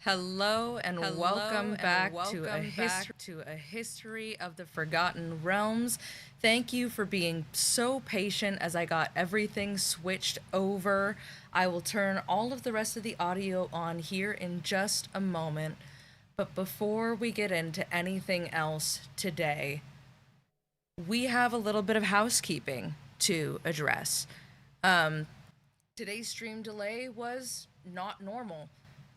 Hello and welcome back to a history of the Forgotten Realms. Thank you for being so patient as I got everything switched over. I will turn all of the rest of the audio on here in just a moment. But before we get into anything else today, we have a little bit of housekeeping to address. Today's stream delay was not normal,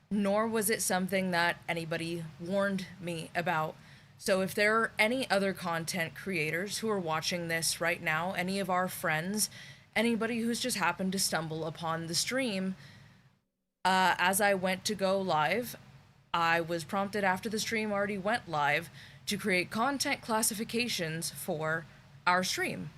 nor was it something that anybody warned me about. So if there are any other content creators who are watching this right now, any of our friends, anybody who's just happened to stumble upon the stream, as I went to go live, I was prompted after the stream already went live to create content classifications for our stream.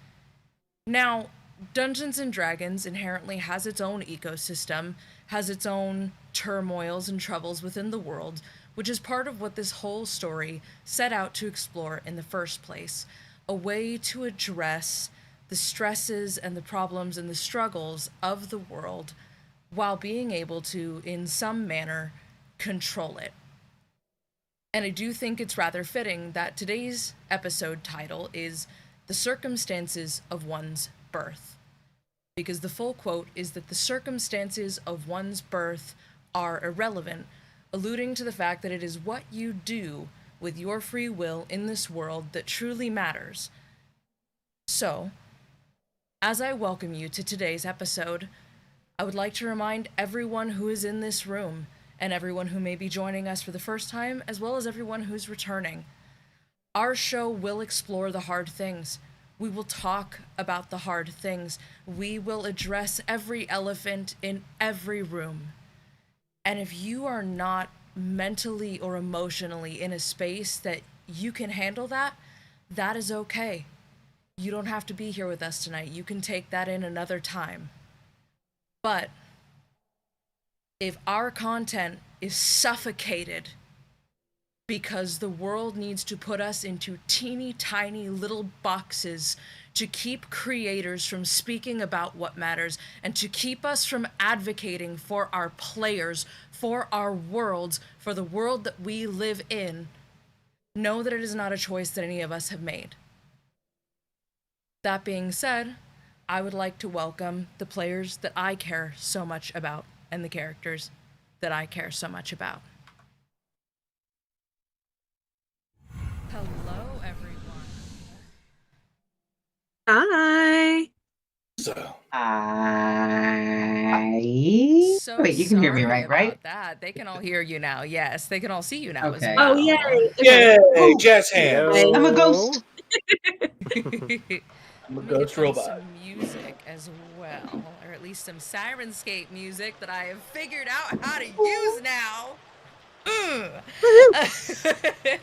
Now, Dungeons & Dragons inherently has its own ecosystem, has its own turmoils and troubles within the world, which is part of what this whole story set out to explore in the first place. A way to address the stresses and the problems and the struggles of the world while being able to, in some manner, control it. And I do think it's rather fitting that today's episode title is The Circumstances of One's Birth. Because the full quote is that the circumstances of one's birth are irrelevant, alluding to the fact that it is what you do with your free will in this world that truly matters. So, as I welcome you to today's episode, I would like to remind everyone who is in this room, and everyone who may be joining us for the first time, as well as everyone who's returning, our show will explore the hard things. We will talk about the hard things. We will address every elephant in every room. And if you are not mentally or emotionally in a space that you can handle that, that is okay. You don't have to be here with us tonight. You can take that in another time. But if our content is suffocated because the world needs to put us into teeny tiny little boxes to keep creators from speaking about what matters and to keep us from advocating for our players, for our worlds, for the world that we live in, know that it is not a choice that any of us have made. That being said, I would like to welcome the players that I care so much about and the characters that I care so much about. Hello, everyone. Hi. So Wait, you can hear me right? That they can all hear you now. Yes, they can all see you now Okay. as well. Oh, yay. Yay, Oh. jazz hands. I'm a ghost. I'm a Let me ghost get on robot. some music as well, or at least some Syrinscape music that I have figured out how to use now.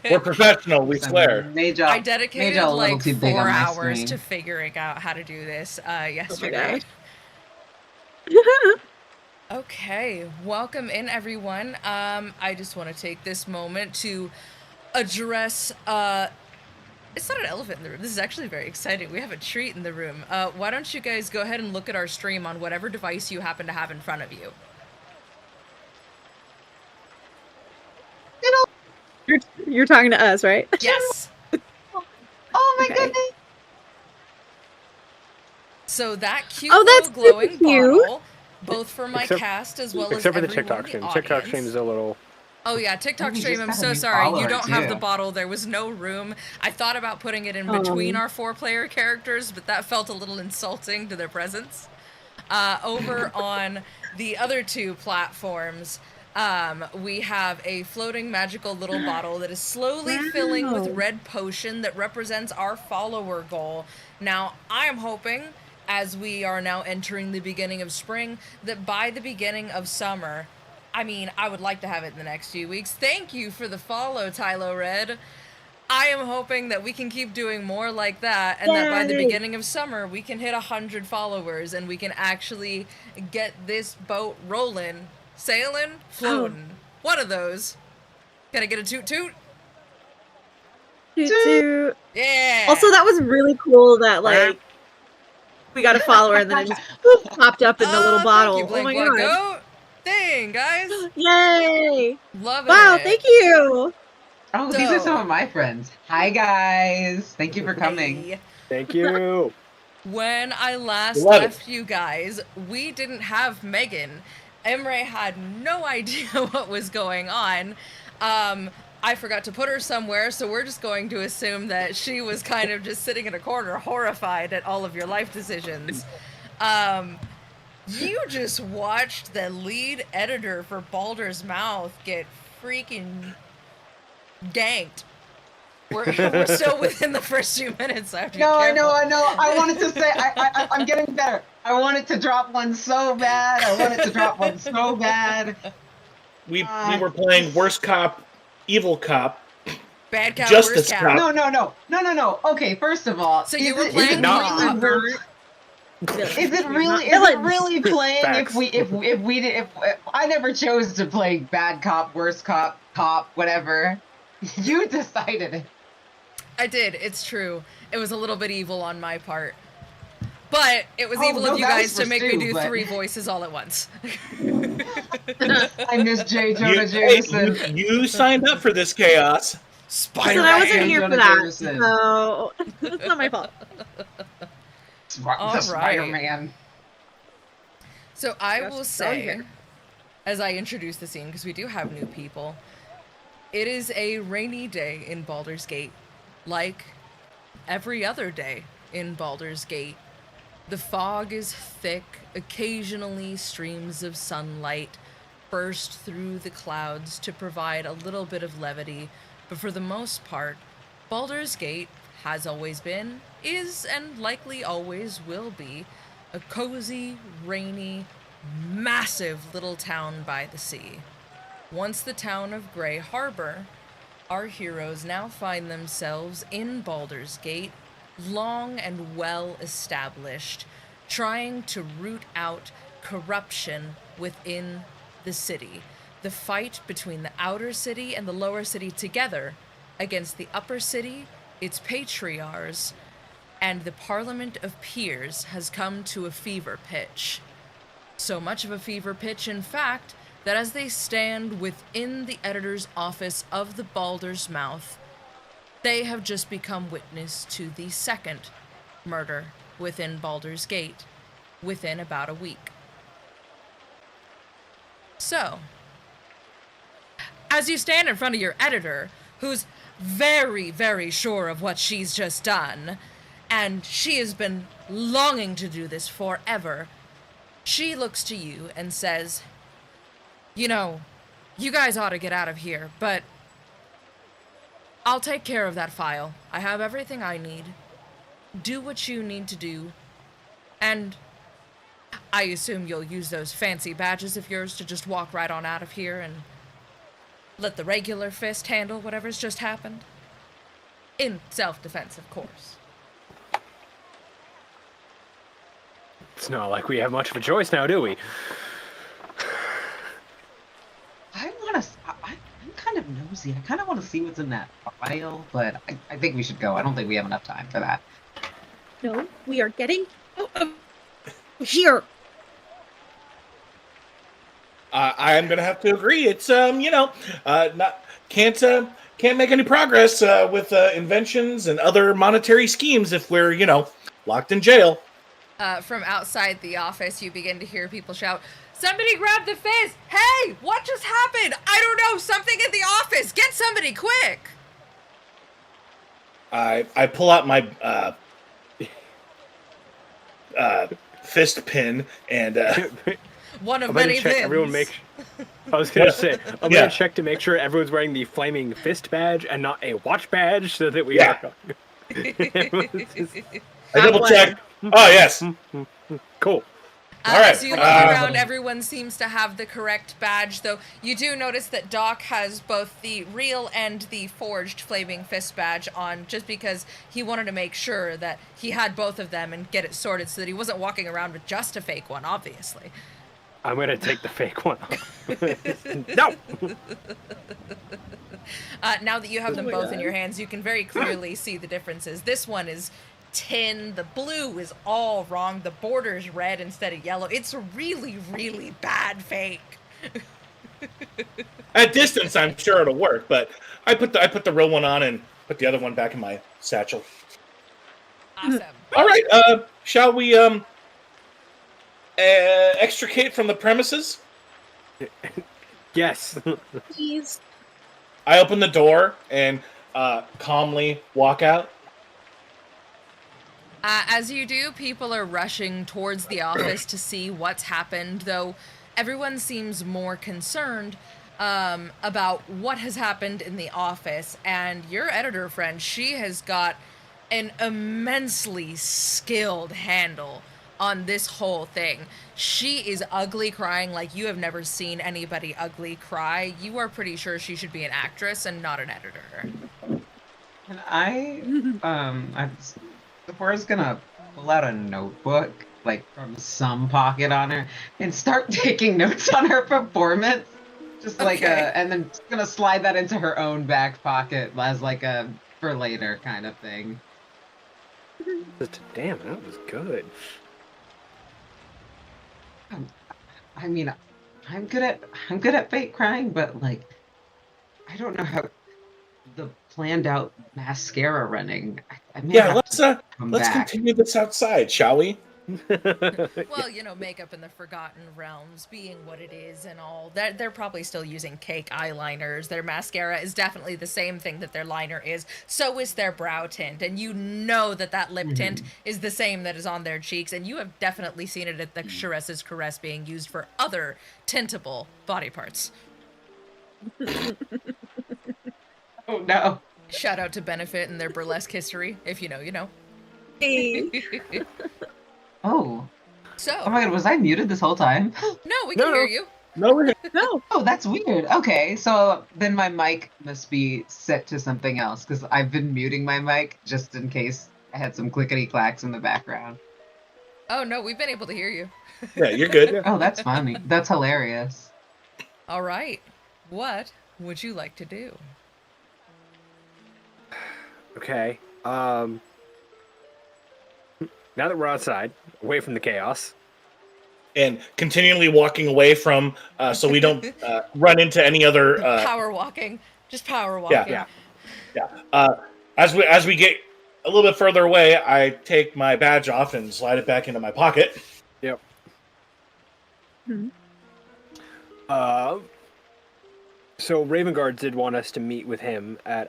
We're professional, we swear. I dedicated like 4 hours screen. to figuring out how to do this yesterday. Okay, welcome in everyone. I just want to take this moment to address, it's not an elephant in the room, this is actually very exciting. We have a treat in the room. Why don't you guys go ahead and look at our stream on whatever device you happen to have in front of you. You're talking to us, right? Yes. Oh my goodness. So that cute that's little glowing cute. bottle, both for my cast as well as except for the everyone TikTok in stream. the TikTok stream audience. is a little. Oh yeah, TikTok We stream, just I'm got a so new sorry. You follower, don't have the too. bottle. There was no room. I thought about putting it in between our 4-player characters, but that felt a little insulting to their presence. Over on the other 2 platforms, we have a floating magical little bottle that is slowly filling with red potion that represents our follower goal. Now, I am hoping, as we are now entering the beginning of spring, that by the beginning of summer, I mean, I would like to have it in the next few weeks. Thank you for the follow, Tylo Red. I am hoping that we can keep doing more like that, and that by the beginning of summer, we can hit 100 followers, and we can actually get this boat rolling, sailing, floating. One of those. Can I get a toot toot? Toot toot. Yeah. Also, that was really cool that, like, we got a follower and then it just popped up in the little bottle. Thank you, Oh my Blake god. Blacko. thing, guys. Yay! Love it. Wow, thank you. Oh, these are some of my friends. Hi, guys. Thank you for coming. Hey. Thank you. When I last Love it. left you guys, we didn't have Megan. Emre had no idea what was going on. I forgot to put her somewhere, so we're just going to assume that she was kind of just sitting in a corner, horrified at all of your life decisions. You just watched the lead editor for Baldur's Mouth get freaking ganked. We're still within the first few minutes after. No, I know. I wanted to say, I'm getting better. I wanted to drop one so bad. We were playing worst cop, evil cop, Bad cop, Justice worst cop. cop. No. Okay, first of all, So you were is playing Is it really playing if I never chose to play bad cop, worst cop, whatever. You decided it. I did. It's true. It was a little bit evil on my part. But it was evil of you guys to make me do 3 voices all at once. I miss J. Jonah Jameson. You signed up for this chaos. Listen, I wasn't here for Jonah that, Jameson. so it's not my fault. The Spider-Man. So I Yes, will go say, here. as I introduce the scene, because we do have new people, it is a rainy day in Baldur's Gate, like every other day in Baldur's Gate. The fog is thick, occasionally streams of sunlight burst through the clouds to provide a little bit of levity, but for the most part, Baldur's Gate has always been, is, and likely always will be, a cozy, rainy, massive little town by the sea. Once the town of Grey Harbor, our heroes now find themselves in Baldur's Gate, long and well established, trying to root out corruption within the city. The fight between the outer city and the lower city together against the upper city, its patriarchs, and the Parliament of Peers has come to a fever pitch. So much of a fever pitch, in fact, that as they stand within the editor's office of the Baldur's Mouth, they have just become witness to the second murder within Baldur's Gate within about a week. So, as you stand in front of your editor, who's very, very sure of what she's just done, and she has been longing to do this forever, she looks to you and says, "You know, you guys ought to get out of here, but I'll take care of that file. I have everything I need. Do what you need to do. And I assume you'll use those fancy badges of yours to just walk right on out of here and let the regular fist handle whatever's just happened. In self-defense, of course." It's not like we have much of a choice now, do we? I'm kind of nosy. I kind of want to see what's in that file, but I think we should go. I don't think we have enough time for that. No, we are getting here. I'm gonna have to agree. It's can't make any progress with inventions and other monetary schemes if we're locked in jail. From outside the office, you begin to hear people shout, "Somebody grab the fist! Hey, what just happened? I don't know, something in the office! Get somebody, quick!" I pull out my fist pin and One of I'm gonna many check things. everyone I was gonna say, I'm gonna check to make sure everyone's wearing the flaming fist badge and not a watch badge, so that we Yeah. I double check. Oh yes. Cool. All right. As you look around, everyone seems to have the correct badge, though you do notice that Doc has both the real and the forged flaming fist badge on, just because he wanted to make sure that he had both of them and get it sorted so that he wasn't walking around with just a fake one, obviously. I'm gonna take the fake one off. No! Now that you have them both in your hands, you can very clearly see the differences. This one is tin, the blue is all wrong, the border's red instead of yellow. It's a really, really bad fake. At distance, I'm sure it'll work, but I put the real one on and put the other one back in my satchel. Awesome. All right, shall we extricate from the premises? Yes. Please. I open the door and calmly walk out. As you do, people are rushing towards the office to see what's happened, though everyone seems more concerned about what has happened in the office. And your editor friend, she has got an immensely skilled handle on this whole thing. She is ugly crying like you have never seen anybody ugly cry. You are pretty sure she should be an actress and not an editor. And Sephora's gonna pull out a notebook, like from some pocket on her, and start taking notes on her performance. Just like and then gonna slide that into her own back pocket as like a for later kind of thing. Damn, that was good. I mean, I'm good at fake crying, but like, I don't know how the planned out mascara running. Let's continue this outside, shall we? Well, you know, makeup in the Forgotten Realms being what it is and all, they're probably still using cake eyeliners. Their mascara is definitely the same thing that their liner is. So is their brow tint. And you know that lip tint is the same that is on their cheeks. And you have definitely seen it at the Sharess's Caress being used for other tintable body parts. Oh, no. Shout out to Benefit and their burlesque history. If you know, you know. Hey. Oh. So. Oh my god, was I muted this whole time? No, we can hear you. No, we're No. Oh, that's weird. Okay, so then my mic must be set to something else, because I've been muting my mic just in case I had some clickety-clacks in the background. Oh, no, we've been able to hear you. Yeah, you're good. Oh, that's funny. That's hilarious. All right. What would you like to do? Okay. Now that we're outside, away from the chaos. And continually walking away from, so we don't run into any other... power walking. Just power walking. Yeah. As we get a little bit further away, I take my badge off and slide it back into my pocket. Yep. So Ravenguard did want us to meet with him at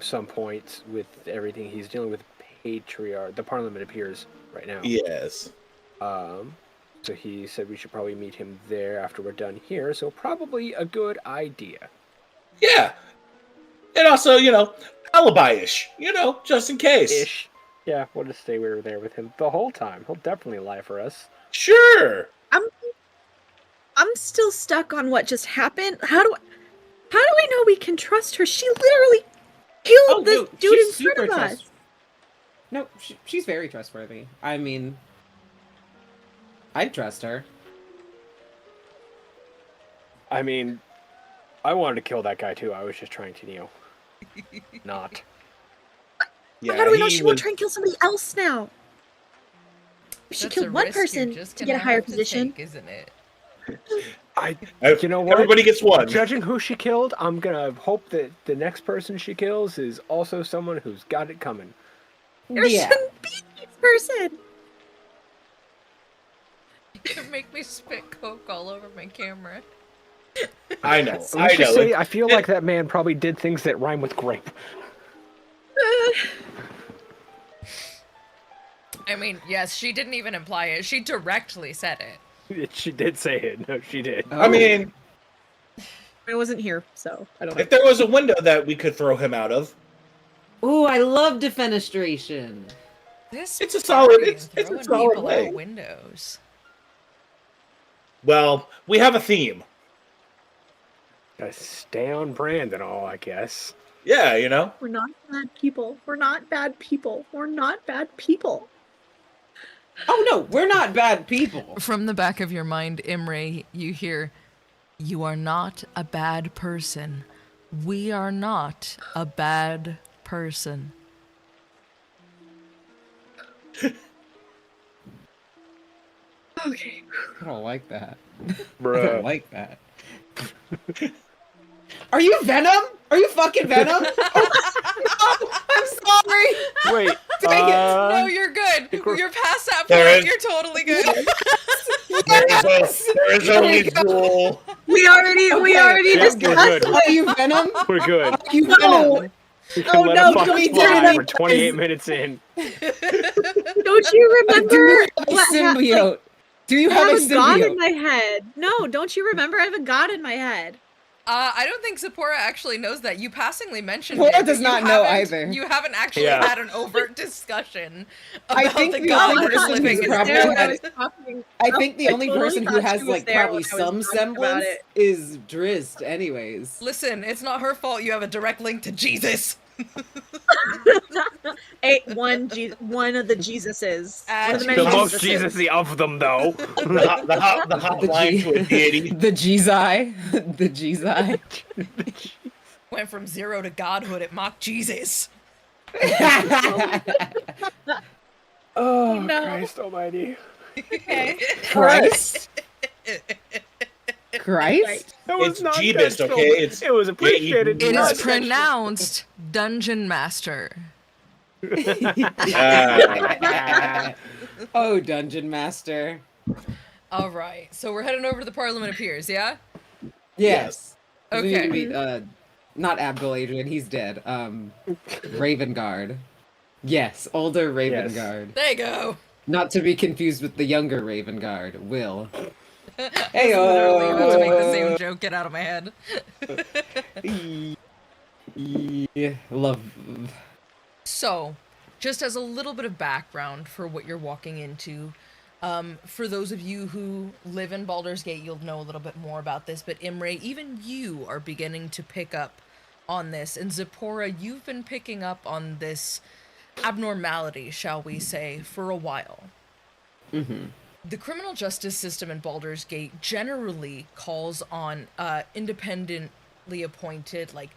some point with everything he's dealing with. Patriarch, the Parliament appears right now. Yes. So he said we should probably meet him there after we're done here. So probably a good idea. Yeah. And also, you know, alibi-ish. You know, just in case. Ish. Yeah, we'll just say we were there with him the whole time. He'll definitely lie for us. Sure. I'm still stuck on what just happened. How do I know we can trust her? She literally killed this dude in front of us. No, she's very trustworthy. I mean, I'd trust her. I mean, I wanted to kill that guy too. I was just trying to, you know, not. Yeah, how do we know she won't try and kill somebody else now? She killed one person to get a higher position, isn't it? You know what? Everybody gets one. Judging who she killed, I'm gonna hope that the next person she kills is also someone who's got it coming. There shouldn't be this person. You're gonna make me spit coke all over my camera. I know. I feel like that man probably did things that rhyme with grape. I mean, yes, she didn't even imply it. She directly said it. She did say it. No, she did. I mean, I wasn't here, so I don't know. if there was a window that we could throw him out of. Ooh, I love defenestration. It's a solid. It's a throwing solid people way. out windows. Well, we have a theme. Gotta stay on brand and all, I guess. Yeah, you know. We're not bad people. We're not bad people. We're not bad people. Oh no, we're not bad people. From the back of your mind, Imre, you hear, "You are not a bad person. We are not a bad person." Okay. I don't like that. Bruh. I don't like that. Are you Venom? Are you fucking Venom? Oh, no, I'm sorry. Wait. Dang it. No, you're good. You're past that There point. is- You're totally good. There is only Jewel. We already Yeah, discussed we're good. Are you Venom? We're good. Are you No. Venom? We Oh, can let no, a fuck don't do fly. that. We're 28 minutes in. Don't you Do remember you have a what symbiote? Do you I have a have a god in symbiote? my head. No, don't you remember? I have a god in my head. I don't think Zipporah actually knows that. You passingly mentioned Zipporah it. does but not you know haven't- either. You haven't actually Yeah. had an overt discussion I about think the the god only that is person living who's in probably his There, had I head. was talking. I think the only totally person who thought has she was like there probably when I was some talking about semblance it. is Drizzt, anyways. Listen, it's not her fault you have a direct link to Jesus. One of the Jesuses. One of the The many The most Jesuses. Jesus-y of them, though. The hotline to a deity. The Jizai. The Jizai. Went from zero to godhood at mock Jesus. Oh, No. Christ almighty. Okay. Christ. Christ? That was It's not Jeebus, intentional. okay? It's It was appreciated. It not is pronounced Dungeon Master. Oh, Dungeon Master. All right, so we're heading over to the Parliament of Peers, yeah? Yes. Okay. We need to meet, not Abdul Adrian, he's dead. Ravengard. Yes, older Ravengard. There you go. Not to be confused with the younger Ravengard, Will. Hey, literally about to make the same joke. Get out of my head. Yeah, love. So, just as a little bit of background for what you're walking into, for those of you who live in Baldur's Gate, you'll know a little bit more about this, but Imre, even you are beginning to pick up on this, and Zipporah, you've been picking up on this abnormality, shall we say, for a while. Mm-hmm. The criminal justice system in Baldur's Gate generally calls on independently appointed, like,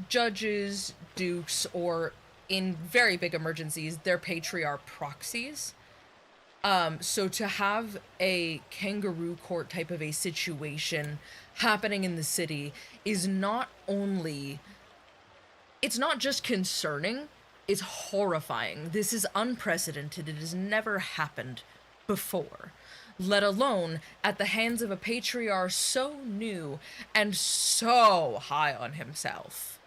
judges, dukes, or, in very big emergencies, their patriarch proxies. So to have a kangaroo court type of a situation happening in the city is not only... It's not just concerning, it's horrifying. This is unprecedented. It has never happened before, let alone at the hands of a patriarch so new and so high on himself.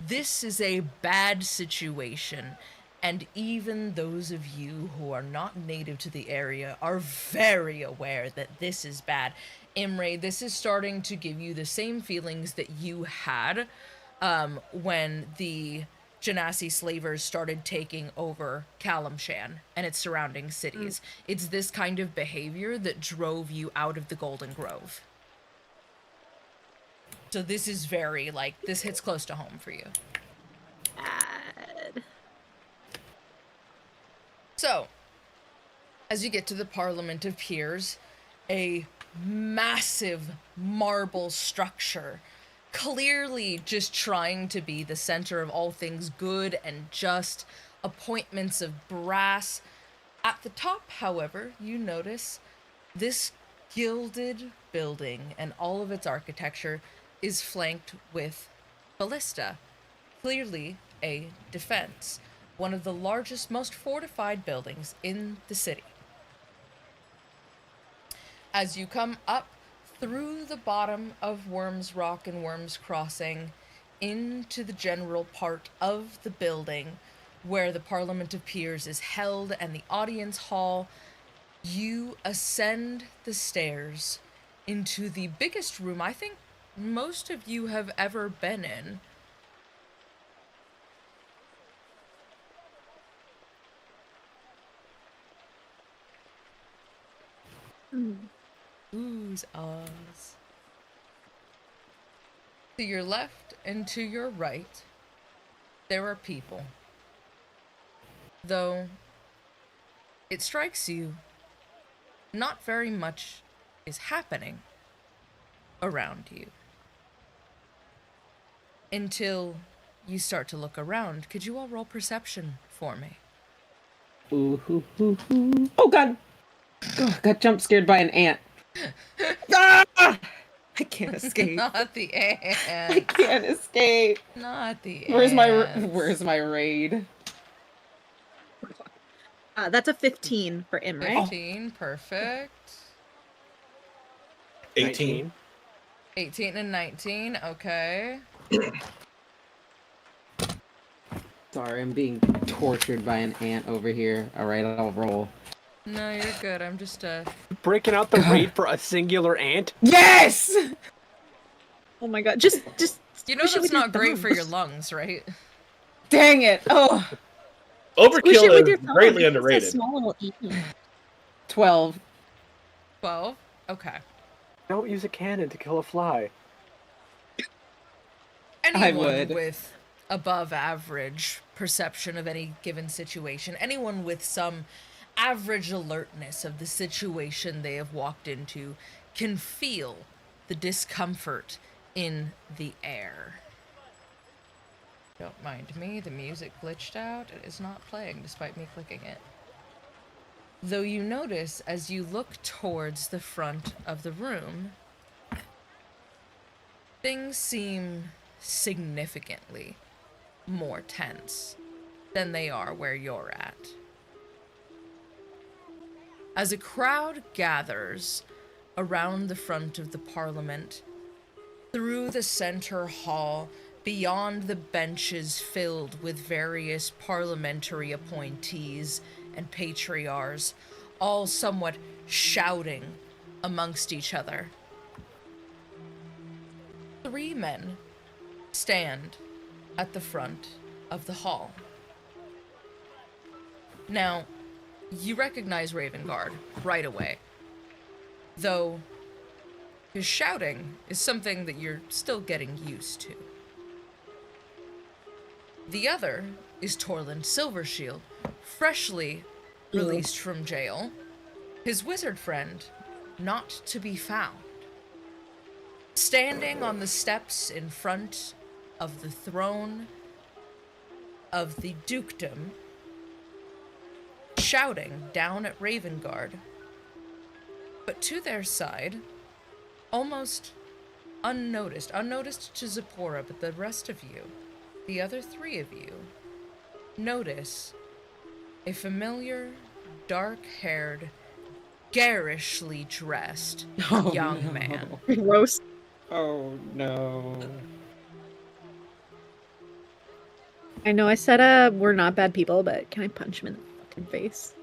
This is a bad situation, and even those of you who are not native to the area are very aware that this is bad. Imre, this is starting to give you the same feelings that you had when the Genasi slavers started taking over Kalimshan and its surrounding cities. It's this kind of behavior that drove you out of the Golden Grove. So this is very, like, this hits close to home for you. Bad. So, as you get to the Parliament of Peers, a massive marble structure, clearly just trying to be the center of all things good and just, appointments of brass. At the top, however, you notice this gilded building and all of its architecture is flanked with ballista, clearly a defense, one of the largest, most fortified buildings in the city. As you come up through the bottom of Worms Rock and Worms Crossing into the general part of the building where the Parliament of Peers is held and the audience hall, you ascend the stairs into the biggest room I think most of you have ever been in. Ooh's ahs. To your left and to your right, there are people. Though, it strikes you, not very much is happening around you. Until you start to look around. Could you all roll perception for me? Oh god! Oh, got jump scared by an ant. Ah! I can't escape. Not the ants. I can't escape. Not the Where's ants. my raid? That's a 15 for him, right? 15, perfect. 18. 18 and 19, okay. Sorry, I'm being tortured by an ant over here. Alright, I'll roll. No, you're good. I'm just Breaking out the raid for a singular ant? Yes! Oh my god, just You know squish it that's with your not great thumb. for your lungs, right? Dang it! Oh! Squish it with Overkill your is thumb. greatly It's a underrated. small little eel. 12. 12? Okay. Don't use a cannon to kill a fly. Anyone would. with above average perception of any given situation, anyone with some average alertness of the situation they have walked into, can feel the discomfort in the air. Don't mind me, the music glitched out. It is not playing despite me clicking it. Though you notice as you look towards the front of the room, things seem significantly more tense than they are where you're at. As a crowd gathers around the front of the Parliament, through the center hall, beyond the benches filled with various parliamentary appointees and patriarchs, all somewhat shouting amongst each other, 3 men stand at the front of the hall. Now, you recognize Ravengard right away, though his shouting is something that you're still getting used to. The other is Torland Silvershield, freshly released from jail, his wizard friend not to be found. Standing on the steps in front of the throne of the dukedom, shouting down at Ravengard, but to their side, almost unnoticed to Zipporah, but the rest of you, the other 3 of you, notice a familiar, dark-haired, garishly dressed young man. Gross. Oh no. I know I said we're not bad people, but can I punch him in the fucking face?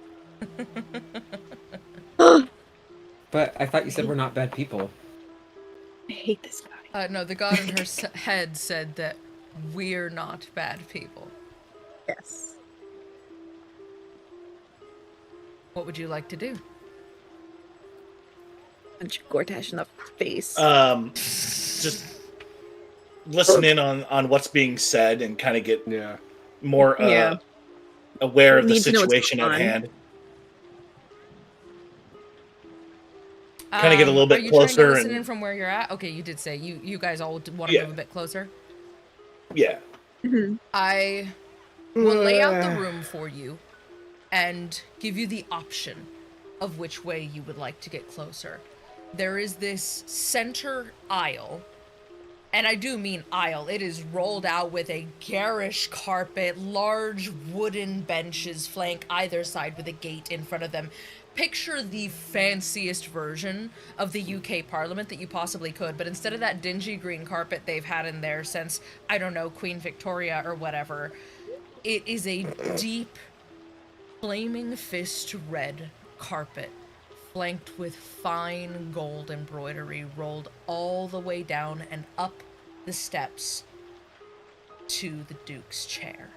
But I thought you said we're not bad people. I hate this guy. No, the god in her head said that we're not bad people. Yes. What would you like to do? Punch Gortash in the face. Just listen in on what's being said and kind of get more aware of the Need to know what's situation going at on. hand. Kind of get a little bit are you closer trying to listen and in from where you're at? Okay, you did say you guys all want to Yeah. move a bit closer. yeah. Mhm. I will lay out the room for you and give you the option of which way you would like to get closer. There is this center aisle, and I do mean aisle. It is rolled out with a garish carpet, large wooden benches flank either side with a gate in front of them. Picture the fanciest version of the UK Parliament that you possibly could, but instead of that dingy green carpet they've had in there since, I don't know, Queen Victoria or whatever, it is a deep, flaming fist red carpet, flanked with fine gold embroidery rolled all the way down and up the steps to the Duke's chair.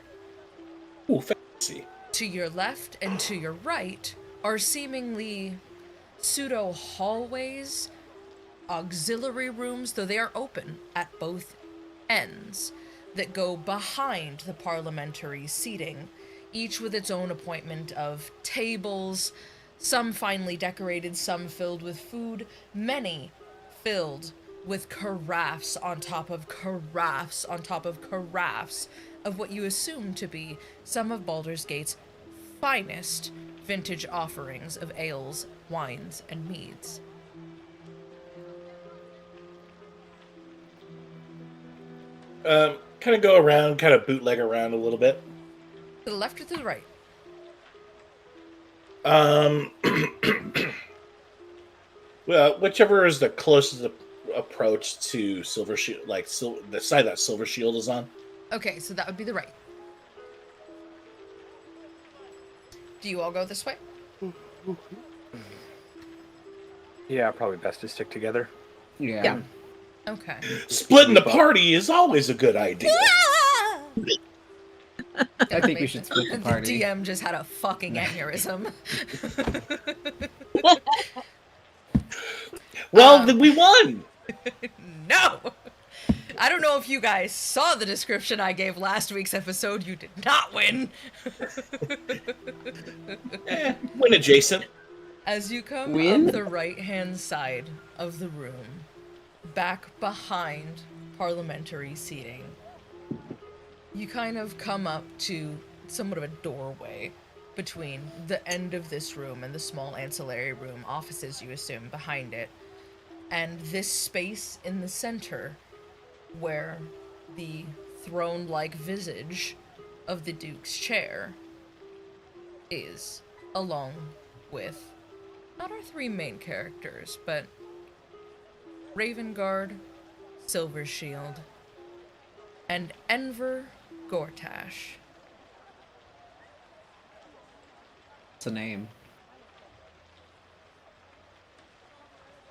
Ooh, fancy. To your left and to your right are seemingly pseudo hallways, auxiliary rooms, though they are open at both ends, that go behind the parliamentary seating, each with its own appointment of tables, some finely decorated, some filled with food, many filled with carafes on top of carafes on top of carafes of what you assume to be some of Baldur's Gate's finest vintage offerings of ales, wines, and meads. kind of go around, kind of bootleg around a little bit. To the left or to the right? Well, whichever is the closest approach to Silver Shield, like the side that Silver Shield is on. Okay, so that would be the right. Do you all go this way? Yeah, probably best to stick together. Yeah. Okay. Splitting the party is always a good idea. I think we should split the party. The DM just had a fucking aneurysm. Well, then we won! No! I don't know if you guys saw the description I gave last week's episode. You did not win. Win adjacent. As you come up the right-hand side of the room, back behind parliamentary seating, you kind of come up to somewhat of a doorway between the end of this room and the small ancillary room, offices you assume, behind it, and this space in the center where the throne-like visage of the Duke's chair is, along with not our three main characters, but Ravengard, Silvershield, and Enver Gortash. It's a name.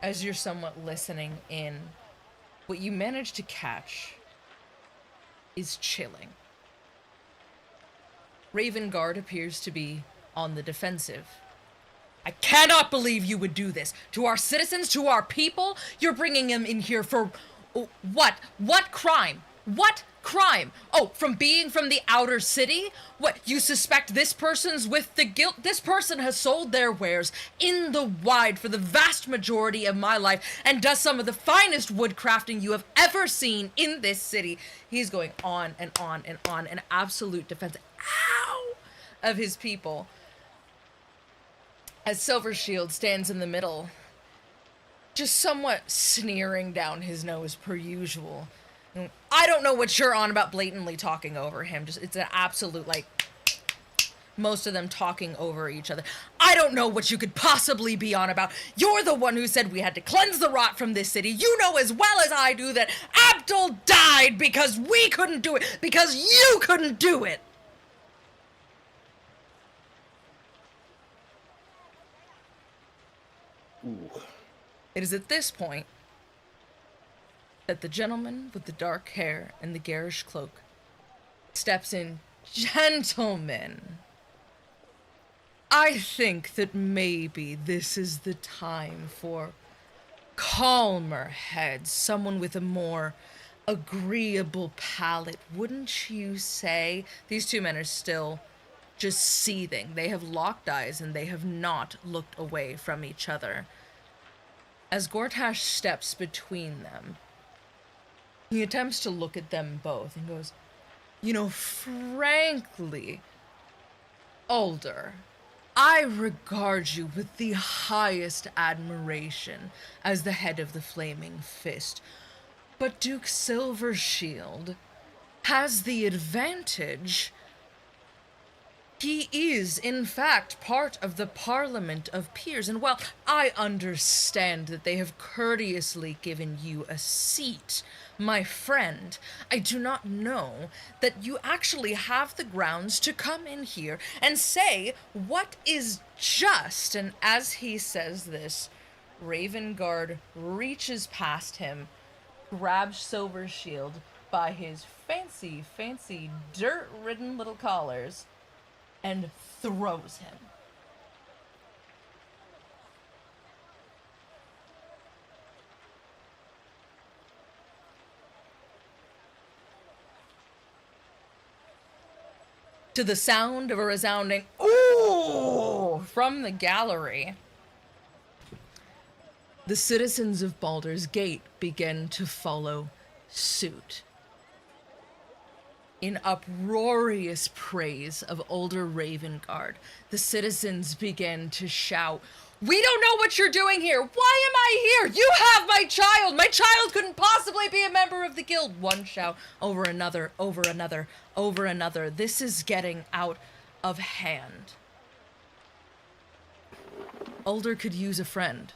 As you're somewhat listening in, what you manage to catch is chilling. Ravengard appears to be on the defensive. I cannot believe you would do this. To our citizens, to our people, you're bringing them in here for what? What crime? What crime? Oh, from being from the outer city? What, you suspect this person's with the guilt? This person has sold their wares in the wide for the vast majority of my life and does some of the finest woodcrafting you have ever seen in this city. He's going on and on and on in absolute defense, of his people. As Silvershield stands in the middle, just somewhat sneering down his nose per usual. I don't know what you're on about blatantly talking over him. Just, it's an absolute, like, most of them talking over each other. I don't know what you could possibly be on about. You're the one who said we had to cleanse the rot from this city. You know as well as I do that Abdul died because we couldn't do it, because you couldn't do it. Ooh. It is at this point that the gentleman with the dark hair and the garish cloak steps in. Gentlemen, I think that maybe this is the time for calmer heads, someone with a more agreeable palate, wouldn't you say? These two men are still just seething. They have locked eyes and they have not looked away from each other. As Gortash steps between them, he attempts to look at them both and goes, you know, frankly, Alder, I regard you with the highest admiration as the head of the Flaming Fist. But Duke Silvershield has the advantage. He is, in fact, part of the Parliament of Peers, and while I understand that they have courteously given you a seat, my friend, I do not know that you actually have the grounds to come in here and say what is just. And as he says this, Ravengard reaches past him, grabs Silvershield by his fancy, dirt-ridden little collars, and throws him. To the sound of a resounding "ooh" from the gallery, the citizens of Baldur's Gate begin to follow suit. In uproarious praise of older Ravengard, the citizens begin to shout, We don't know what you're doing here. Why am I here? You have my child. My child couldn't possibly be a member of the guild. One shout over another, over another, over another. This is getting out of hand. Ulder could use a friend.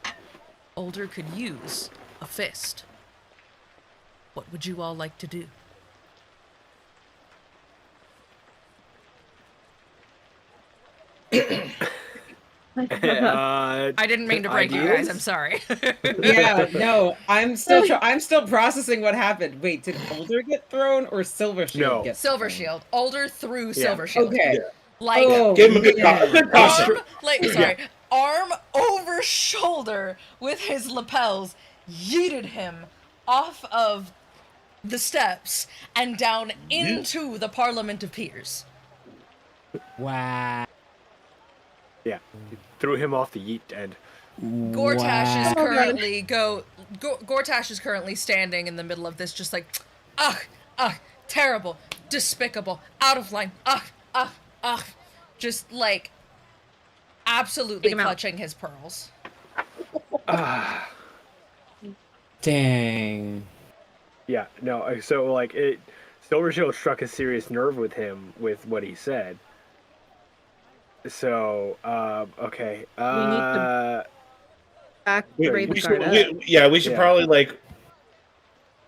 Ulder could use a fist. What would you all like to do? I didn't mean to break you guys. I'm sorry. Yeah, no, I'm still processing what happened. Wait, did Ulder get thrown or Silver Shield get Silver thrown? Shield. Ulder threw Silver Shield. Okay. Yeah. Like, give him a good toss. Arm over shoulder with his lapels, yeeted him off of the steps and down into the Parliament of Peers. Wow. Yeah, threw him off the yeet end. Gortash is currently Gortash is currently standing in the middle of this, just like, terrible, despicable, out of line, just like absolutely clutching his pearls. Dang. Yeah, no, so like Silver Shield struck a serious nerve with him with what he said. So, okay. We need to back we should Yeah. probably like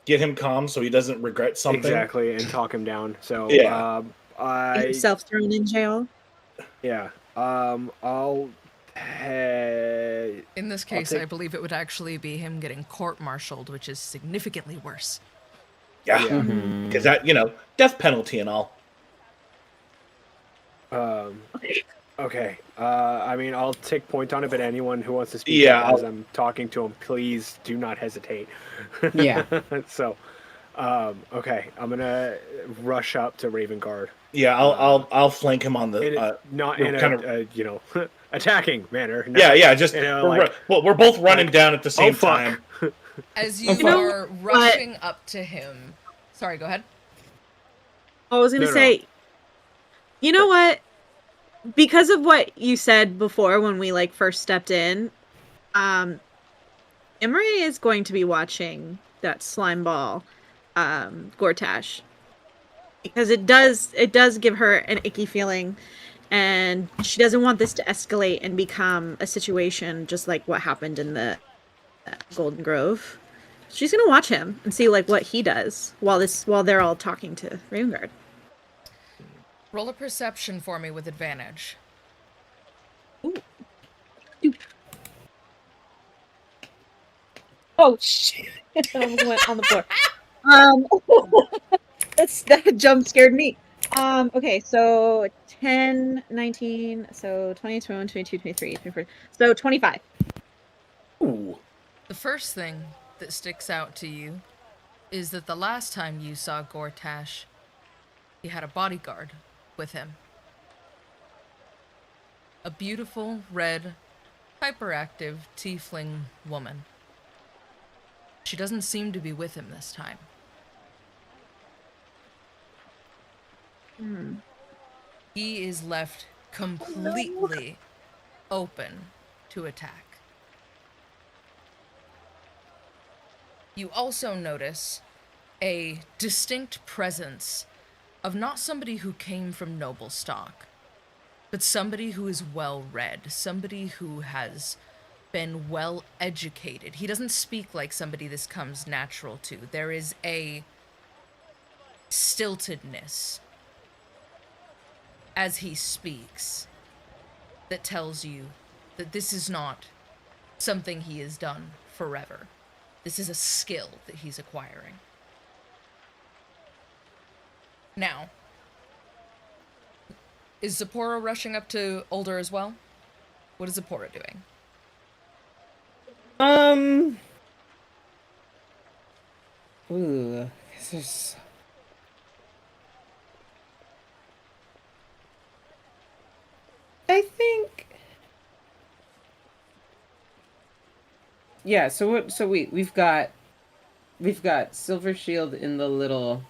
get him calm so he doesn't regret something. Exactly, and talk him down. So, Yeah. himself thrown in jail. Yeah. I'll. In this case, I believe it would actually be him getting court-martialed, which is significantly worse. Yeah, because that, death penalty and all. Okay. I mean, I'll take point on it, but anyone who wants to speak as I'm talking to him, please do not hesitate. Yeah. So, okay, I'm gonna rush up to Raven Guard. Yeah, I'll flank him on the not in a attacking manner. No. Yeah, just we're both running down at the same time. As you are rushing up to him. Sorry, go ahead. I was gonna say, you know what? Because of what you said before when we first stepped in, Imre is going to be watching that slime ball, Gortash, because it does give her an icky feeling, and she doesn't want this to escalate and become a situation just like what happened in the Golden Grove. She's gonna watch him and see what he does while they're all talking to Ravengard. Roll a perception for me with advantage. Ooh. Oh shit! I almost went on the floor. That jump scared me. Okay, so 10, 19, so 20, 21, 22, 23, 24, so 25. Ooh. The first thing that sticks out to you is that the last time you saw Gortash, he had a bodyguard with him. A beautiful, red, hyperactive tiefling woman. She doesn't seem to be with him this time. He is left completely open to attack. You also notice a distinct presence of not somebody who came from noble stock, but somebody who is well-read, somebody who has been well-educated. He doesn't speak like somebody this comes natural to. There is a stiltedness as he speaks that tells you that this is not something he has done forever. This is a skill that he's acquiring. Now, is Zipporah rushing up to Ulder as well? What is Zipporah doing? Ooh, there's... I think... Yeah, we've got Silver Shield in the little,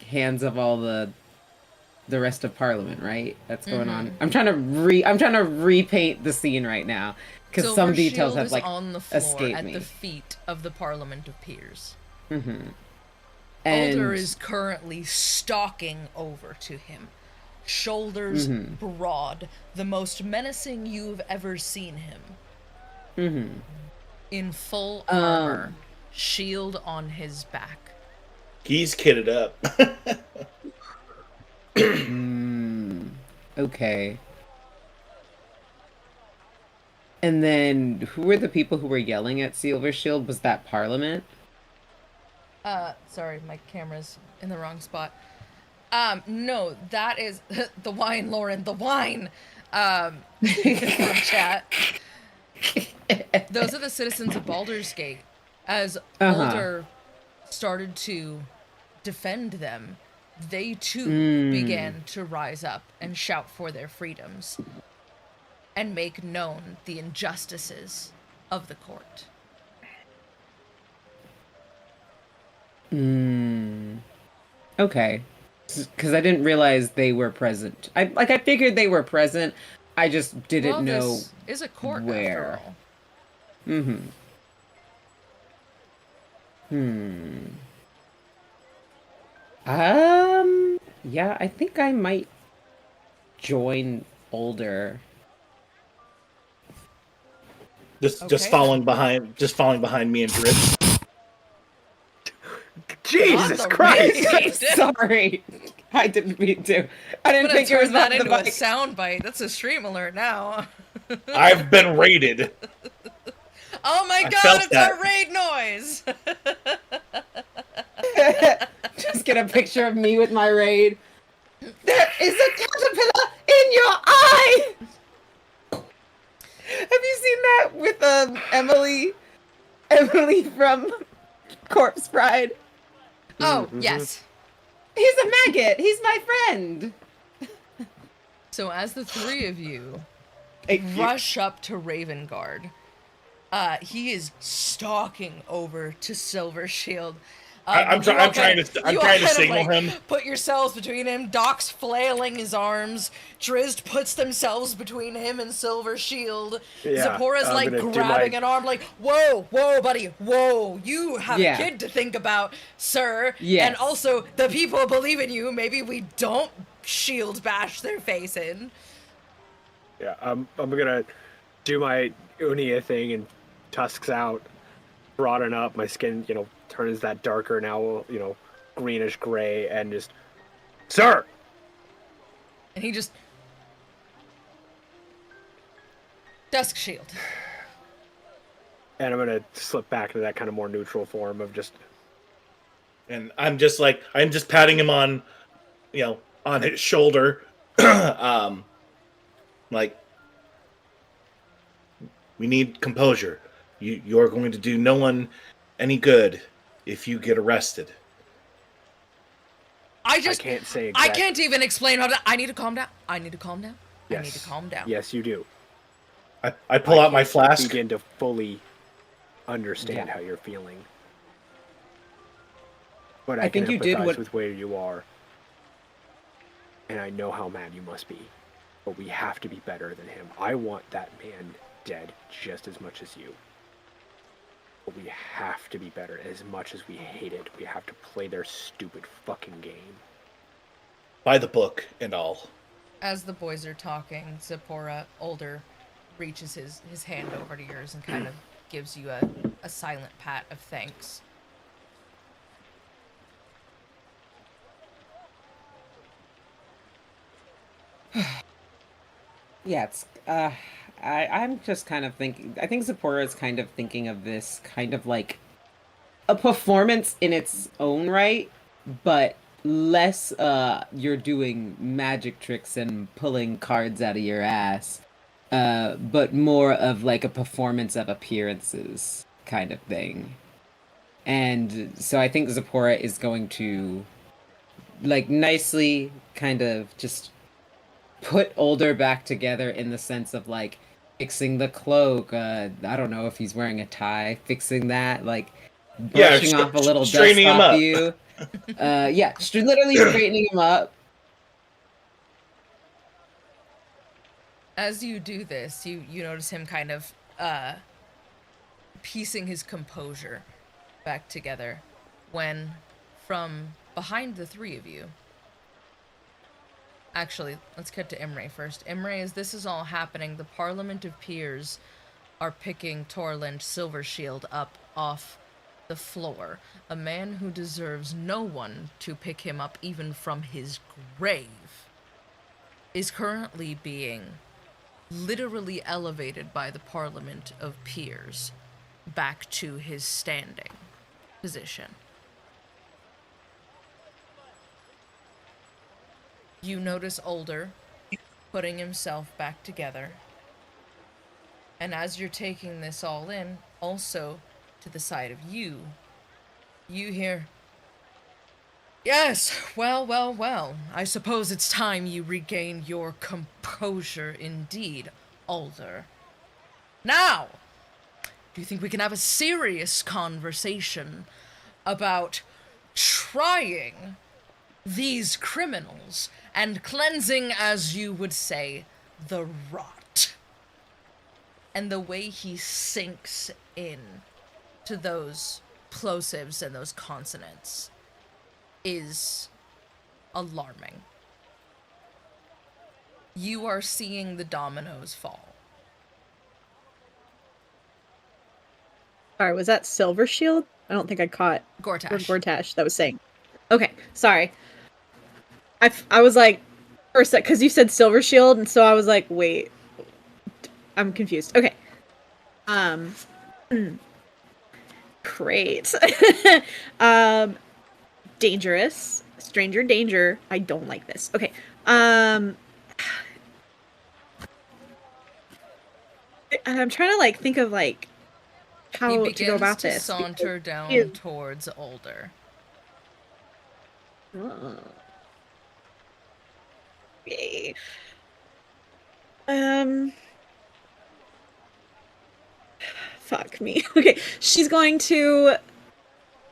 hands of all the the rest of Parliament, right? That's going on. I'm trying to repaint the scene right now because some details have like on the floor escaped at me. the feet of the Parliament of Peers. And Older is currently stalking over to him, shoulders broad, the most menacing you've ever seen him. In full armor, shield on his back. He's kitted up. Okay. And then, who were the people who were yelling at Silver Shield? Was that Parliament? Sorry, my camera's in the wrong spot. No, that is the wine, Lauren, the wine. From chat. Those are the citizens of Baldur's Gate. As Alder started to defend them, they too began to rise up and shout for their freedoms and make known the injustices of the court. Okay. Because I didn't realize they were present. I figured they were present. I just didn't know this is a court where. After all. Yeah, I think I might join Older. Just following behind me and Drip. Jesus Christ! Sorry, I didn't mean to. I didn't think it was that the into bike. a sound bite. That's a stream alert now. I've been raided. Oh my I god, felt it's that. our raid noise! Just get a picture of me with my raid. There is a caterpillar in your eye! Have you seen that with Emily? Emily from Corpse Bride? Oh, yes. He's a maggot! He's my friend! So as the three of you rush up to Ravengard, he is stalking over to Silver Shield. I'm trying to signal him. Put yourselves between him. Doc's flailing his arms. Drizzt puts themselves between him and Silver Shield. Yeah, Zipporah's I'm like gonna do grabbing my- an arm, like, whoa, buddy, whoa, you have a kid to think about, sir. Yes. And also, the people believe in you. Maybe we don't shield bash their face in. Yeah, I'm gonna do my Unia thing and tusks out, broaden up, my skin, turns that darker now, greenish gray, and just, sir! And he just... Dusk shield. And I'm gonna slip back to that kind of more neutral form of just... And I'm just patting him on, on his shoulder. Like, we need composure. You're going to do no one any good if you get arrested. I can't say I can't even explain how to... I need to calm down. I need to calm down. Yes. I need to calm down. Yes, you do. I pull out my flask. Begin to fully understand how you're feeling. But I think can you did empathize what- with where you are. And I know how mad you must be. But we have to be better than him. I want that man dead just as much as you. But we have to be better. As much as we hate it, we have to play their stupid fucking game. By the book and all. As the boys are talking, Zipporah, older, reaches his hand over to yours and kind of gives you a silent pat of thanks. Yeah, it's I'm just kind of thinking. I think Zipporah is kind of thinking of this kind of like a performance in its own right, but less you're doing magic tricks and pulling cards out of your ass, but more of like a performance of appearances kind of thing. And so I think Zipporah is going to like nicely kind of just put Older back together in the sense of like fixing the cloak. I don't know if he's wearing a tie, fixing that, like brushing off a little dust straightening him off up. you. Literally straightening him up. As you do this, you notice him kind of piecing his composure back together when from behind the three of you... Actually, let's cut to Imre first. Imre, as this is all happening, the Parliament of Peers are picking Torland Silvershield up off the floor. A man who deserves no one to pick him up even from his grave is currently being literally elevated by the Parliament of Peers back to his standing position. You notice Older putting himself back together. And as you're taking this all in, also to the side of you, you hear, "Yes, well, I suppose it's time you regain your composure indeed, Older. Now, do you think we can have a serious conversation about trying these criminals and cleansing, as you would say, the rot?" And the way he sinks in to those plosives and those consonants is alarming. You are seeing the dominoes fall. Sorry, was that Silvershield? I don't think I caught. Gortash. Gortash, that was saying. Okay, sorry. I was like, for a sec, because you said Silvershield, and so I was like, wait. I'm confused. Okay. Great. Dangerous. Stranger danger. I don't like this. Okay. I'm trying to like think of like how to go about this. He begins to saunter down towards Older. Okay. Fuck me. Okay, she's going to...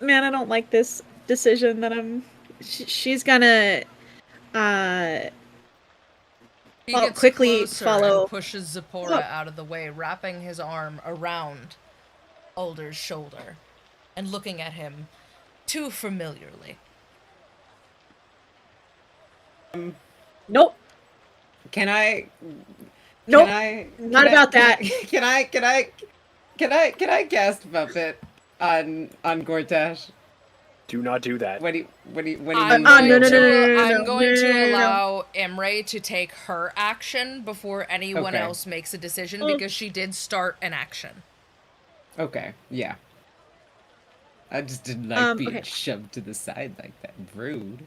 Man, I don't like this decision that she's gonna... quickly follow... And pushes Zipporah out of the way, wrapping his arm around Older's shoulder and looking at him too familiarly. Nope. Can I? Nope. Can Not about that. Can I cast Puppet on Gortash? Do not do that. What do you I'm going to allow Imre to take her action before anyone else makes a decision, because she did start an action. Okay, yeah. I just didn't like being shoved to the side like that. Rude.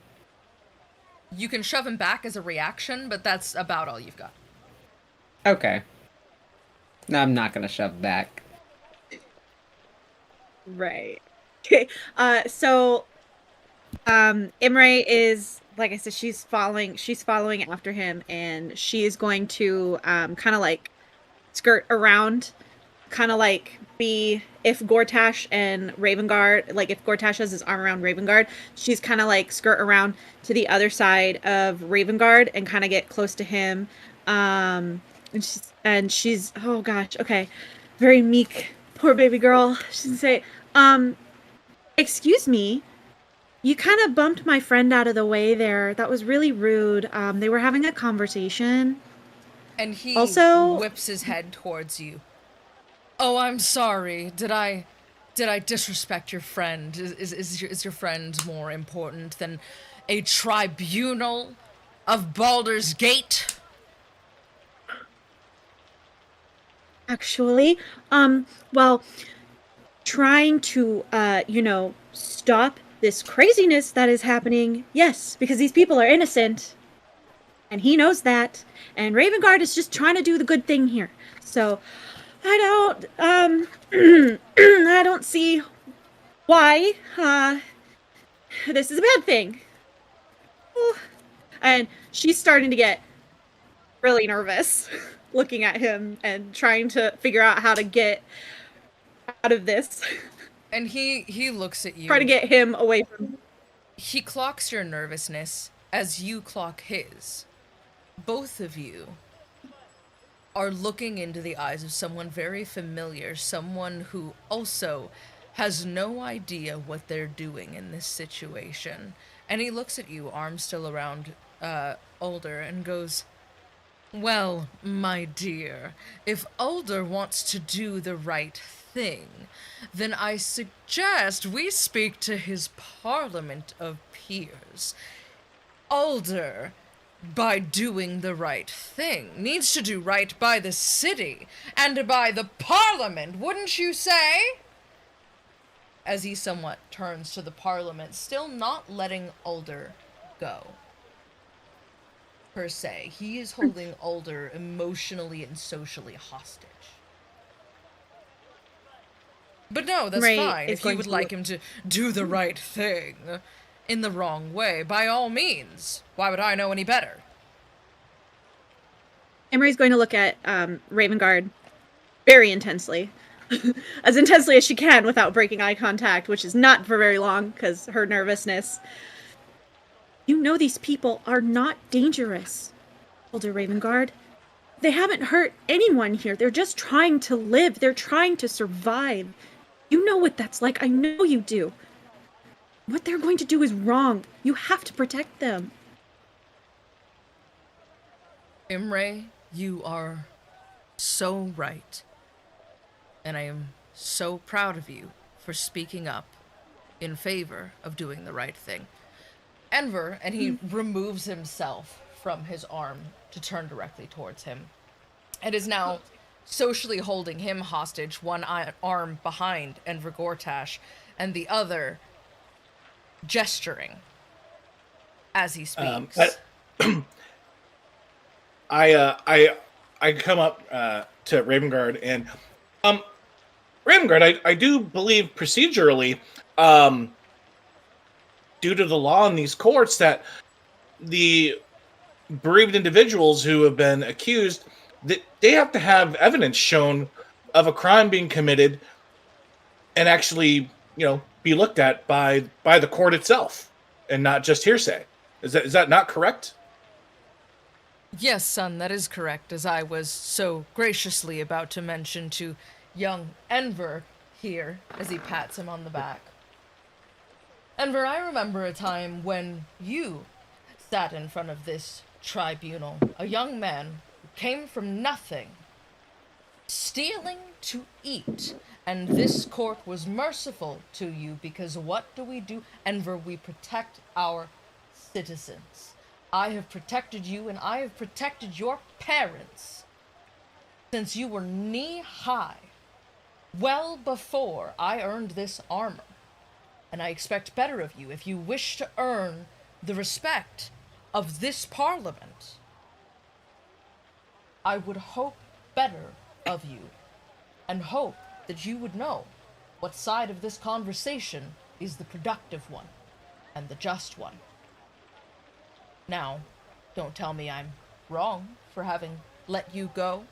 You can shove him back as a reaction, but that's about all you've got. Okay. No, I'm not gonna shove back. Right. Okay. So, Imre is, like I said, she's following after him, and she is going to, kind of like skirt around, kind of like be, if Gortash and Ravengard, like if Gortash has his arm around Ravengard, she's kind of like skirt around to the other side of Ravengard and kind of get close to him. And she's, oh gosh, okay, very meek, poor baby girl. She'd say, excuse me, you kind of bumped my friend out of the way there. That was really rude. They were having a conversation. And he also whips his head towards you. Oh, I'm sorry. Did I disrespect your friend? Is your friend more important than a tribunal of Baldur's Gate? Actually, well, trying to, stop this craziness that is happening, yes, because these people are innocent, and he knows that, and Ravengard is just trying to do the good thing here, so I don't see why, this is a bad thing. Ooh. And she's starting to get really nervous, looking at him and trying to figure out how to get out of this. And he looks at you. Try to get him away from... He clocks your nervousness as you clock his. Both of you are looking into the eyes of someone very familiar, someone who also has no idea what they're doing in this situation. And he looks at you, arms still around Alder, and goes, "Well, my dear, if Alder wants to do the right thing, then I suggest we speak to his parliament of peers. Alder, by doing the right thing, needs to do right by the city and by the parliament, wouldn't you say?" As he somewhat turns to the parliament, still not letting Alder go. Per se. He is holding Alder emotionally and socially hostage. But no, that's fine. If you would like him to do the right thing in the wrong way, by all means. Why would I know any better? Emery's going to look at Ravengard very intensely. As intensely as she can without breaking eye contact, which is not for very long because her nervousness. "You know these people are not dangerous, Elder Ravengard. They haven't hurt anyone here. They're just trying to live. They're trying to survive. You know what that's like. I know you do. What they're going to do is wrong. You have to protect them." Imre, you are so right. And I am so proud of you for speaking up in favor of doing the right thing. Enver, and he removes himself from his arm to turn directly towards him, and is now socially holding him hostage, one arm behind Enver Gortash, and the other gesturing as he speaks. I come up to Ravengard and Ravengard, I do believe procedurally, due to the law in these courts, that the bereaved individuals who have been accused, that they have to have evidence shown of a crime being committed and actually, be looked at by the court itself and not just hearsay. Is that not correct? Yes, son, that is correct, as I was so graciously about to mention to young Enver here, as he pats him on the back. Enver, I remember a time when you sat in front of this tribunal, a young man who came from nothing, stealing to eat, and this court was merciful to you because what do? Enver, we protect our citizens. I have protected you and I have protected your parents since you were knee-high, well before I earned this armor. And I expect better of you if you wish to earn the respect of this parliament. I would hope better of you and hope that you would know what side of this conversation is the productive one and the just one. Now, don't tell me I'm wrong for having let you go,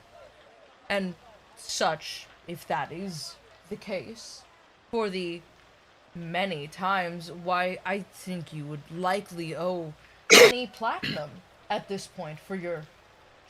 and such, if that is the case, for the many times why I think you would likely owe many platinum at this point for your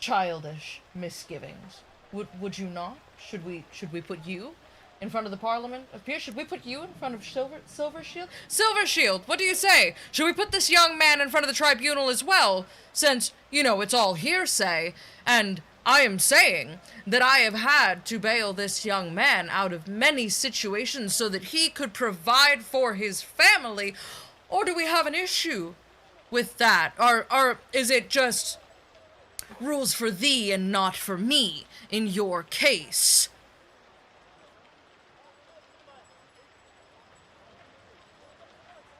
childish misgivings. Would you not? Should we put you in front of the Parliament of Peers? Should we put you in front of Silver Shield? Silver Shield, what do you say? Should we put this young man in front of the tribunal as well? Since, it's all hearsay, and I am saying that I have had to bail this young man out of many situations so that he could provide for his family. Or do we have an issue with that? Or is it just rules for thee and not for me in your case?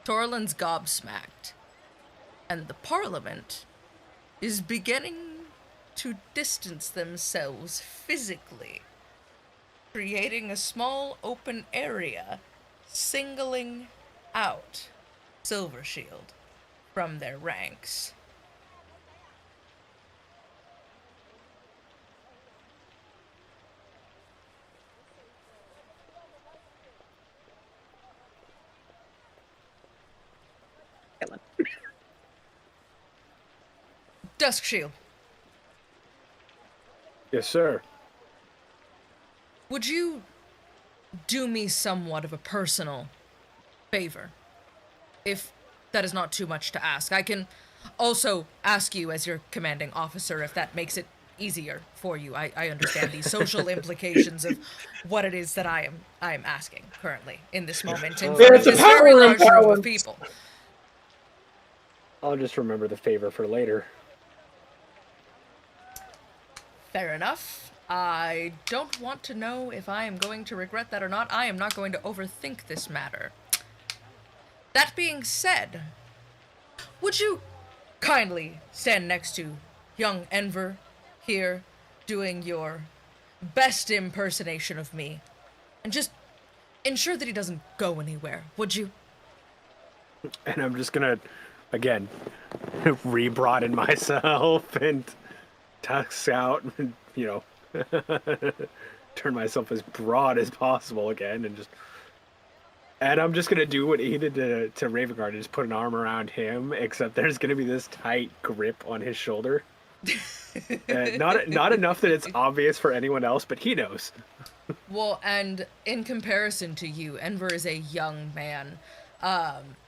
Torlin's gobsmacked, and the Parliament is beginning to distance themselves physically, creating a small open area, singling out Silver Shield from their ranks. Dusk Shield. Yes, sir. Would you do me somewhat of a personal favor? If that is not too much to ask. I can also ask you as your commanding officer if that makes it easier for you. I understand the social implications of what it is that I am asking currently in this moment in front of this very large room of people. I'll just remember the favor for later. Fair enough. I don't want to know if I am going to regret that or not. I am not going to overthink this matter. That being said, would you kindly stand next to young Enver here doing your best impersonation of me and just ensure that he doesn't go anywhere, would you? And I'm just gonna, again, re-broaden myself and tucks out and, turn myself as broad as possible again and I'm just gonna do what he did to Ravengard, just put an arm around him, except there's gonna be this tight grip on his shoulder. Not enough that it's obvious for anyone else, but he knows. Well, and in comparison to you, Enver is a young man.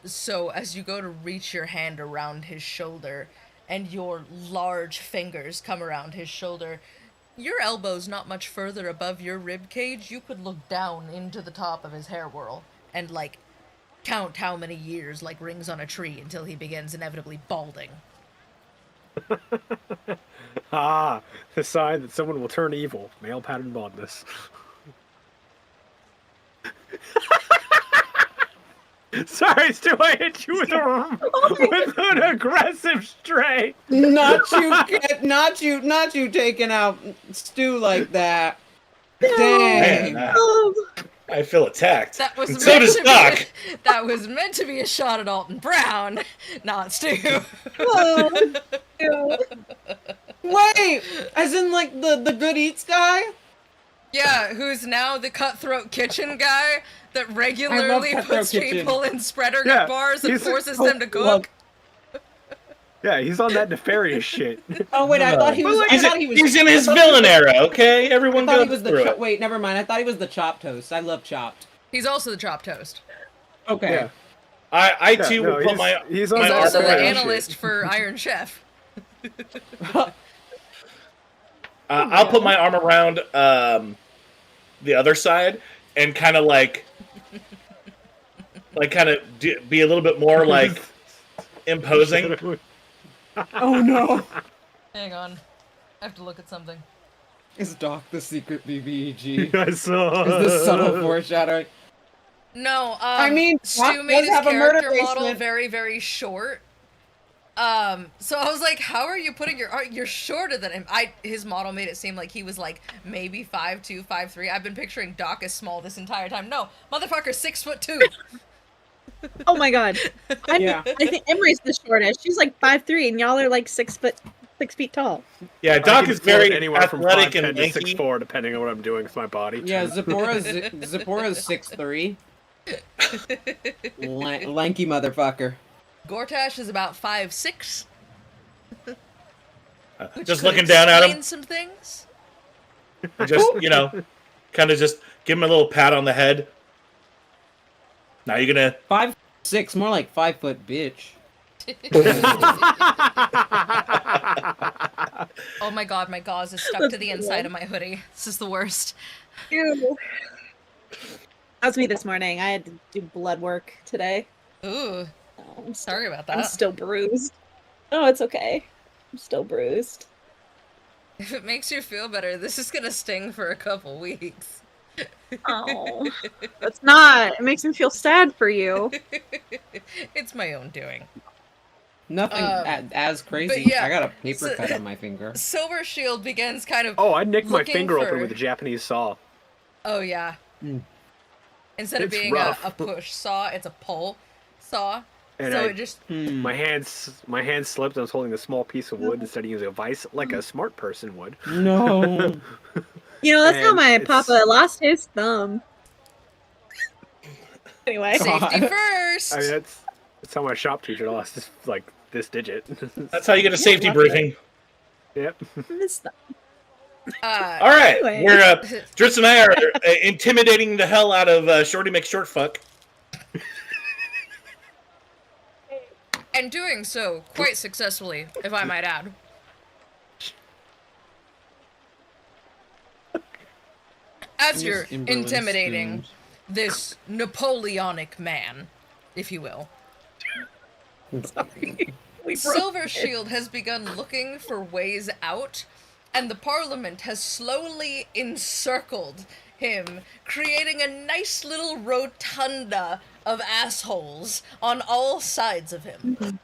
So as you go to reach your hand around his shoulder, and your large fingers come around his shoulder, your elbow's not much further above your rib cage. You could look down into the top of his hair whorl and, count how many years, like rings on a tree, until he begins inevitably balding. Ah, the sign that someone will turn evil. Male pattern baldness. Sorry, Stu, I hit you with an aggressive straight. Not you taking out Stu like that. Dang. Man, I feel attacked. That was and so does Doc. That was meant to be a shot at Alton Brown, not Stu. Oh, wait, as in the Good Eats guy? Yeah, who's now the Cutthroat Kitchen guy that regularly puts people in spreader bars and forces them to cook. Yeah, he's on that nefarious shit. Oh wait, I thought he was. He's in his villain era. Okay, everyone goes through it. Wait, never mind. I thought he was the chopped toast. I love chopped. He's also the chopped toast. Okay. Yeah. I too will put my. He's also the analyst for Iron Chef. I'll put my arm around the other side and kind of be a little bit more imposing. Oh no! Hang on, I have to look at something. Is Doc the secret BBEG? I saw. Is this subtle foreshadowing? No, I mean, Stu made his character model very, very short. So I was like, how are you putting you're shorter than him. His model made it seem like he was maybe 5'2", 5'3". I've been picturing Doc as small this entire time. No, motherfucker, 6'2". Oh my god. I think Emery's the shortest. She's 5'3", and y'all are 6 feet tall. Yeah, Doc is very anywhere from athletic 5'10" and to lanky. 6'4", depending on what I'm doing with my body. Yeah, Zipporah's 6'3". Lanky motherfucker. Gortash is about 5'6". Just looking down at him. Some things. Just kind of just give him a little pat on the head. Now you're gonna 5'6", more like 5 foot bitch. Oh my god, my gauze is stuck to the inside of my hoodie. This is the worst. Ew. That was me this morning. I had to do blood work today. Ooh. I'm sorry about that. I'm still bruised. Oh, it's okay. I'm still bruised. If it makes you feel better, this is gonna sting for a couple weeks. Oh, that's not. It makes me feel sad for you. It's my own doing. Nothing as crazy. Yeah, I got a paper cut on my finger. Silver Shield begins kind of. Oh, I nicked my finger open with a Japanese saw. Oh yeah. Instead of being a push saw, it's a pull saw. And so it just my hand slipped. I was holding a small piece of wood instead of using a vice like a smart person would. No. That's how my papa lost his thumb. Anyway, safety first. I mean, that's how my shop teacher lost this digit. That's how you get a safety briefing. Yep. All right, Anyway. we're Dritz and I are intimidating the hell out of Shorty McShortfuck. And doing so quite successfully, if I might add. As you're intimidating this Napoleonic man, if you will. Silver Shield has begun looking for ways out, and the Parliament has slowly encircled him, creating a nice little rotunda of assholes on all sides of him.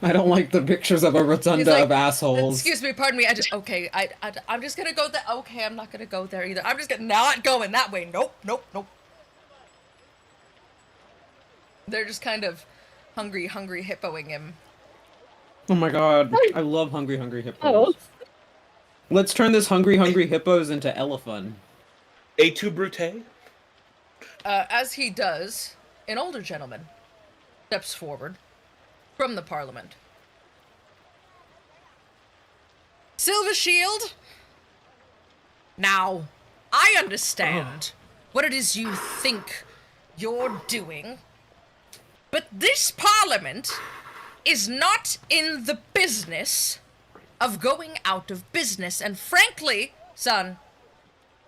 I don't like the pictures of a rotunda of assholes. Excuse me, pardon me. I'm just gonna go there. Okay, I'm not gonna go there either. I'm just not going that way. Nope. They're just kind of hungry hippoing him. Oh my god, I love hungry hippos. Oh. Let's turn this hungry hippos into elephant. Et tu, Brute? As he does, an older gentleman steps forward from the Parliament. Silver Shield? Now, I understand what it is you think you're doing, but this Parliament is not in the business of going out of business, and frankly, son,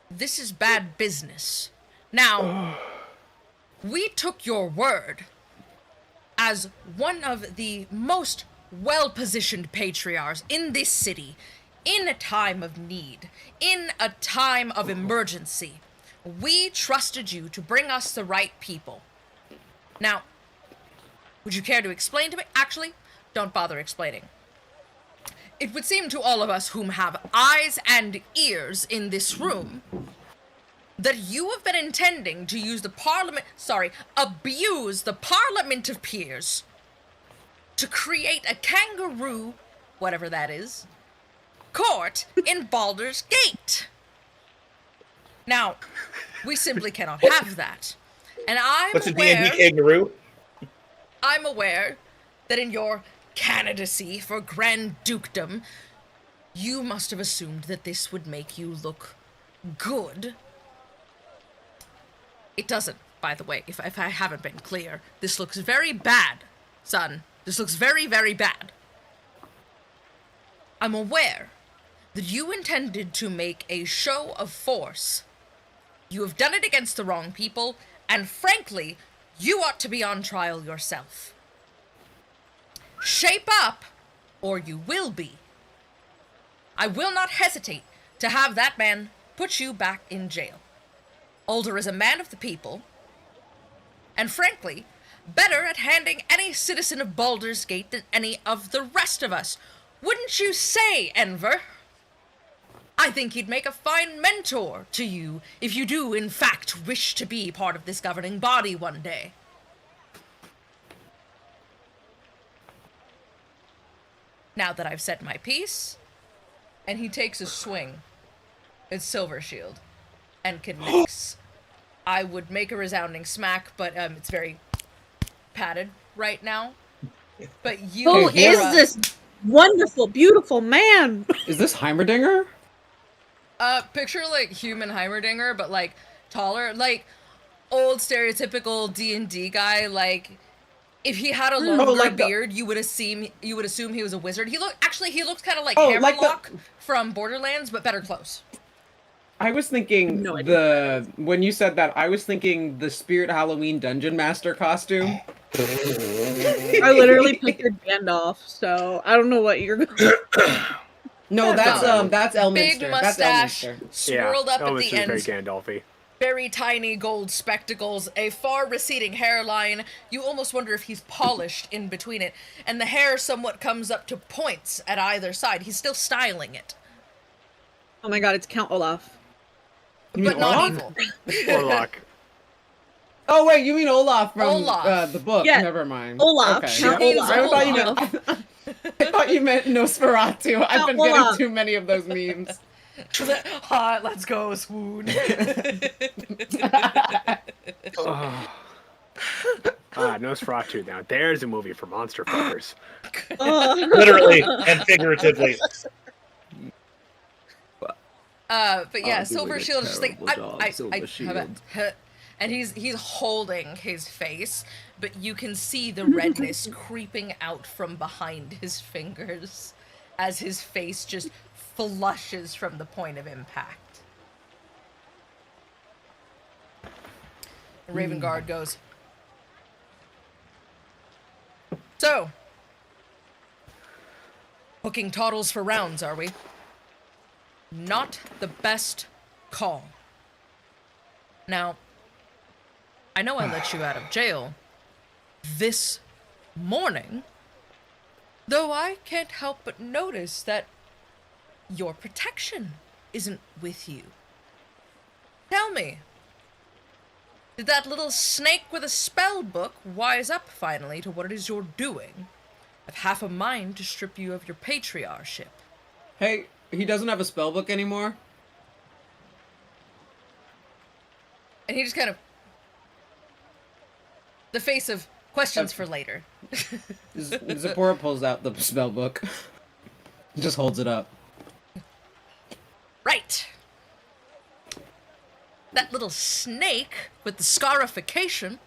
this is bad business. Now, we took your word as one of the most well-positioned patriarchs in this city, in a time of need, in a time of emergency. We trusted you to bring us the right people. Now, would you care to explain to me? Actually, don't bother explaining. It would seem to all of us whom have eyes and ears in this room that you have been intending to use abuse the Parliament of Peers to create a kangaroo, whatever that is, court in Baldur's Gate. Now, we simply cannot have that. And What's a D&D kangaroo? I'm aware that in your candidacy for Grand Dukedom, you must have assumed that this would make you look good. It doesn't, by the way, if I haven't been clear. This looks very bad, son. This looks very, very bad. I'm aware that you intended to make a show of force. You have done it against the wrong people, and frankly, you ought to be on trial yourself. Shape up, or you will be. I will not hesitate to have that man put you back in jail. Older is a man of the people, and frankly, better at handling any citizen of Baldur's Gate than any of the rest of us. Wouldn't you say, Enver? I think he'd make a fine mentor to you if you do, in fact, wish to be part of this governing body one day. Now that I've said my piece, and he takes a swing at Silver Shield and connects. I would make a resounding smack, but it's very padded right now. But you Who is this wonderful, beautiful man? Is this Heimerdinger? Picture like human Heimerdinger, but like taller, like old stereotypical D&D guy. Like if he had a longer beard, you would assume he was a wizard. He looks kind of like Hammerlock from Borderlands, but better close. I was thinking when you said that, I was thinking the Spirit Halloween Dungeon Master costume. I literally pictured Gandalf, so I don't know what you're going. No, that's Elminster. Big mustache, swirled up at the end. Very Gandalf-y. Very tiny gold spectacles, a far receding hairline. You almost wonder if he's polished in between it, and the hair somewhat comes up to points at either side. He's still styling it. Oh my god, it's Count Olaf. But not evil. Orlok. Oh wait, you mean Olaf from the book? Yeah. Never mind. Olaf. Okay. Olaf. I thought you meant Nosferatu. I've been getting too many of those memes. Hot, let's go, swoon. Nosferatu. Now there's a movie for monster fuckers. Literally and figuratively. But yeah, I'm Silver doing a Shield is just like, terrible job, Silver Shield. and he's holding his face, but you can see the redness creeping out from behind his fingers as his face just flushes from the point of impact. And Raven Guard goes, so, booking toddles for rounds, are we? Not the best call. Now, I know I let you out of jail this morning, though I can't help but notice that your protection isn't with you. Tell me, did that little snake with a spell book wise up finally to what it is you're doing? I've half a mind to strip you of your patriarchship. Hey, he doesn't have a spell book anymore? And he just kind of... the face of questions for later. Zipporah pulls out the spell book. Just holds it up. Right. That little snake with the scarification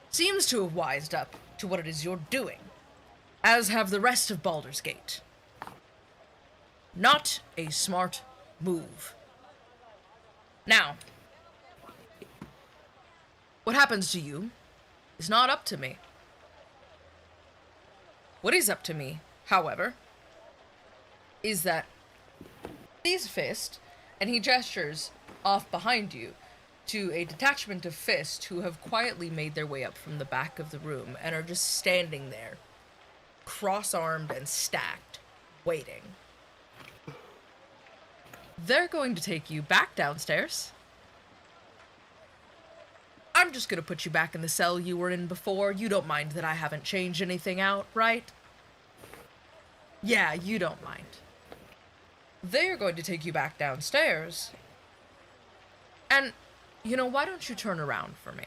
seems to have wised up to what it is you're doing, as have the rest of Baldur's Gate. Not a smart move. Now, what happens to you is not up to me. What is up to me, however, is that these Fist, and he gestures off behind you to a detachment of Fist who have quietly made their way up from the back of the room and are just standing there, cross-armed and stacked, waiting. They're going to take you back downstairs. I'm just gonna put you back in the cell you were in before. You don't mind that I haven't changed anything out, right? Yeah, you don't mind. They're going to take you back downstairs. And, you know, why don't you turn around for me?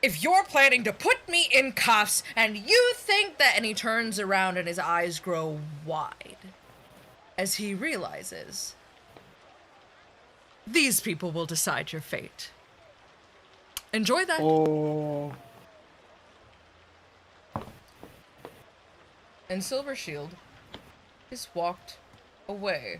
If you're planning to put me in cuffs and you think that... And he turns around and his eyes grow wide as he realizes these people will decide your fate. Enjoy that. Oh. And Silver Shield is walked away.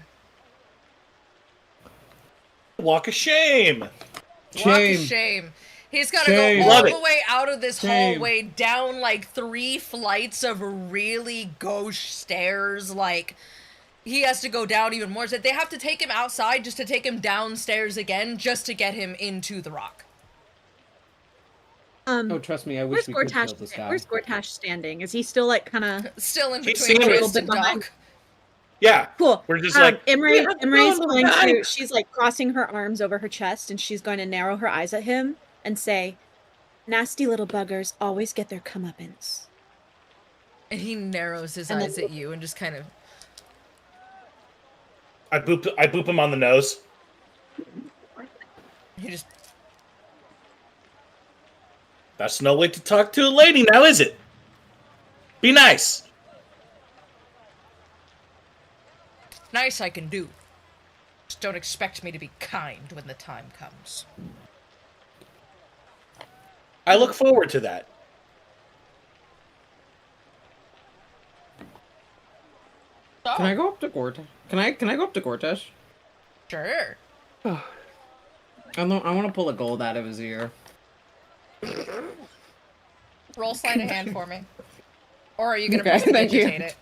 Walk of shame. Walk of shame. He's got to go all the way out of this hallway, down like 3 flights of really gauche stairs. Like, he has to go down even more. So they have to take him outside just to take him downstairs again, just to get him into the rock. Oh, trust me, I wish we could kill this guy. Where's Gortash standing? Is he still like kind of still in between Twist and Doc? Yeah. Cool. We're just like Imre's going to. She's like crossing her arms over her chest, and she's going to narrow her eyes at him and say, "Nasty little buggers always get their comeuppance." And he narrows his eyes at you and just kind of. I boop him on the nose. He just. That's no way to talk to a lady now, is it? Be nice. Nice I can do. Just don't expect me to be kind when the time comes. I look forward to that. Can I go up to Gortash? Can I go up to Gortash? Sure. I want to pull a gold out of his ear. Roll sleight of hand for me. Or are you gonna prestidigitate it?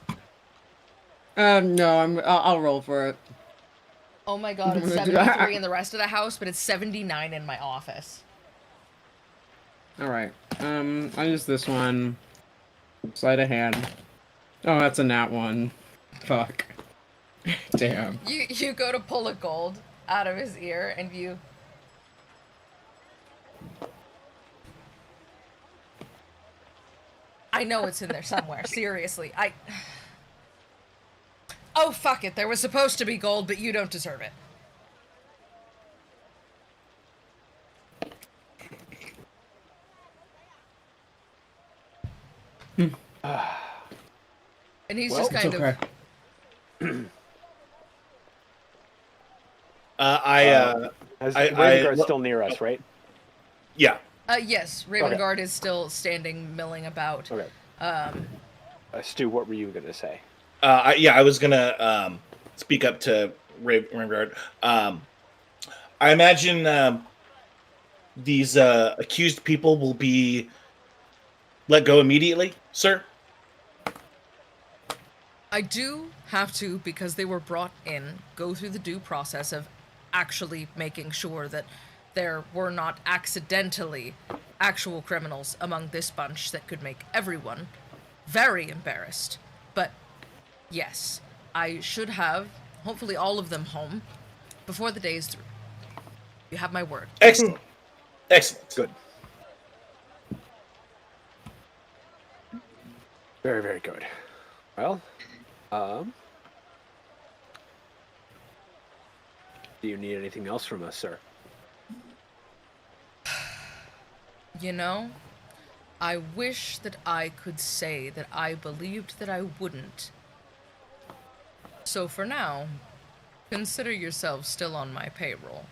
No, I'll roll for it. Oh my god, it's 73 in the rest of the house, but it's 79 in my office. Alright. I'll use this one. Sleight of hand. Oh, that's a nat 1. Fuck. Damn. You go to pull a gold out of his ear, and you... I know it's in there somewhere, seriously. Oh, fuck it, there was supposed to be gold, but you don't deserve it. And he's just kind of... Ravengard's still near us, right? Yeah. Yes, Ravengard is still standing, milling about. Okay. Stu, what were you going to say? I was going to speak up to Ravengard. I imagine these accused people will be let go immediately, sir? I do have to, because they were brought in, go through the due process of actually making sure that there were not accidentally actual criminals among this bunch that could make everyone very embarrassed. But yes, I should have, hopefully all of them home before the day is through. You have my word. Excellent. Excellent. Good. Very, very good. Well, do you need anything else from us, sir? You know, I wish that I could say that I believed that I wouldn't. So for now, consider yourselves still on my payroll.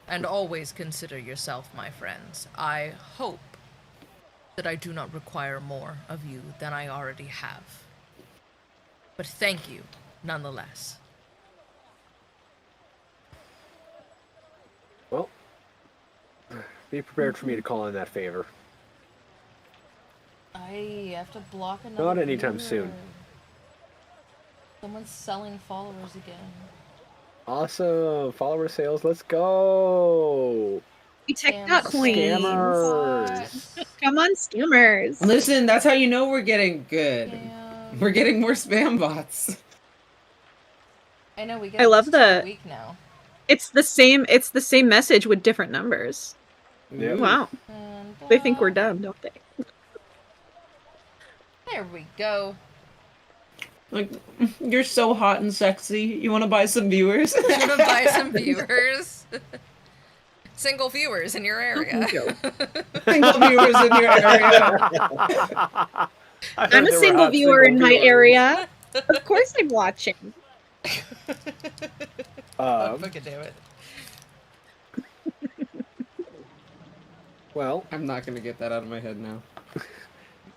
And always consider yourself my friends. I hope that I do not require more of you than I already have. But thank you, nonetheless. Well, be prepared for me to call in that favor. I have to block another. Not anytime soon. Someone's selling followers again. Awesome. Follower sales. Let's go. We TikTok queens. Scammers. Come on, scammers. Listen, that's how you know we're getting good. Damn. We're getting more spam bots. I know we get. I love the the- week now. It's the same message with different numbers. Yep. Wow. And They think we're dumb, don't they? There we go. Like, you're so hot and sexy. You want to buy some viewers? Should have buy some viewers. Single viewers in your area. Single viewers in your area. I'm a single viewer in my area. Of course I'm watching. Fucking damn it. Well, I'm not going to get that out of my head now.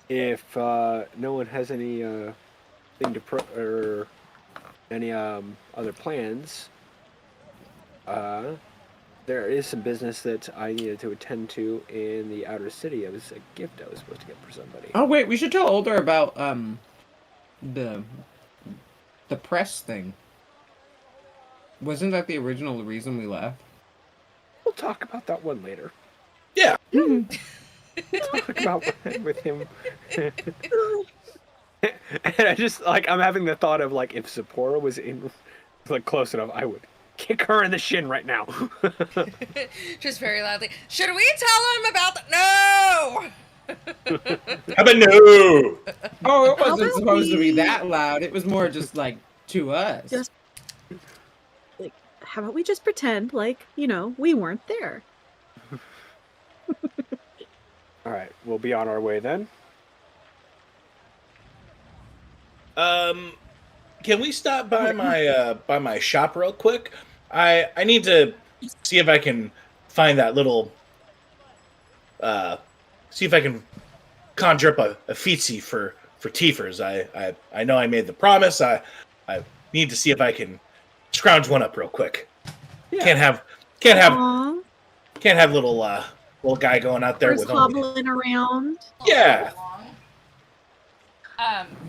if no one has any or any other plans, there is some business that I needed to attend to in the outer city. It was a gift I was supposed to get for somebody. Oh, wait, we should tell Older about the press thing. Wasn't that the original reason we left? We'll talk about that one later. Yeah. Talk about with him. And I just, like, I'm having the thought of, like, if Zipporah was in, like, close enough, I would kick her in the shin right now. Just very loudly. Should we tell him about the... No! How about no? Oh, it wasn't about supposed to be we- that loud. It was more just, like, to us. Just- How about we just pretend like, we weren't there? All right, we'll be on our way then. Can we stop by my shop real quick? I need to see if I can find that little see if I can conjure up a featsy for Tiefers. I know I made the promise. I need to see if I can scrounge one up real quick. Yeah. Can't have Aww, little guy going out there just with only... hobbling around. Yeah.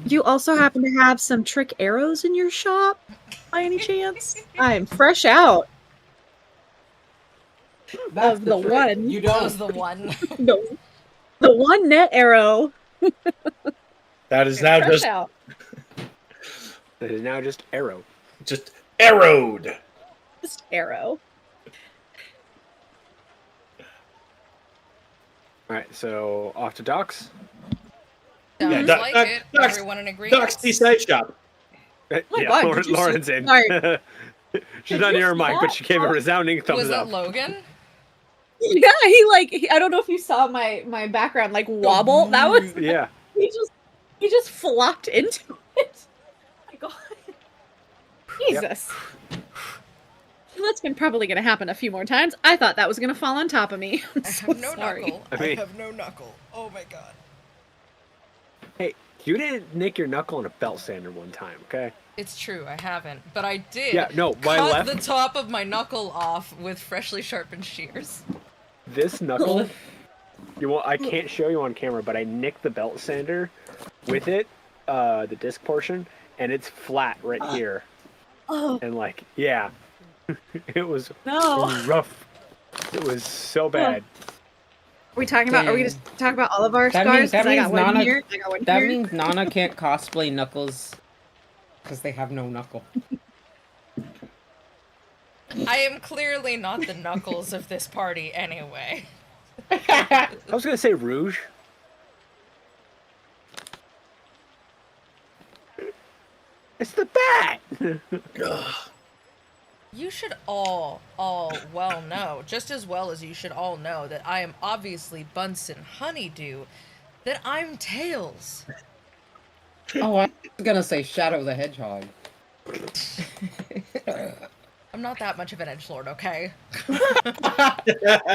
Do you also happen to have some trick arrows in your shop, by any chance? I'm fresh out That's of the trick. one. You That was don't. the one. The one net arrow. That is now Fresh out. It is now just Arrow. just arrowed. Just arrow. All right, so off to Doc's. Sounds Yeah, like it. Doc's- Everyone in agreement. Doc's Seaside Shop. my Yeah, God, did you Lauren's in. Sorry. She's Did not you near her mic, see but she gave a that? resounding thumbs Was up. it Logan? Yeah, I don't know if you saw my background wobble. That was Yeah. he just flopped into it. Oh my God. Jesus. that's probably going to happen a few more times. I thought that was going to fall on top of me. I have no knuckle. I mean- I have no knuckle. Oh my god. Hey, you didn't nick your knuckle in a belt sander one time, okay? It's true, I haven't, but I did. Yeah, no, my cut left- the top of my knuckle off with freshly sharpened shears. This knuckle, I can't show you on camera, but I nicked the belt sander with it, the disc portion, and it's flat right here. Oh. And like, yeah, it was No. rough. It was so bad. Are we talking about? Are we Damn. just talking about all of our That scars? means- that 'Cause I got means one Nana- here. I got one That here. means Nana can't cosplay Knuckles because they have no knuckle. I am clearly not the Knuckles of this party anyway. I was gonna say Rouge. It's the bat. You should all well know, just as well as you should all know, that I am obviously Bunsen Honeydew, that I'm Tails. Oh, I was gonna say Shadow the Hedgehog. I'm not that much of an edgelord, okay?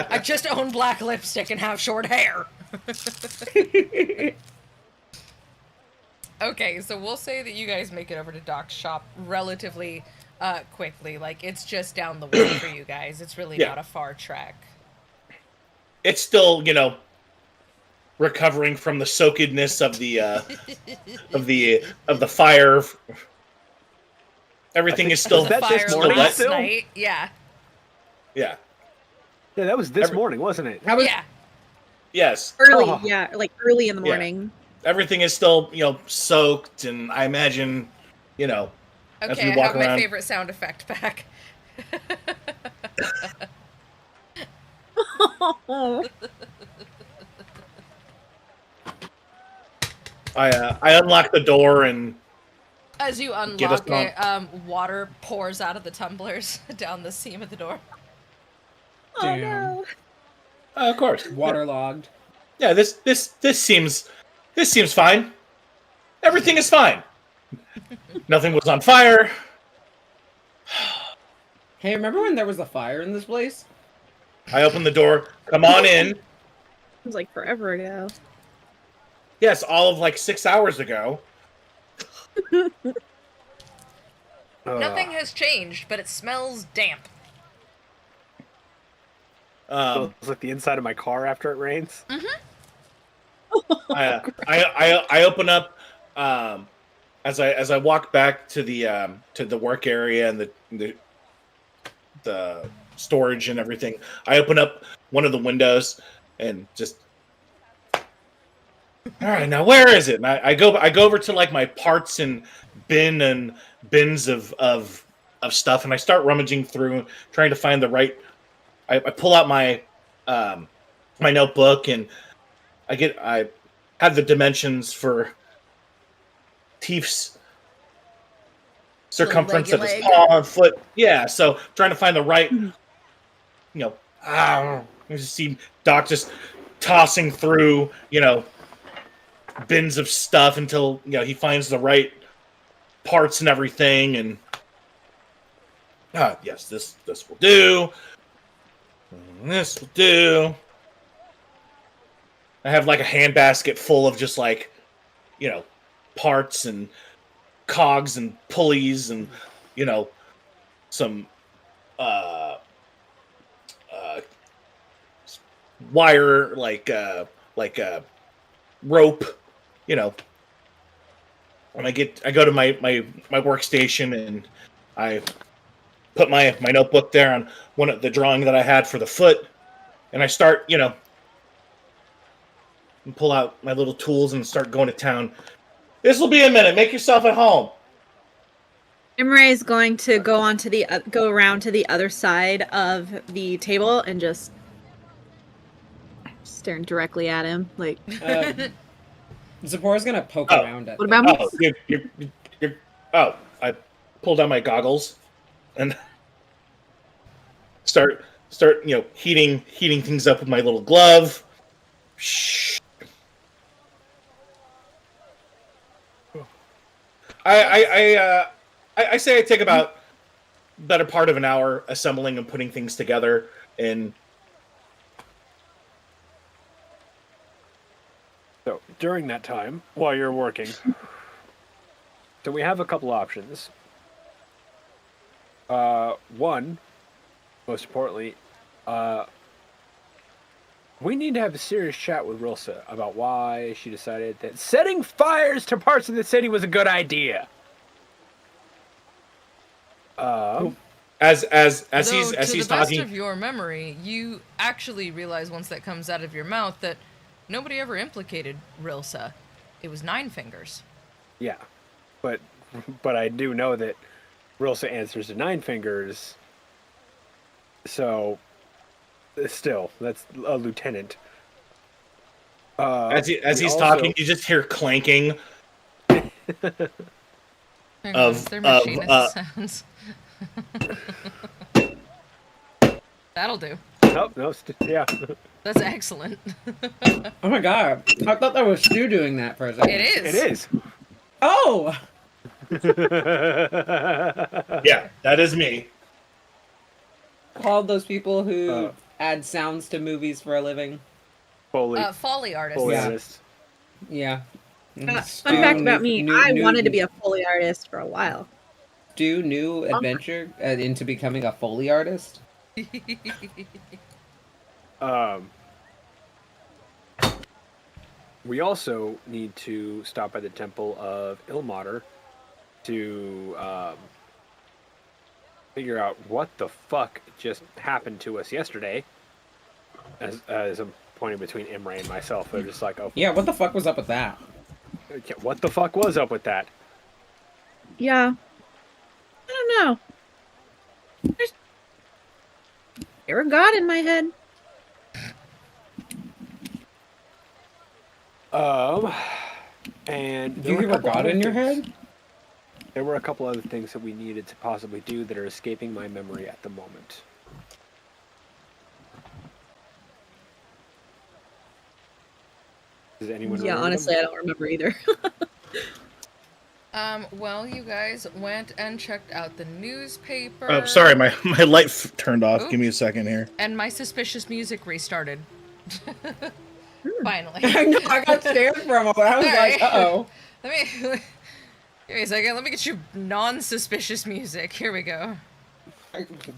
I just own black lipstick and have short hair. Okay, so we'll say that you guys make it over to Doc's shop relatively quickly. Like, it's just down the way for you guys. It's really Yeah. not a far trek. It's still, recovering from the soakedness of the of the fire. Everything is still Was that Fire this morning last still? night. Yeah. yeah. Yeah, that was this morning, wasn't it? How was Yeah. Yes. Early, Oh. yeah, like early in the Yeah. morning. Everything is still, soaked, and I imagine, as Okay, we I walk have my around. favorite sound effect back. I unlock the door and As you Get us unlock it, water pours out of the tumblers down the seam of the door. Oh Damn. no. of course. waterlogged? Yeah, this seems fine. Everything is fine. Nothing was on fire. Hey, remember when there was a fire in this place? I open the door. Come on in. It was like forever ago. Yes, all of like 6 hours ago. Nothing has changed, but it smells damp. It's like the inside of my car after it rains. I open up as I walk back to the work area and the storage and everything. I open up one of the windows and just, all right, now where is it? And I go over to like my parts and bins of stuff, and I start rummaging through, trying to find the right. I pull out my my notebook, and I have the dimensions for Teef's circumference of his leg. paw and foot. Yeah, so trying to find the right, I just see Doc just tossing through, bins of stuff until he finds the right parts and everything, and yes, this will do. This will do. I have like a handbasket full of just like, parts and cogs and pulleys and, some wire like rope, and I go to my workstation, and I put my notebook there on one of the drawing that I had for the foot, and I start, and pull out my little tools and start going to town. This will be a minute. Make yourself at home. Imre is going to go around to the other side of the table and just staring directly at him, like. Zipporah's gonna poke Oh. around at What them. about me? You're I pulled out my goggles and start heating things up with my little glove. Shh. I say I take about better part of an hour assembling and putting things together. And so during that time, while you're working, so we have a couple options. One, most importantly, we need to have a serious chat with Rilsa about why she decided that setting fires to parts of the city was a good idea. as Though, he's to the best talking, of your memory, you actually realize once that comes out of your mouth that nobody ever implicated Rilsa. It was Nine Fingers. Yeah, but I do know that Rilsa answers to Nine Fingers. So, still, that's a lieutenant. as he's talking, you just hear clanking Their machinist sounds. That'll do. No, yeah. That's excellent. Oh my god. I thought that was Stu doing that for a second. It is. It is. Oh! Yeah, that is me. Called those people who add sounds to movies for a living. Foley artists. Yeah. artist. Yeah. Fun fact about me, I wanted to be a Foley artist for a while. Stu new adventure into becoming a Foley artist. We also need to stop by the temple of Ilmater to figure out what the fuck just happened to us yesterday. As I'm pointing between Imre and myself, they're just like, oh Yeah, what the fuck was up with that? what the fuck was up with that? Yeah. I don't know. You're a god in my head. And Do you have a god in your head? There were a couple other things that we needed to possibly do that are escaping my memory at the moment. Does anyone remember Honestly, them? I don't remember either. Well, you guys went and checked out the newspaper. Oh, sorry, my light turned off. Oops. Give me a second here. And my suspicious music restarted. Finally. I know, I got scared for a moment. I was like, uh-oh. Let me... Give me a second. Let me get you non-suspicious music. Here we go.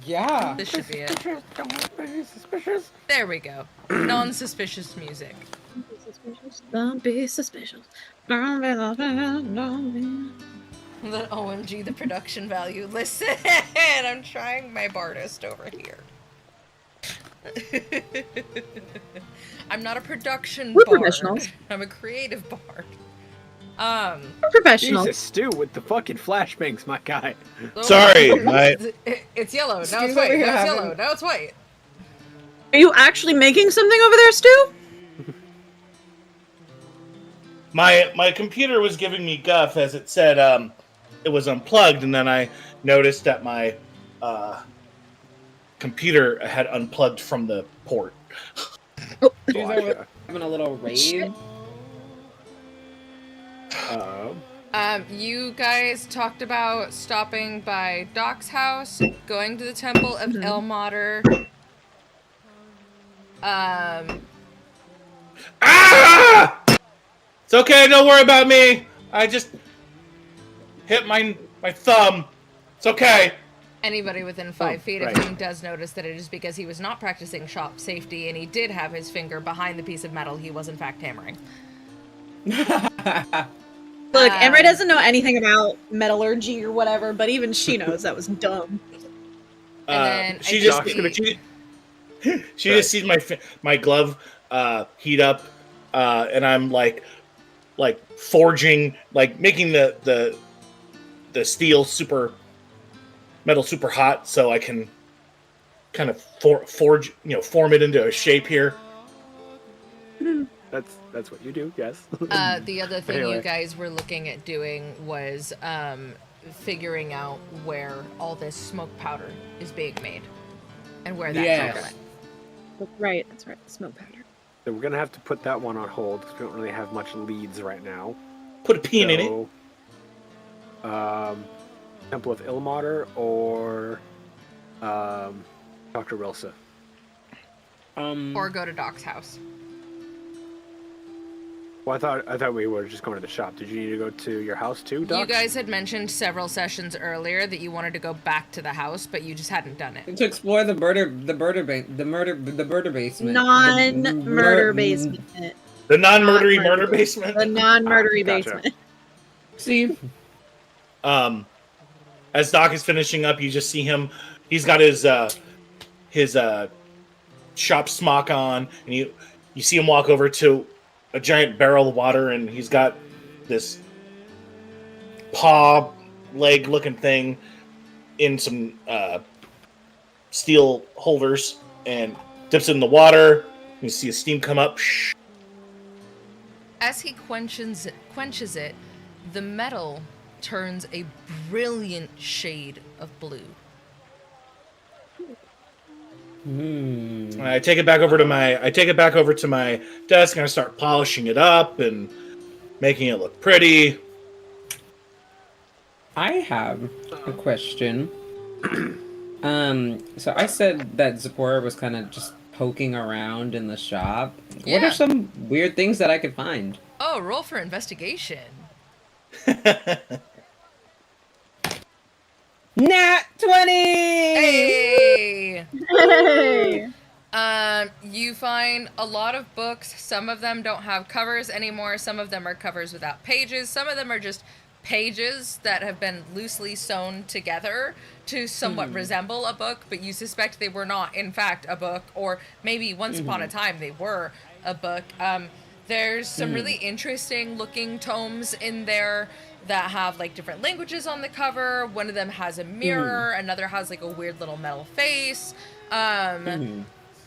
Yeah. This should be it. Don't be suspicious. There we go. Non-suspicious music. Don't be suspicious. Don't be suspicious. Don't be. The OMG, the production value. Listen, I'm trying my bardist over here. I'm not a production We're bard. professionals. I'm a creative bard. We're professionals. Jesus, Stu with the fucking flashbangs, my guy. Sorry, it's yellow. Now Stu's it's over white. here Now it's having- yellow. Now it's white. Are you actually making something over there, Stu? My computer was giving me guff as it said it was unplugged, and then I noticed that my computer had unplugged from the port. She's over having a little rave. You guys talked about stopping by Doc's house, going to the temple of Ilmater. Ah! It's okay, don't worry about me. I just hit my thumb. It's okay. Anybody within 5 feet of right. him does notice that it is because he was not practicing shop safety, and he did have his finger behind the piece of metal he was in fact hammering. Look, Emre doesn't know anything about metallurgy or whatever, but even she knows that was dumb. And then She I just think she just sees my glove heat up, and I'm like forging, like making the steel metal super hot, so I can kind of form it into a shape here. That's what you do, yes. the other thing Anyway. you guys were looking at doing was figuring out where all this smoke powder is being made and where that Yes. comes from. That's right, smoke powder. So we're gonna have to put that one on hold because we don't really have much leads right now. Put a pin in it. So, Temple of Ilmater or Dr. Rilsa? Or go to Doc's house. Well, I thought we were just going to the shop. Did you need to go to your house too, Doc? You guys had mentioned several sessions earlier that you wanted to go back to the house, but you just hadn't done it. To explore the murder basement. Non-murder basement. The non-murdery murder basement. The non-murdery Gotcha. basement. See, As Doc is finishing up, you just see him. He's got his shop smock on, and you see him walk over to a giant barrel of water, and he's got this paw leg looking thing in some steel holders, and dips it in the water. You see his steam come up. As he quenches it, the metal turns a brilliant shade of blue. I take it back over to my desk, and I start polishing it up and making it look pretty. I have a question. So I said that Zipporah was kind of just poking around in the shop. What Yeah. are some weird things that I could find? Oh, roll for investigation. Nat 20! Hey! Hey! You find a lot of books. Some of them don't have covers anymore. Some of them are covers without pages. Some of them are just pages that have been loosely sewn together to somewhat resemble a book, but you suspect they were not, in fact, a book, or maybe once upon a time they were a book. There's some really interesting looking tomes in there that have like different languages on the cover. One of them has a mirror, another has like a weird little metal face.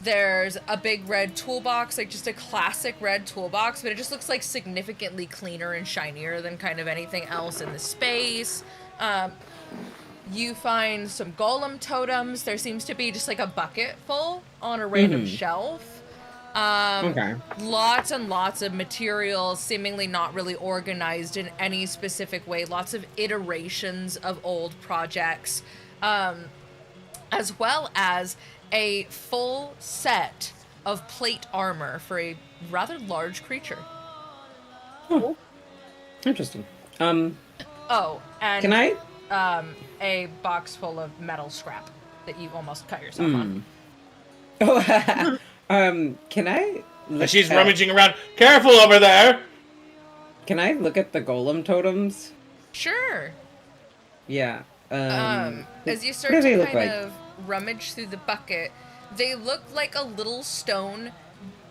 There's a big red toolbox, like just a classic red toolbox, but it just looks like significantly cleaner and shinier than kind of anything else in the space. You find some golem totems. There seems to be just like a bucket full on a random shelf. Okay. Lots and lots of materials, seemingly not really organized in any specific way. Lots of iterations of old projects, as well as a full set of plate armor for a rather large creature. Oh. Interesting. Oh, and Can I? A box full of metal scrap that you almost cut yourself on. Oh, can I? And she's rummaging around. Careful over there! Can I look at the golem totems? Sure. Yeah. As you start what do they to look kind like? of rummage through the bucket, they look like a little stone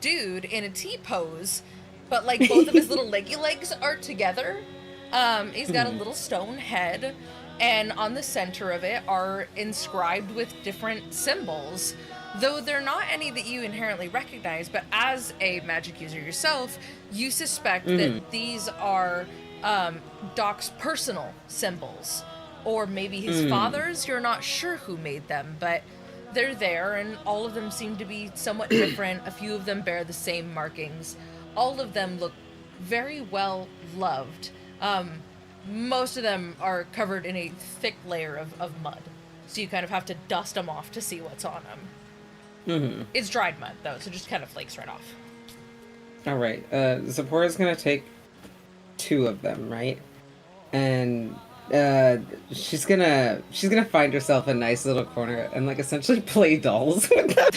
dude in a T-pose, but like both of his little leggy legs are together. He's got a little stone head, and on the center of it are inscribed with different symbols, though they're not any that you inherently recognize, but as a magic user yourself, you suspect that these are Doc's personal symbols, or maybe his father's. You're not sure who made them, but they're there, and all of them seem to be somewhat different. A few of them bear the same markings. All of them look very well loved. Most of them are covered in a thick layer of mud, so you kind of have to dust them off to see what's on them. It's dried mud, though, so it just kind of flakes right off. All right. Zipporah's gonna take 2 of them, right? And she's gonna find herself a nice little corner and like essentially play dolls with them.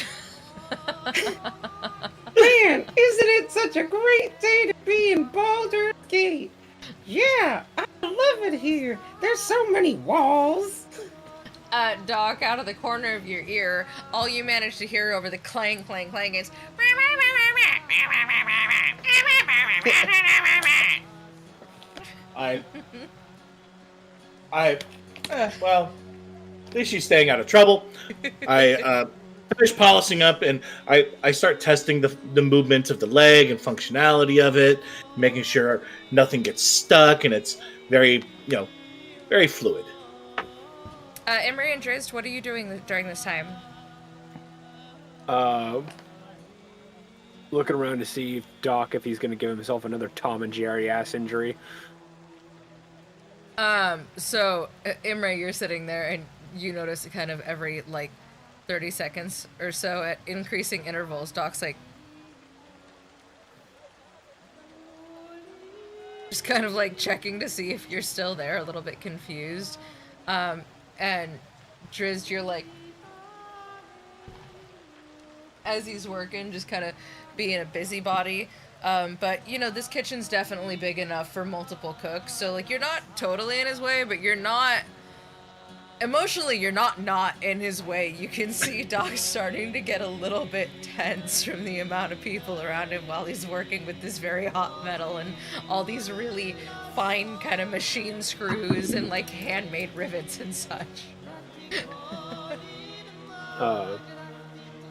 Man, isn't it such a great day to be in Baldur's Gate? Yeah, I love it here. There's so many walls. Doc, out of the corner of your ear, all you manage to hear over the clang, clang, clang is... Well, at least she's staying out of trouble. I finish polishing up, and I start testing the movement of the leg and functionality of it, making sure nothing gets stuck, and it's very, very fluid. Emery and Drizzt, what are you doing during this time? Looking around to see Doc if he's going to give himself another Tom and Jerry ass injury. So Imre, you're sitting there and you notice kind of every like 30 seconds or so at increasing intervals, Doc's like just kind of like checking to see if you're still there, a little bit confused. And Drizzt, you're like, as he's working, just kind of being a busybody. But, you know, this kitchen's definitely big enough for multiple cooks. So, like, you're not totally in his way, but you're not... Emotionally, you're not in his way. You can see Doc starting to get a little bit tense from the amount of people around him while he's working with this very hot metal and all these really fine kind of machine screws and, like, handmade rivets and such.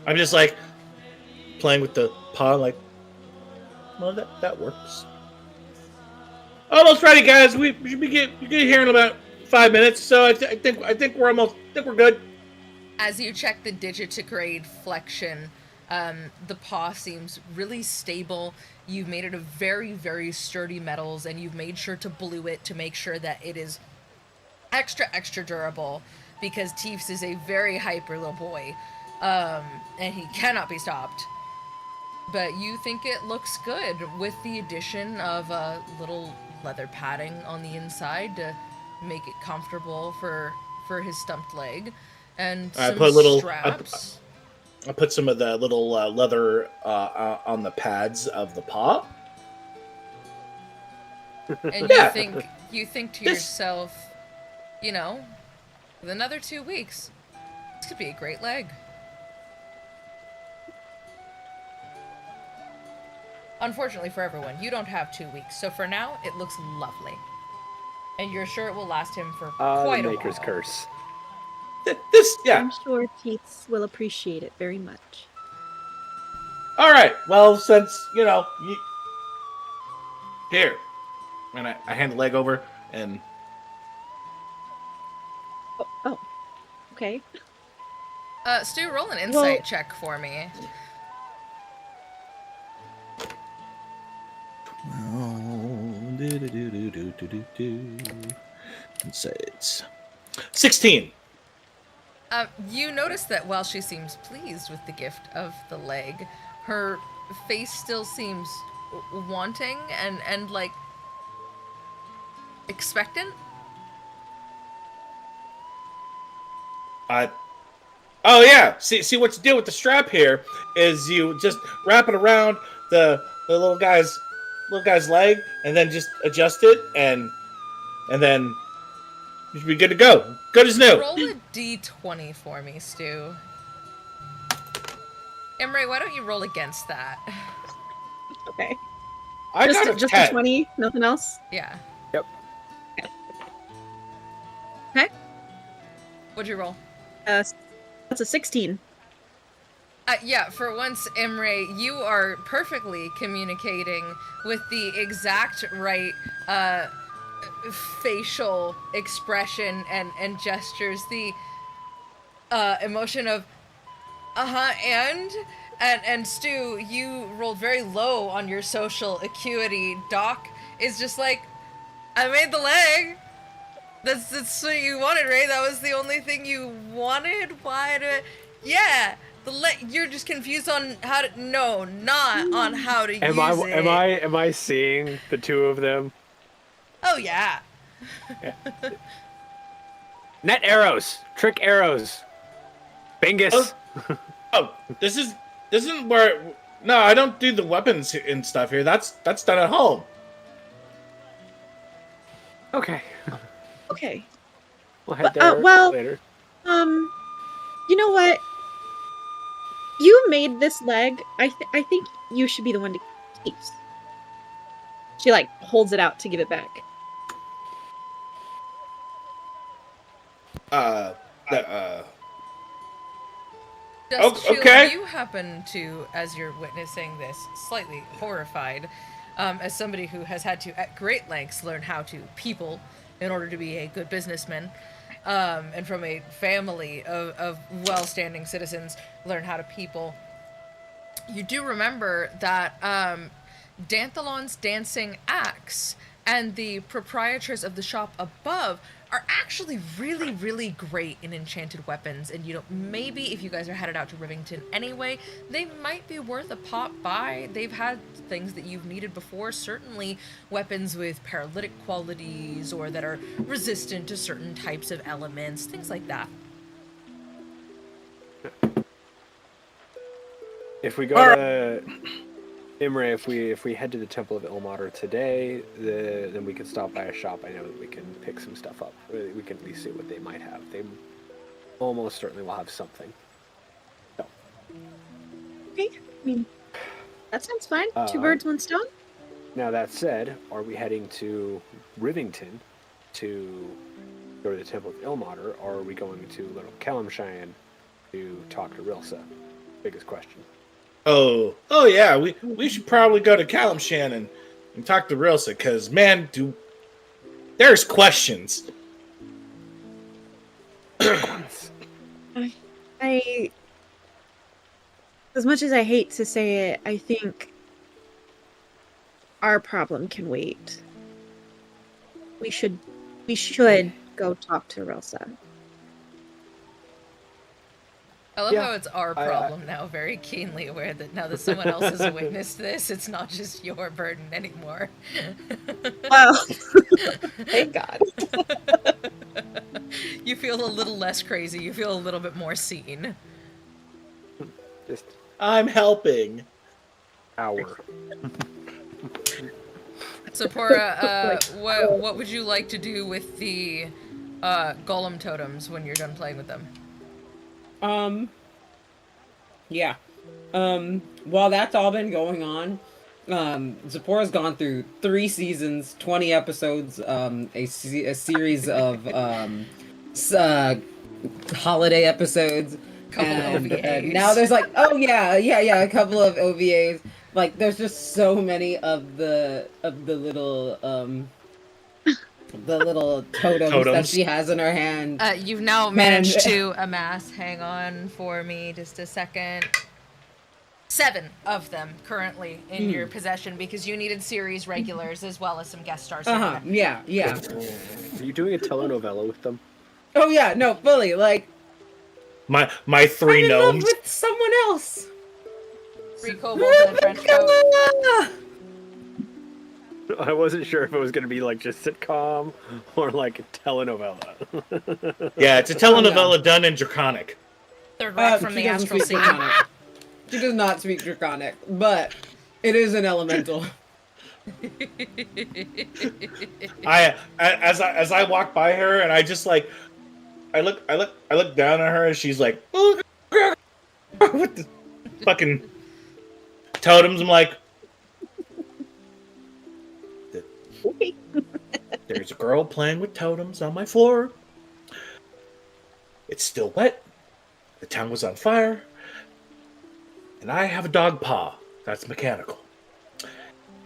I'm just, like, playing with the paw, like, well, that works. Almost ready, guys. We should be get here in about 5 minutes. So I think we're good. As you check the digitigrade flexion, the paw seems really stable. You've made it of very, very sturdy metals, and you've made sure to blue it to make sure that it is extra durable, because Teefs is a very hyper little boy, and he cannot be stopped. But you think it looks good with the addition of a little leather padding on the inside to make it comfortable for his stumped leg, and some straps. I put some of the little leather on the pads of the paw. And you think to yourself, you know, with another 2 weeks, this could be a great leg. Unfortunately for everyone, you don't have 2 weeks, so for now, it looks lovely. And you're sure it will last him for quite a while. The Maker's Curse. Yeah. I'm sure Teets will appreciate it very much. All right. Well, since, you know, here. And I hand the leg over, and... Oh. Okay. Stu, roll an insight check for me. Insights. 16. You notice that while she seems pleased with the gift of the leg, her face still seems wanting and like expectant. Oh yeah. See what you do with the strap here is you just wrap it around the little guy's leg, and then just adjust it, and then you should be good to go. Good as new. Roll a d20 for me, Stu. Imre, why don't you roll against that? Okay. I got just a a 20, nothing else? Yeah. Yep. Okay. What'd you roll? That's a 16. Yeah, for once, Imre, you are perfectly communicating with the exact right facial expression and gestures. The emotion of, and Stu, you rolled very low on your social acuity. Doc is just like, I made the leg. That's what you wanted, right? That was the only thing you wanted? Why do... Yeah. You're just confused on how to... No, not on how to use it. Am I seeing the two of them? Oh, yeah. Net arrows. Trick arrows. Bingus. This isn't where... No, I don't do the weapons and stuff here. That's done at home. Okay. Okay. We'll head there later. You know what? You made this leg. I think you should be the one to keep. She like holds it out to give it back. Okay. You happen to, as you're witnessing this, slightly horrified, as somebody who has had to, at great lengths, learn how to people in order to be a good businessman, and from a family of well-standing citizens, learn how to people. You do remember that Danthalon's dancing axe and the proprietress of the shop above are actually really, really great in enchanted weapons. And, maybe if you guys are headed out to Rivington anyway, they might be worth a pop by. They've had things that you've needed before. Certainly weapons with paralytic qualities or that are resistant to certain types of elements, things like that. If we go to Imre, if we head to the Temple of Ilmater today, then we can stop by a shop. I know that we can pick some stuff up. We can at least see what they might have. They almost certainly will have something. So. Okay, I mean, that sounds fine. 2 birds, 1 stone. Now that said, are we heading to Rivington to go to the Temple of Ilmater, or are we going to Little Kalimshan to talk to Rilsa? Biggest question. Oh yeah, we should probably go to Kalimshan and talk to Rilsa, because, man, there's questions. I, as much as I hate to say it, I think our problem can wait. We should go talk to Rilsa. I love how it's our problem now, very keenly aware that now that someone else has witnessed this, it's not just your burden anymore. Well, thank God. You feel a little less crazy. You feel a little bit more seen. I'm helping. Sephora, what would you like to do with the golem totems when you're done playing with them? Yeah. While that's all been going on, Zipporah's gone through 3 seasons, 20 episodes, a series of holiday episodes, and now there's like, a couple of OVAs. Like, there's just so many of the little totems that she has in her hand. You've now managed to amass, hang on for me just a second, 7 of them currently in your possession, because you needed series regulars as well as some guest stars. Yeah. Are you doing a telenovela with them? Oh yeah, no, fully. Like, my 3 I'm in gnomes love with someone else. 3 kobolds and a trench coat. I wasn't sure if it was going to be like just sitcom or like a telenovela. Yeah, it's a telenovela done in Draconic. They're right from the astral scene. She does not speak Draconic, but it is an elemental. As I walk by her, and I just like, I look down at her, and she's like, oh, with the fucking totems. I'm like, there's a girl playing with totems on my floor. It's still wet. The town was on fire. And I have a dog paw. That's mechanical.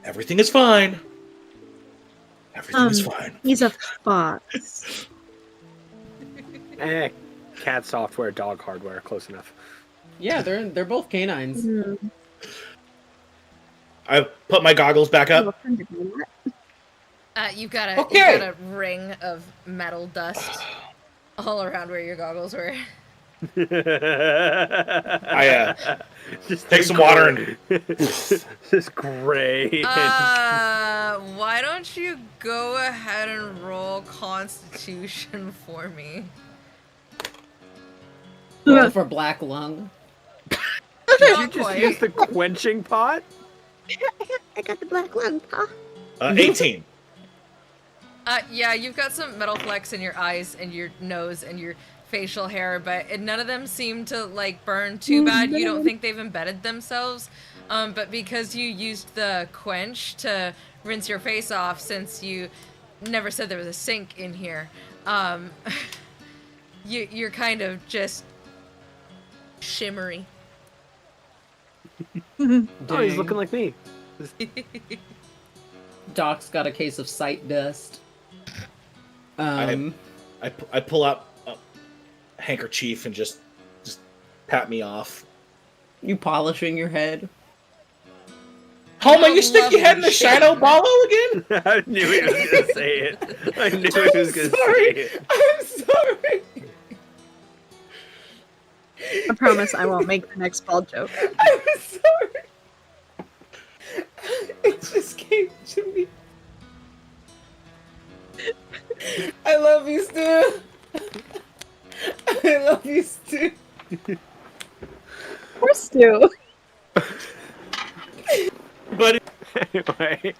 Everything is fine. Everything is fine. He's a fox. Cat software, dog hardware, close enough. Yeah, they're both canines. Mm-hmm. I put my goggles back up. You've got a ring of metal dust all around where your goggles were. I just take some water and just great. Why don't you go ahead and roll Constitution for me? Roll for black lung. Did you just use the quenching pot? I got the black lung, pa. 18. Yeah, you've got some metal flecks in your eyes and your nose and your facial hair, but none of them seem to like burn too bad. You don't think they've embedded themselves, but because you used the quench to rinse your face off, since you never said there was a sink in here, you're kind of just shimmery. Oh, he's looking like me. Doc's got a case of sight dust. I pull out a handkerchief and just pat me off. You polishing your head? Homa, you stick your head in the Shino Ballo again? I knew he was gonna say it. I knew he was gonna say it. I'm sorry. I promise I won't make the next ball joke. I'm sorry. It just came to me. I love you, Stu. I love you, Stu. Poor Stu. But Anyway.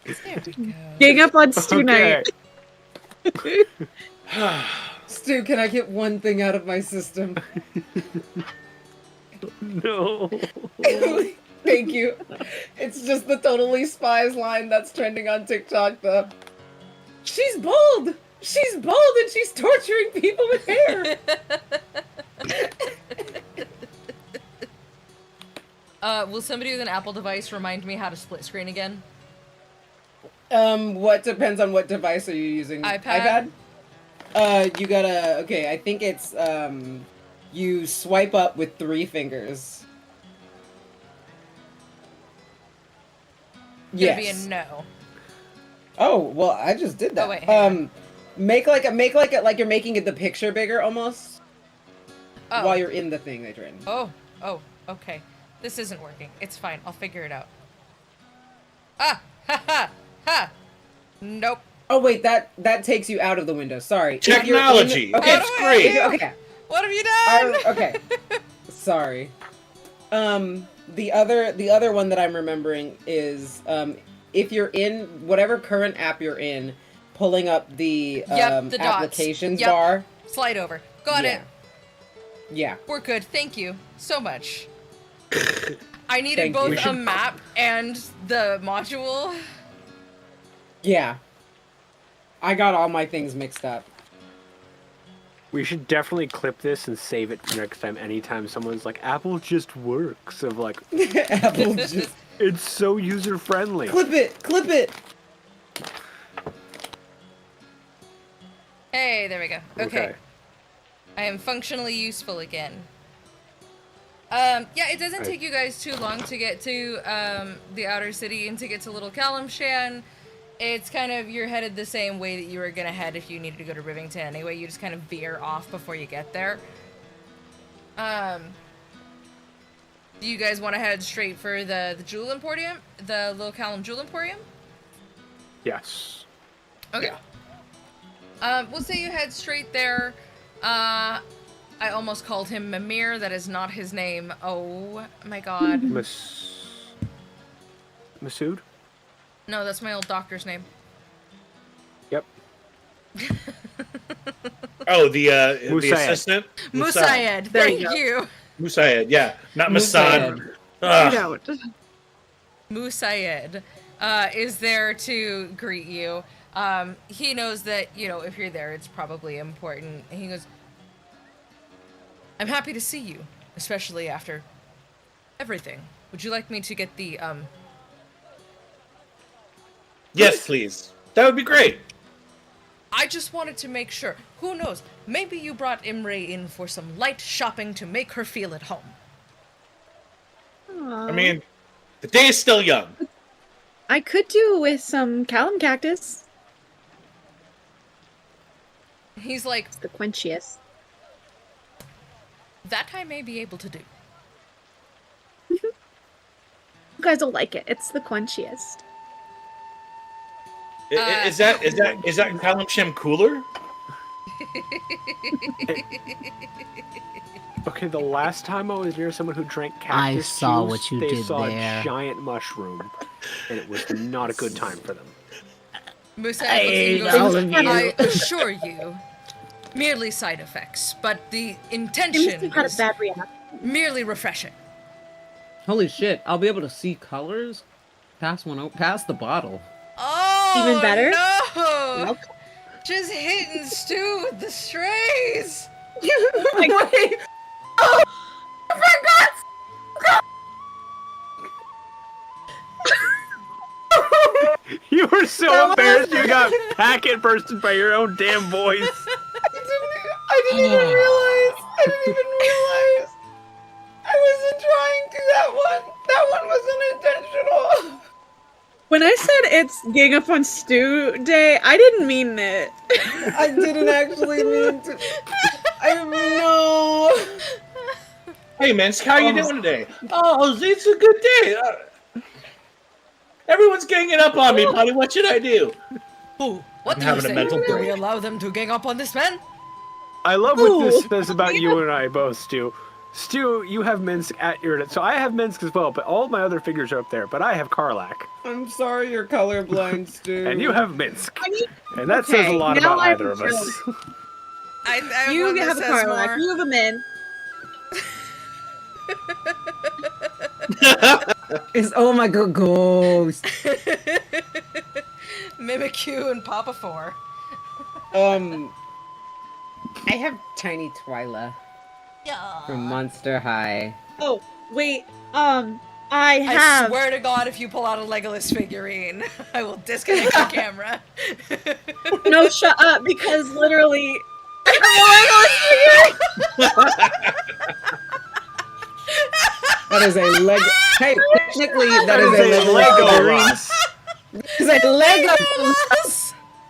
There we go. Gang up on Stu Okay. night. Stu, can I get one thing out of my system? No. Thank you. It's just the Totally Spies line that's trending on TikTok. She's bold. She's bold and she's torturing people with hair. Will somebody with an Apple device remind me how to split screen again? What depends on what device are you using? iPad? You gotta, okay, I think it's, you swipe up with 3 fingers. Gonna be a Yes. no. Oh, well, I just did that. Oh, wait, hang Make like you're making it the picture bigger almost. Oh. While you're in the thing that you're in. Oh, okay. This isn't working. It's fine. I'll figure it out. Ah! Ha ha! Ha! Nope. Oh wait, that takes you out of the window. Sorry. If you're in the- technology. Okay. It's great. Okay. What have you done? Okay. Sorry. The other one that I'm remembering is if you're in whatever current app you're in, pulling up the Yep, the dots. applications Yep. bar. Slide over. Got Yeah. it. Yeah. We're good. Thank you so much. I needed Thank both you. a map and the module. Yeah. I got all my things mixed up. We should definitely clip this and save it for next time. Anytime someone's like, Apple just works. Of like, Apple just it's so user friendly. clip it. Hey, there we go. Okay. I am functionally useful again. Yeah, it doesn't take you guys too long to get to the outer city and to get to Little Kalimshan. It's kind of, you're headed the same way that you were gonna head if you needed to go to Rivington anyway. You just kind of veer off before you get there. Do you guys want to head straight for the Jewel Emporium? The Little Callum Jewel Emporium? Yes. Okay. We'll say you head straight there. I almost called him Mimir. That is not his name. Oh my god. Masood? No, that's my old doctor's name. Yep. Oh, the Musayed. assistant? Musayed. There you Thank go. you. Musayed, yeah. Not Masad. Musayed. Ugh. You don't. Musayed is there to greet you. He knows that, you know, if you're there, it's probably important. And he goes, I'm happy to see you, especially after everything. Would you like me to get the, Yes, please. That would be great. I just wanted to make sure. Who knows? Maybe you brought Imre in for some light shopping to make her feel at home. Aw. I mean, the day is still young. I could do with some Callum cactus. He's like, It's the quenchiest. that I may be able to do. You guys will like it. It's the quenchiest. Is that Kalimsham cooler? Okay, the last time I was near someone who drank cactus I saw juice, what you they did saw there. a giant mushroom, and it was not a good time for them. Musa Hey, looks and all goes, of you. I assure you, merely side effects, but the It must intention have had a is bad reaction. merely refreshing. Holy shit! I'll be able to see colors. Pass the bottle. Oh, Even better? No! Nope. Just hitting Stu with the strays. Wait. You were so embarrassed you got packet bursted by your own damn voice. I didn't even realize. I wasn't trying to that one. That one wasn't intentional. When I said it's gang up on Stew Day, I didn't mean it. I didn't actually mean to. No. Hey, Minsk, how you doing today? Oh, it's a good day. Everyone's ganging up on me, buddy. What should I do? Ooh, what do you having a say? mental Do we break. allow them to gang up on this man? I love what this says about you and I both, Stu. Stu, you have Minsk at your... So I have Minsk as well, but all of my other figures are up there. But I have Karlak. I'm sorry you're colorblind, Stu. And you have Minsk. I mean, And that says a lot now about I'm either of us. I You one that have a says Karlak. more. You have a Min. It's oh my god, ghost. Mimikyu and Papa 4. I have Tiny Twyla from Monster High. Oh, wait. I I swear to God, if you pull out a Legolas figurine, I will disconnect your camera. No, shut up, because literally... That is a Lego. Hey, technically, that is a Lego figurine. Ross. It's a Lego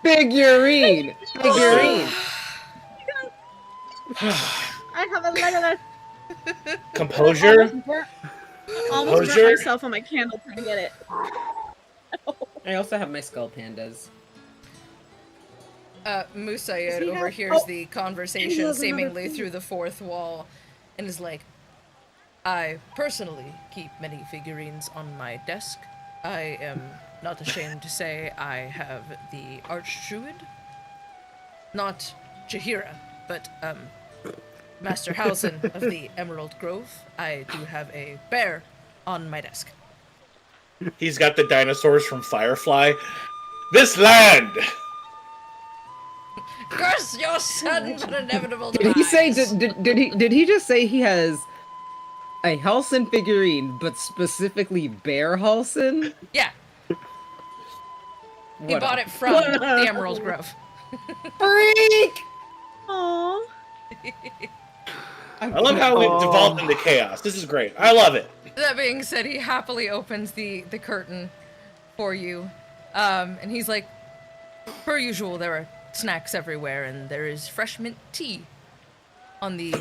figurine. I have a Legolas. Composure? Almost burnt Composure? myself on my candle trying to get it. I also have my skull pandas. Musayed Does he have- overhears oh, the he conversation has another seemingly thing. through the fourth wall and is like, I personally keep many figurines on my desk. I am not ashamed to say I have the Archdruid. Not Jahira, but, Master Hausen of the Emerald Grove. I do have a bear on my desk. He's got the dinosaurs from Firefly. This land! Curse your son's inevitable Did he say? demise. Did he just say he has a Halson figurine, but specifically Bear Halson? Yeah, he bought it from the Emerald Grove. Freak! Aww. I love how it devolved into chaos. This is great. I love it. That being said, he happily opens the curtain for you, and he's like, per usual, there are snacks everywhere, and there is fresh mint tea on the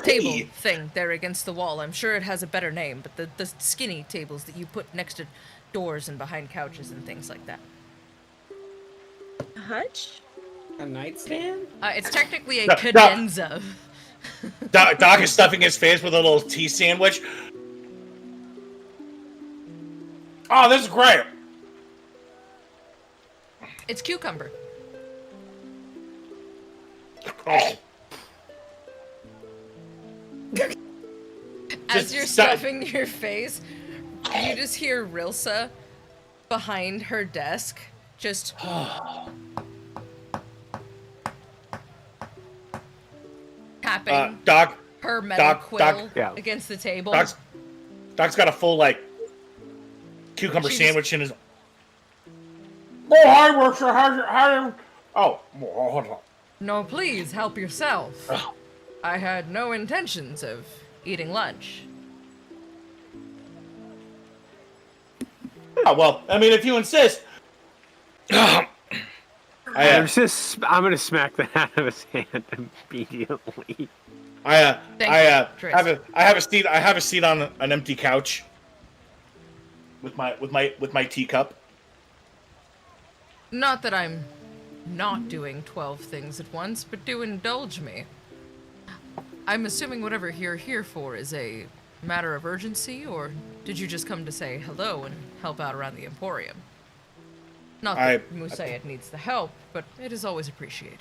table tea. thing there against the wall. I'm sure it has a better name, but the skinny tables that you put next to doors and behind couches and things like that. Hutch? A nightstand? It's technically a No, no. cadenza. Doc is stuffing his face with a little tea sandwich. Oh, this is great. It's cucumber. Oh. As Just you're stop. stuffing your face, you just hear Rilsa behind her desk just tapping Doc, her metal Doc, quill yeah. against the table. Doc's got a full, like, cucumber She's- sandwich in his... Oh, hi, worker. Hi. Oh, hold on. No, please, help yourself. Oh. I had no intentions of eating lunch. Oh, well, I mean, if you insist. I'm gonna smack that out of his hand immediately. I Tris. have a seat on an empty couch with my teacup. Not that I'm not doing 12 things at once, but do indulge me. I'm assuming whatever you're here for is a matter of urgency, or did you just come to say hello and help out around the Emporium? Not that Musayed needs the help, but it is always appreciated.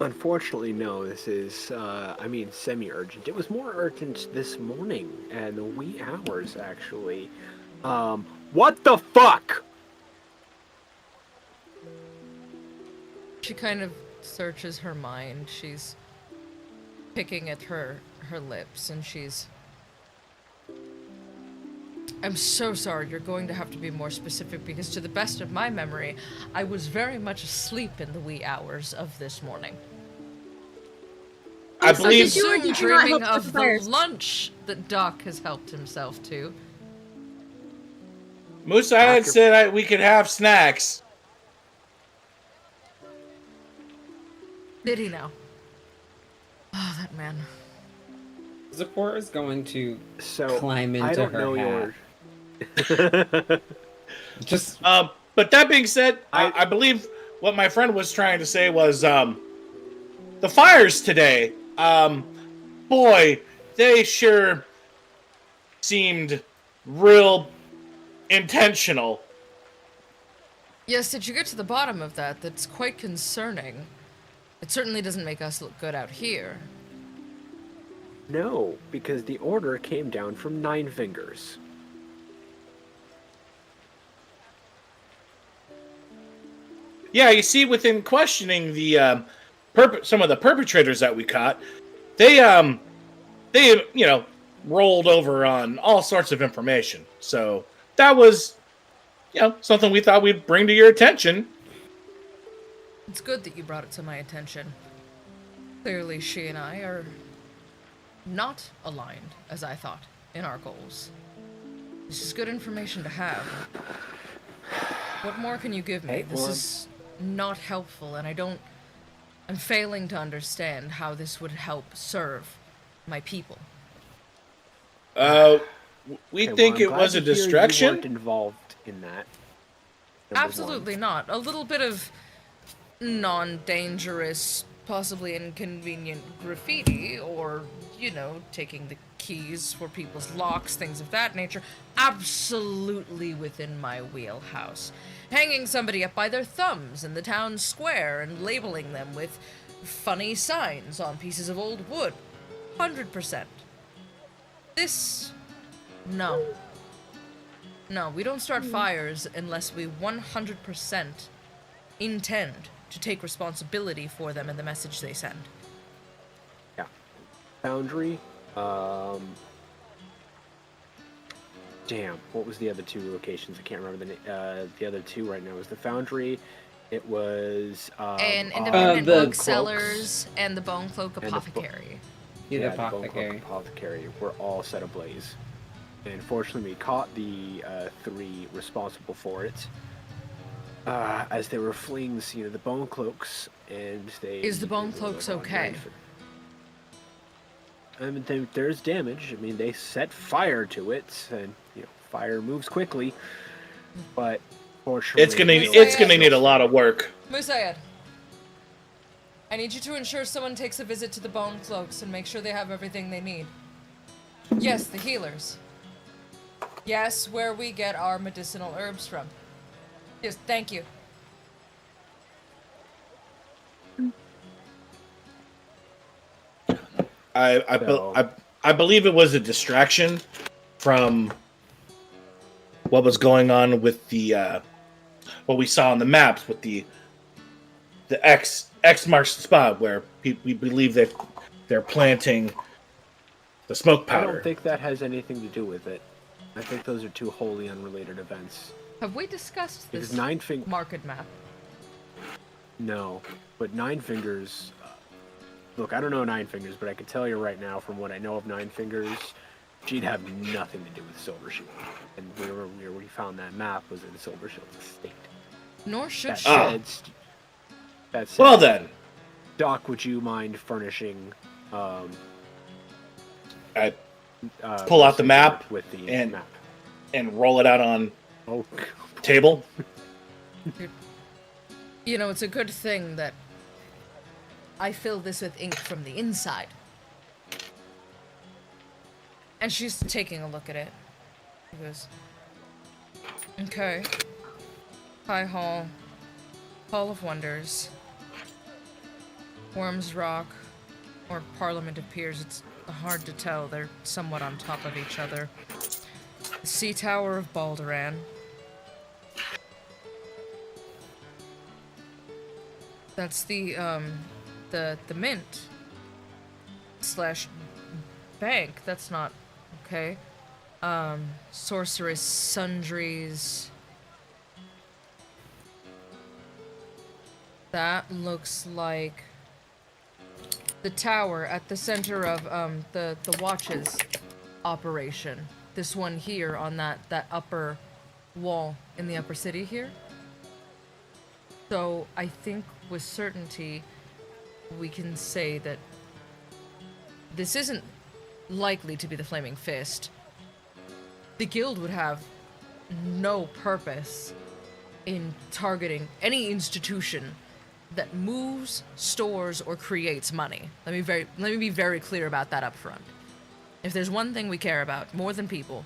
Unfortunately, no. This is, semi-urgent. It was more urgent this morning, and the wee hours, actually. What the fuck? She kind of searches her mind. She's picking at her lips, and she's... I'm so sorry, you're going to have to be more specific, because to the best of my memory, I was very much asleep in the wee hours of this morning. I So believe did you or Assume did you not dreaming help of with the fires? lunch that Doc has helped himself to. Musa had said we could have snacks. Did he now? Oh, that man. Zipporah is going to So climb into I don't her know hat. your. Just But that being said, I believe what my friend was trying to say was the fires today. Boy, they sure seemed real intentional. Yes, did you get to the bottom of that? That's quite concerning. It certainly doesn't make us look good out here. No, because the order came down from Nine Fingers. Yeah, you see, within questioning the some of the perpetrators that we caught, they rolled over on all sorts of information. So that was, something we thought we'd bring to your attention. It's good that you brought it to my attention. Clearly, she and I are not aligned, as I thought, in our goals. This is good information to have. What more can you give me? This is not helpful, and I'm failing to understand how this would help serve my people. We think it was a distraction. You weren't involved in that. Absolutely not. A little bit of non-dangerous, possibly inconvenient graffiti, or, taking the keys for people's locks, things of that nature, absolutely within my wheelhouse. Hanging somebody up by their thumbs in the town square and labeling them with funny signs on pieces of old wood. 100%. This... No. No, we don't start fires unless we 100% intend to take responsibility for them and the message they send. Yeah. Foundry, damn, what was the other two locations? I can't remember the other two right now. It was the Foundry, it was... and independent the booksellers and the Bone Cloak Apothecary. the The Bone apothecary. Cloak Apothecary were all set ablaze. And fortunately, we caught the three responsible for it as they were fleeing the scene of the Bone Cloaks, and they... Is the Bone Cloaks okay? I mean, there's damage. I mean, they set fire to it, and fire moves quickly. But fortunately, it's gonna need a lot of work. Musayed, I need you to ensure someone takes a visit to the Bone Cloaks and make sure they have everything they need. Yes, the healers. Yes, where we get our medicinal herbs from. Yes, thank you. I believe it was a distraction from what was going on with the what we saw on the maps with the X marks the spot where we believe that they're planting the smoke powder. I don't think that has anything to do with it. I think those are two wholly unrelated events. Have we discussed this market map? No, but Nine Fingers... look, I don't know Nine Fingers, but I can tell you right now, from what I know of Nine Fingers, she'd have nothing to do with Silver Shield. And where we found that map was in Silver Shield's estate. Nor should That she. said, Well then, Doc, would you mind furnishing... I pull out the map with the map and roll it out on table. It's a good thing that I fill this with ink from the inside. And she's taking a look at it. She goes, okay. High Hall. Hall of Wonders. Worms Rock. Or Parliment of Piers. It's hard to tell. They're somewhat on top of each other. The Sea Tower of Balderan. That's the mint / bank. That's not okay. Sorceress Sundries. That looks like the tower at the center of the watches operation. This one here on that upper wall in the upper city here. So I think with certainty we can say that this isn't likely to be the Flaming Fist. The guild would have no purpose in targeting any institution that moves, stores, or creates money. Let me be very clear about that up front. If there's one thing we care about more than people,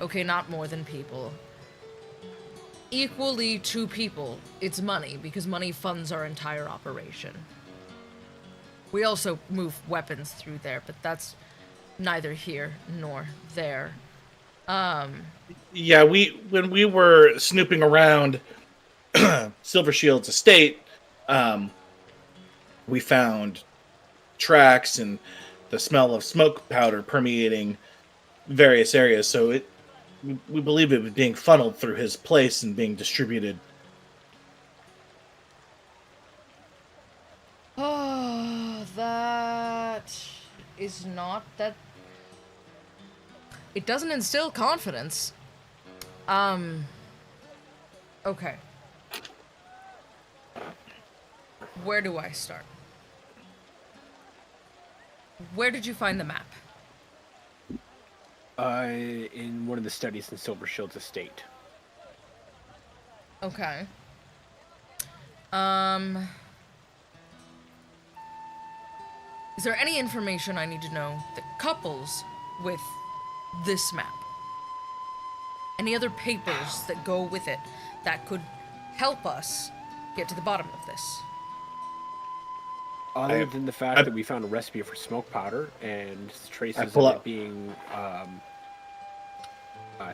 okay, not more than people, equally to people, it's money, because money funds our entire operation. We also move weapons through there, but that's neither here nor there. Yeah, when we were snooping around Silver Shield's estate, we found tracks and the smell of smoke powder permeating various areas. So we believe it was being funneled through his place and being distributed. Oh, that is not that. It doesn't instill confidence. Okay. Where do I start? Where did you find the map? In one of the studies in Silver Shield's estate. Okay. Is there any information I need to know that couples with this map? Any other papers that go with it that could help us get to the bottom of this? Other than the fact that we found a recipe for smoke powder and traces of it being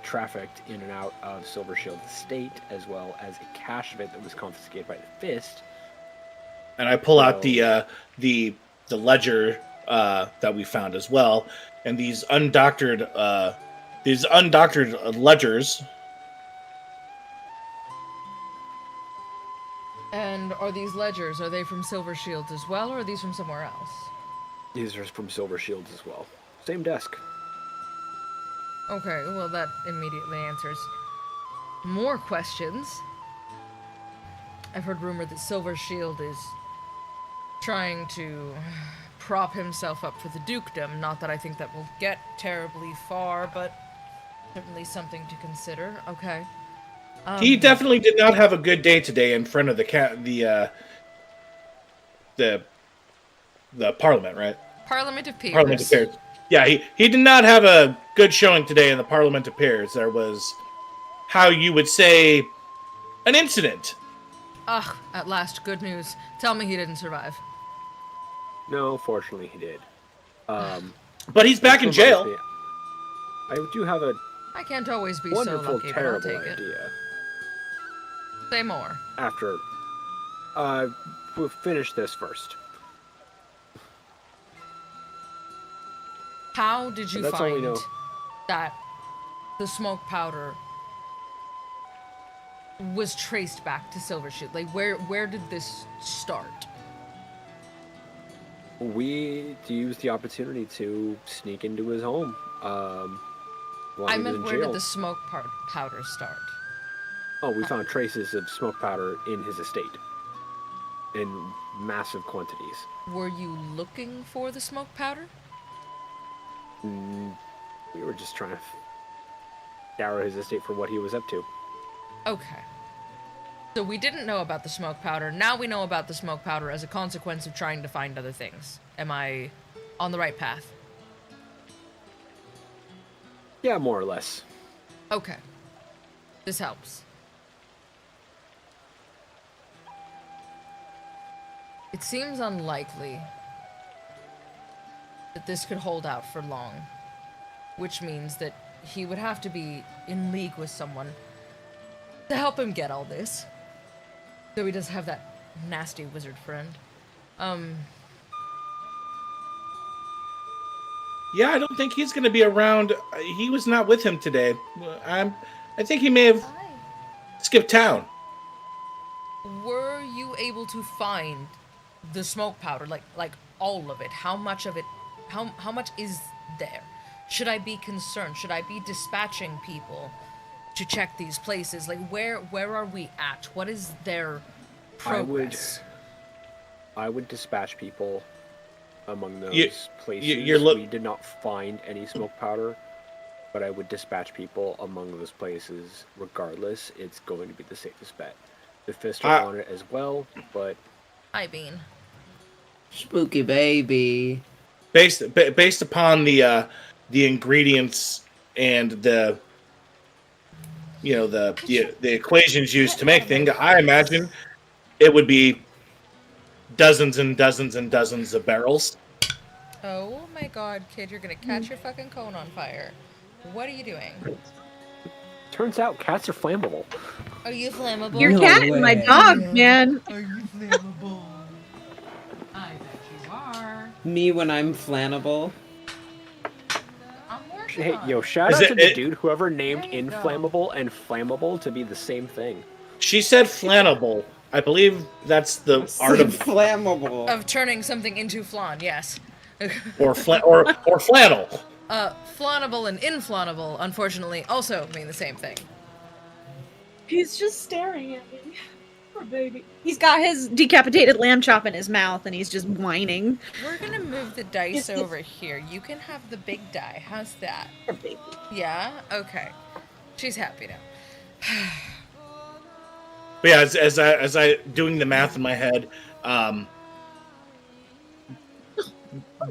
trafficked in and out of Silver Shield's estate, as well as a cache of it that was confiscated by the Fist. And I pull out the ledger that we found as well, and these undoctored ledgers. And are these ledgers, are they from Silver Shields as well, or are these from somewhere else? These are from Silver Shields as well. Same desk. Okay, well that immediately answers more questions. I've heard rumor that Silver Shield is trying to prop himself up for the dukedom. Not that I think that will get terribly far, but certainly something to consider. Okay. He definitely did not have a good day today in front of the Parliament, right? Parliament of Peers. Parliament of Peers. Yeah, he did not have a good showing today in the Parliament of Peers. There was, how you would say, an incident. Ugh, at last, good news. Tell me he didn't survive. No, fortunately he did. But he's back in jail. I do have a I can't always be wonderful, so lucky, but I'll terrible take it. idea. Say more. After, we'll finish this first. How did you That's all we find know. that the smoke powder was traced back to Silver Shield? Like, where did this start? We used the opportunity to sneak into his home. While I he was meant, in where jail. did the smoke powder start? Oh, we found traces of smoke powder in his estate. In massive quantities. Were you looking for the smoke powder? We were just trying to scour his estate for what he was up to. Okay. So we didn't know about the smoke powder. Now we know about the smoke powder as a consequence of trying to find other things. Am I on the right path? Yeah, more or less. Okay. This helps. It seems unlikely that this could hold out for long, which means that he would have to be in league with someone to help him get all this. Though he does have that nasty wizard friend. Yeah, I don't think he's going to be around. He was not with him today. I think he may have skipped town. Were you able to find the smoke powder, like all of it? How much of it? How much is there? Should I be concerned? Should I be dispatching people to check these places? Like, where are we at? What is their progress? I would dispatch people among those places. We did not find any smoke powder, but I would dispatch people among those places regardless. It's going to be the safest bet. The Fist are on it as well, but... I mean... Spooky baby. Based upon the ingredients and the equations used to make things, I imagine it would be dozens and dozens and dozens of barrels. Oh my god, kid, you're gonna catch your fucking cone on fire. What are you doing? Turns out cats are flammable. Are you flammable? Your cat and my dog, man. Are you flammable? I bet you are. Me when I'm flammable. Hey, yo, shout out to the dude whoever named inflammable and flammable to be the same thing. She said flannable. I believe that's the art of flammable. Of turning something into flan, yes. or flannel. Flannable and inflammable, unfortunately, also mean the same thing. He's just staring at me. Poor baby. He's got his decapitated lamb chop in his mouth, and he's just whining. We're gonna move the dice over here. You can have the big die. How's that? Poor baby. Yeah? Okay. She's happy now. But yeah, as I doing the math in my head,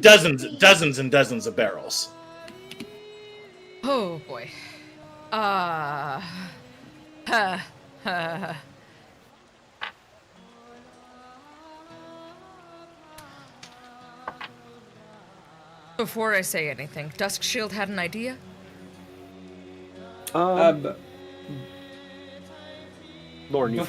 dozens and dozens of barrels. Oh boy. Before I say anything, Duskshield had an idea? Lauren,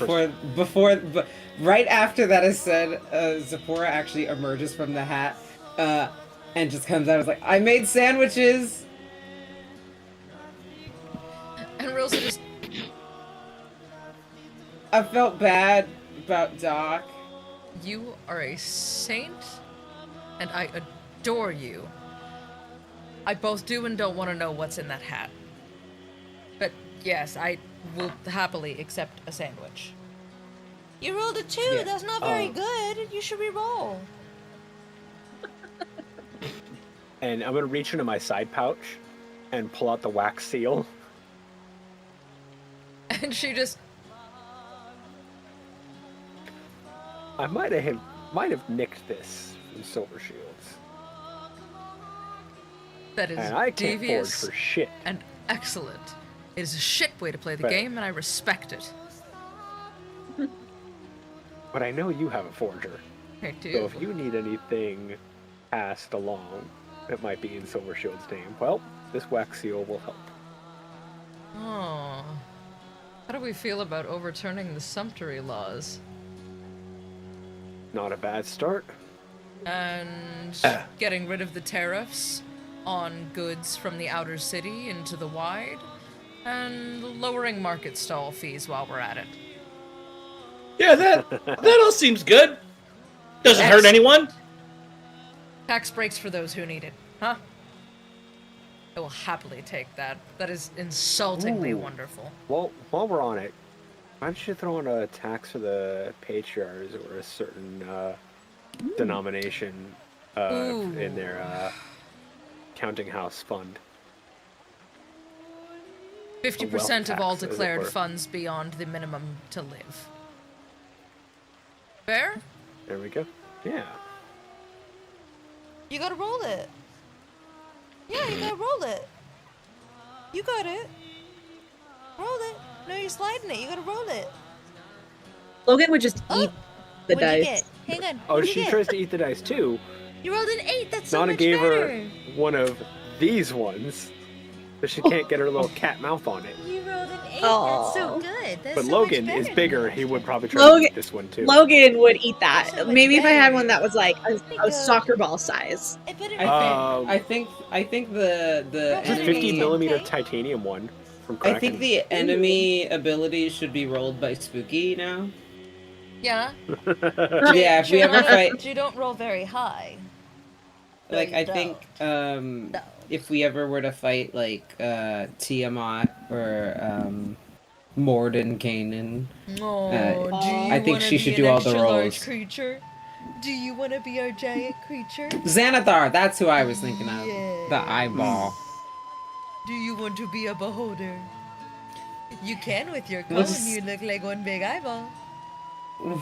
right after that is said, Zipporah actually emerges from the hat, and just comes out and is like, I made sandwiches! And Rosa just... I felt bad about Doc. You are a saint, and I adore you. I both do and don't want to know what's in that hat. But yes, I will happily accept a sandwich. You rolled a 2. Yeah. That's not very good. You should re-roll. And I'm going to reach into my side pouch and pull out the wax seal. And she just... I might have nicked this from Silver Shields. That is and I can't devious forge for shit. And excellent. It is a shit way to play the game, and I respect it. But I know you have a forger. I do. So if you need anything passed along that might be in Silver Shield's name, well, this wax seal will help. Oh. How do we feel about overturning the sumptuary laws? Not a bad start. And getting rid of the tariffs on goods from the outer city into the wide, and lowering market stall fees while we're at it. Yeah, that all seems good. Doesn't hurt anyone. Tax breaks for those who need it, huh? I will happily take that. That is insultingly wonderful. Well, while we're on it, why don't you throw in a tax for the patriarchs or a certain denomination in their counting house fund? 50% of all declared funds beyond the minimum to live. Fair? There we go. Yeah. You gotta roll it. Yeah, you gotta roll it. You got it. Roll it. No, you're sliding it. You gotta roll it. Logan would just eat the What'd dice. You get? Hang on. Oh, she tries to eat the dice too. You rolled an 8. That's so Nana much gave better. her one of these ones, but she can't get her little cat mouth on it. You rolled an 8. That's so good. That's but so Logan much is better bigger. than He would probably try Logan- to eat this one too. Logan would eat that. So much Maybe if I had better. one that was like a soccer ball size. It better I think the There's a enemy, 50 millimeter titanium one from Kraken. I think the enemy abilities should be rolled by Spooky now. Yeah. Yeah, if we ever fight. You don't roll very high. Like, I think if we ever were to fight like Tiamat or Morden Kanan, I think she should do all the roles. Creature? Do you want to be our giant creature? Xanathar, that's who I was thinking of. Yeah. The eyeball. Do you want to be a beholder? You can with your We'll cone. just- You look like one big eyeball.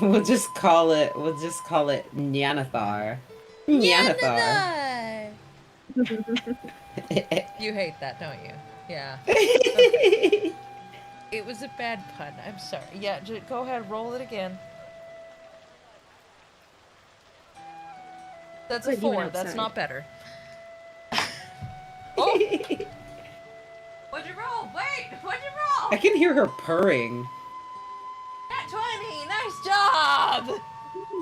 We'll just call it Nyanathar. Nyanathar. You hate that, don't you? Yeah. Okay. It was a bad pun. I'm sorry. Yeah, go ahead, roll it again. That's a Wait, you went 4. That's outside. not better. Oh! What'd you roll? Wait! What'd you roll? I can hear her purring. Nat 20! Nice job!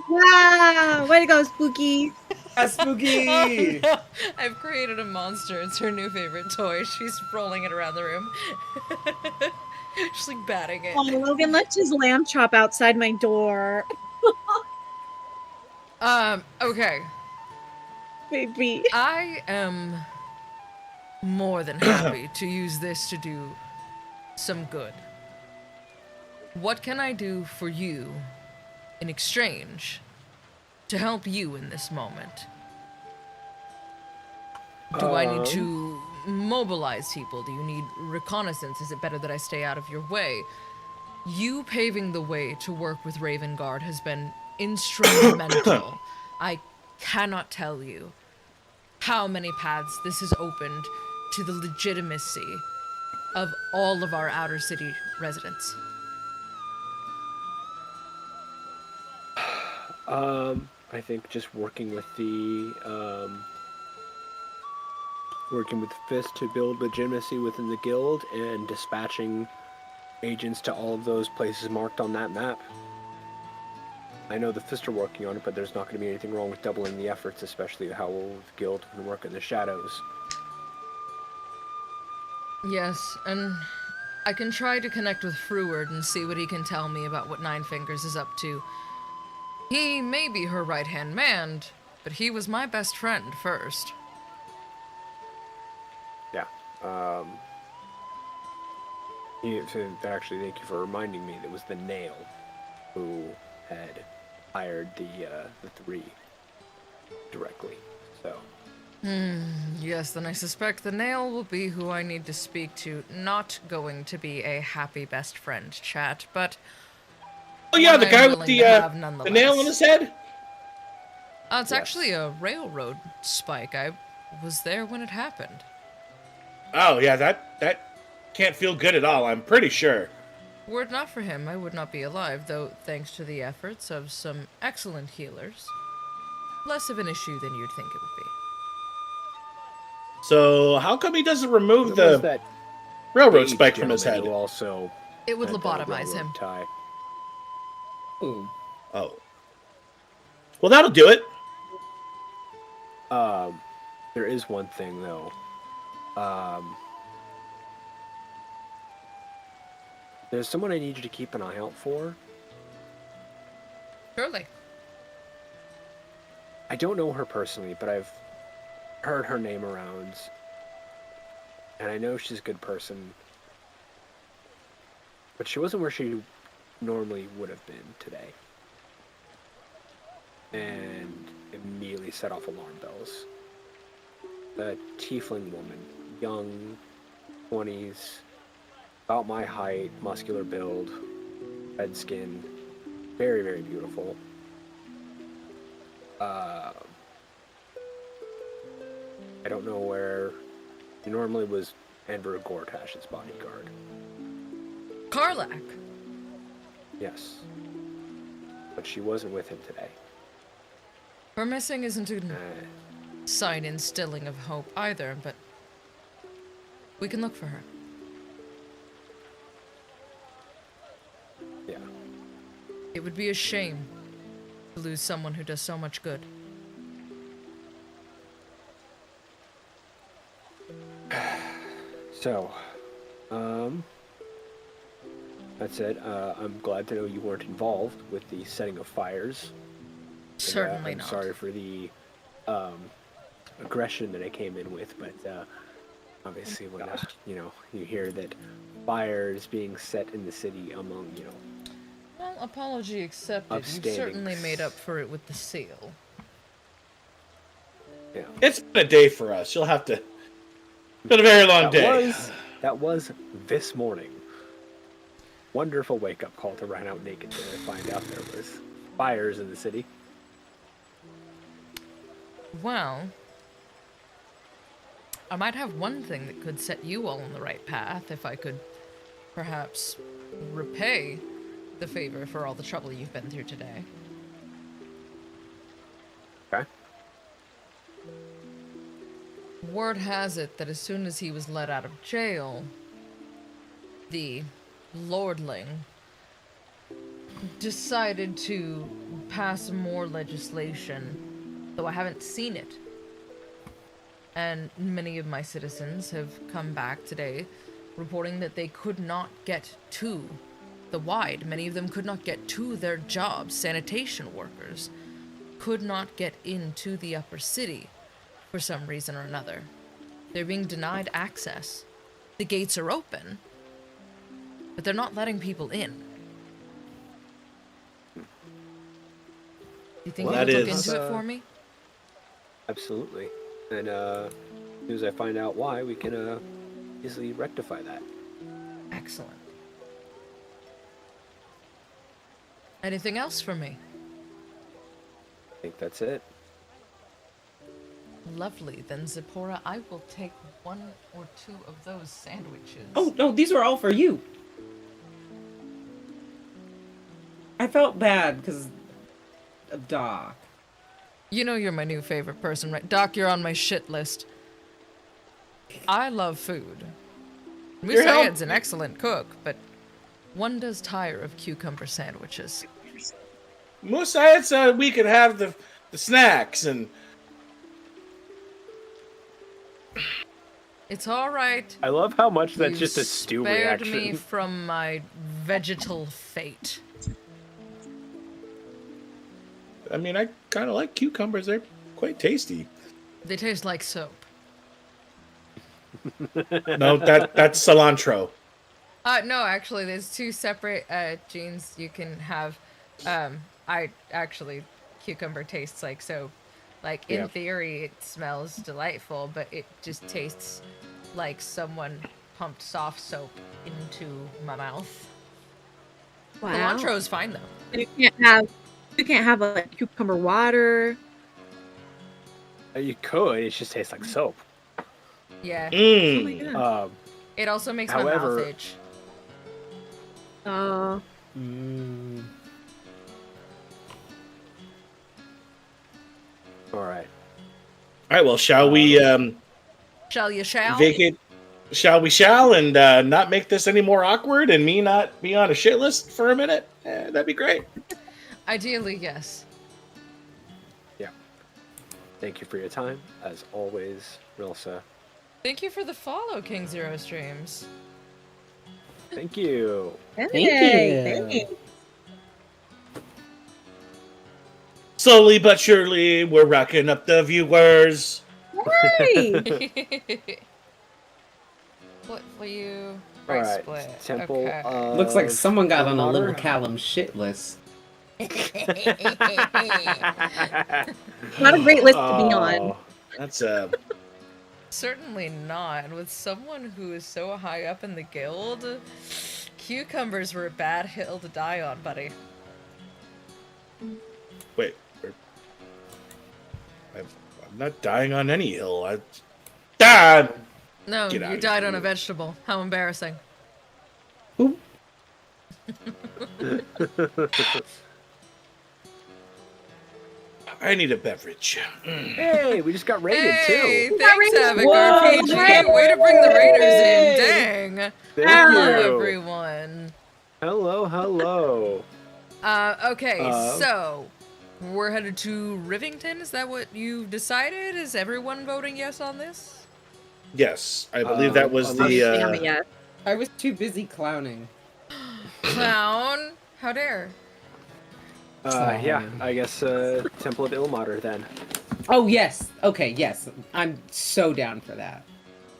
Wow! Way to go, Spooky! That's spooky. Oh, no. I've created a monster. It's her new favorite toy. She's rolling it around the room. She's like batting it. Oh, Logan left his lamb chop outside my door. Okay. Baby. I am more than happy to use this to do some good. What can I do for you in exchange to help you in this moment? Do I need to mobilize people? Do you need reconnaissance? Is it better that I stay out of your way? You paving the way to work with Raven Guard has been instrumental. I cannot tell you how many paths this has opened to the legitimacy of all of our outer city residents. I think just working with Fist to build legitimacy within the guild and dispatching agents to all of those places marked on that map. I know the Fist are working on it, but there's not going to be anything wrong with doubling the efforts, especially how well the guild can work in the shadows. Yes, and I can try to connect with Fruward and see what he can tell me about what Nine Fingers is up to. He may be her right-hand man, but he was my best friend first. Yeah. Actually, thank you for reminding me. That was the Nail who had hired the three directly. So. Yes, then I suspect the Nail will be who I need to speak to. Not going to be a happy best friend chat, but... Oh yeah, the I'm guy with willing the to have nail nonetheless. in his head? It's actually a railroad spike. I was there when it happened. Oh yeah, that can't feel good at all, I'm pretty sure. Were it not for him, I would not be alive, though thanks to the efforts of some excellent healers. Less of an issue than you'd think it would be. So how come he doesn't remove There was the that railroad Gage spike from his head? gentleman who also It would had the lobotomize railroad him. tie. Ooh. Oh. Well, that'll do it. There is one thing though. There's someone I need you to keep an eye out for. Surely. I don't know her personally, but I've heard her name around. And I know she's a good person. But she wasn't where she normally would have been today. And immediately set off alarm bells. A tiefling woman, young, 20s, about my height, muscular build, red skin, very, very beautiful. I don't know where. He normally was Andrew Gortash's bodyguard. Karlak. Yes. But she wasn't with him today. Her missing isn't a sign instilling of hope either, but we can look for her. Yeah. It would be a shame to lose someone who does so much good. So, that said, I'm glad to know you weren't involved with the setting of fires. Certainly I'm not. sorry for the aggression that I came in with, but obviously when you hear that fire is being set in the city among Well, apology accepted. You've certainly made up for it with the seal. Yeah. It's been a day for us. You'll have to. It's been a very long day. That was this morning. Wonderful wake-up call to run out naked to find out there was fires in the city. Well, I might have one thing that could set you all on the right path if I could perhaps repay the favor for all the trouble you've been through today. Okay. Word has it that as soon as he was let out of jail, the lordling decided to pass more legislation, though I haven't seen it. And many of my citizens have come back today reporting that they could not get to the wide. Many of them could not get to their jobs. Sanitation workers could not get into the upper city for some reason or another. They're being denied access. The gates are open, but they're not letting people in. You think you could look into it for me? Absolutely. And as soon as I find out why, we can easily rectify that. Excellent. Anything else for me? I think that's it. Lovely. Then, Zipporah, I will take one or two of those sandwiches. Oh, no, these were all for you. I felt bad because of Doc. You know you're my new favorite person, right? Doc, you're on my shit list. I love food. Musaid's an excellent cook, but one does tire of cucumber sandwiches. Musaid said we could have the snacks and... It's all right. I love how much that's just a stew reaction. Spared me from my vegetal fate. I mean, I kind of like cucumbers. They're quite tasty. They taste like soap. No, that's cilantro. No, actually, there's two separate genes you can have. Cucumber tastes like soap. Like, in theory, it smells delightful, but it just tastes like someone pumped soft soap into my mouth. Wow. Cilantro is fine, though. You can't have like cucumber water. You could. It just tastes like soap. Yeah. Oh my God. It also makes my mouth itch. Oh. All right. All right. Well, shall we? Shall you shall? Vacate. Shall we? Shall and not make this any more awkward and me not be on a shit list for a minute? That'd be great. Ideally, yes. Yeah. Thank you for your time, as always, Rilsa. Thank you for the follow, King Zero Streams. Thank you. Thank you. Slowly but surely, we're racking up the viewers. Right. What will you? All right. Split. Temple. Okay. Looks like someone got on a Ilmater. little Callum shit list. Not a great list to be on. That's Certainly not. With someone who is so high up in the guild, cucumbers were a bad hill to die on, buddy. wait. I'm not dying on any hill. No, Get out you of died here. on a vegetable. How embarrassing. Ooh. I need a beverage. Hey, we just got raided Hey, too. thanks, Havoc Whoa, RPG. hey. Way to bring the raiders in. Dang. Thank Hello, you. everyone. Hello. Okay, so we're headed to Rivington. Is that what you've decided? Is everyone voting yes on this? Yes, I believe that was unless- the. Yeah. I was too busy clowning. Clown, how dare? Yeah, I guess Temple of Ilmater then. Oh, yes. Okay, yes. I'm so down for that.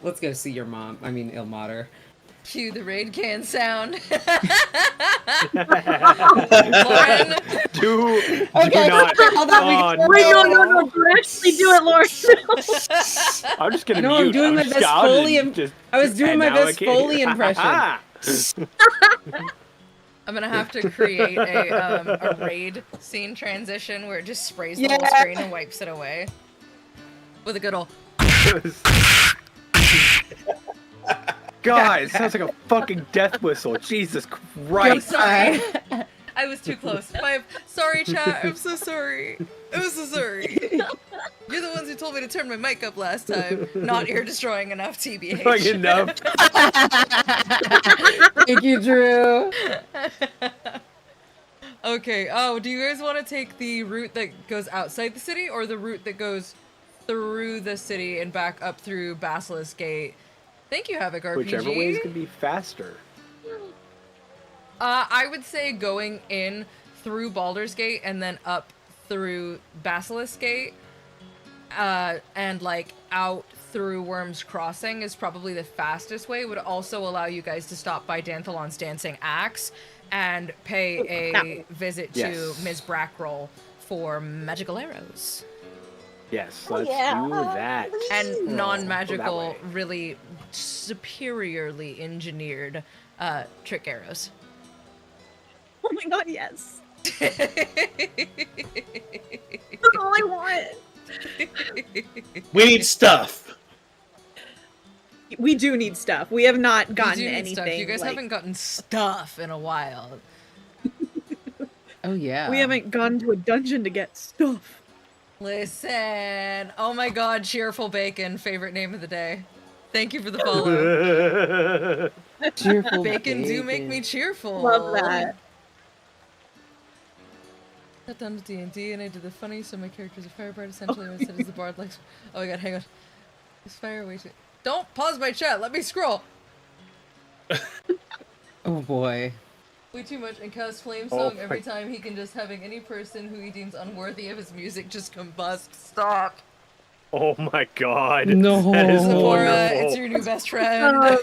Let's go see your mom. I mean, Ilmater. Cue the raid can sound. Lauren, do not. Wait, no! Don't actually do it, Lauren. I'm just gonna No, mute. I'm doing my best Foley. I was doing my best Foley impression. I'm gonna have to create a raid scene transition where it just sprays the whole screen and wipes it away with a good old. God, it sounds like a fucking death whistle. Jesus Christ! I'm sorry. I was too close. Sorry, chat. I'm so sorry. I'm so sorry. You're the ones who told me to turn my mic up last time. Not ear destroying enough, TBH. Like enough. Thank you, Drew. Okay. Oh, do you guys want to take the route that goes outside the city, or the route that goes through the city and back up through Basilisk Gate? Thank you, Havoc RPG. Whichever way is gonna be faster. I would say going in through Baldur's Gate and then up through Basilisk Gate, and like out through Worm's Crossing is probably the fastest way. It would also allow you guys to stop by Danthalon's Dancing Axe and pay a visit to Ms. Brackroll for magical arrows. Yes, let's do that. And non-magical, really superiorly engineered trick arrows. Oh my god, yes. That's all I want. We need stuff. We do need stuff. We have not gotten anything. Stuff. You guys haven't gotten stuff in a while. Oh, yeah. We haven't gone to a dungeon to get stuff. Listen. Oh my god, Cheerful Bacon, favorite name of the day. Thank you for the follow. Cheerful bacon do make me cheerful. Love that. Sat down to D&D and I did the funny, so my character's a firebard essentially. I said as the bard likes. Oh my god, hang on. This fire way too. Don't pause my chat. Let me scroll. Oh boy. Way too much and cast flame song every time he can just having any person who he deems unworthy of his music just combust. Stop. Oh my god. No. That is Sephora, wonderful. it's your new best friend. Oh,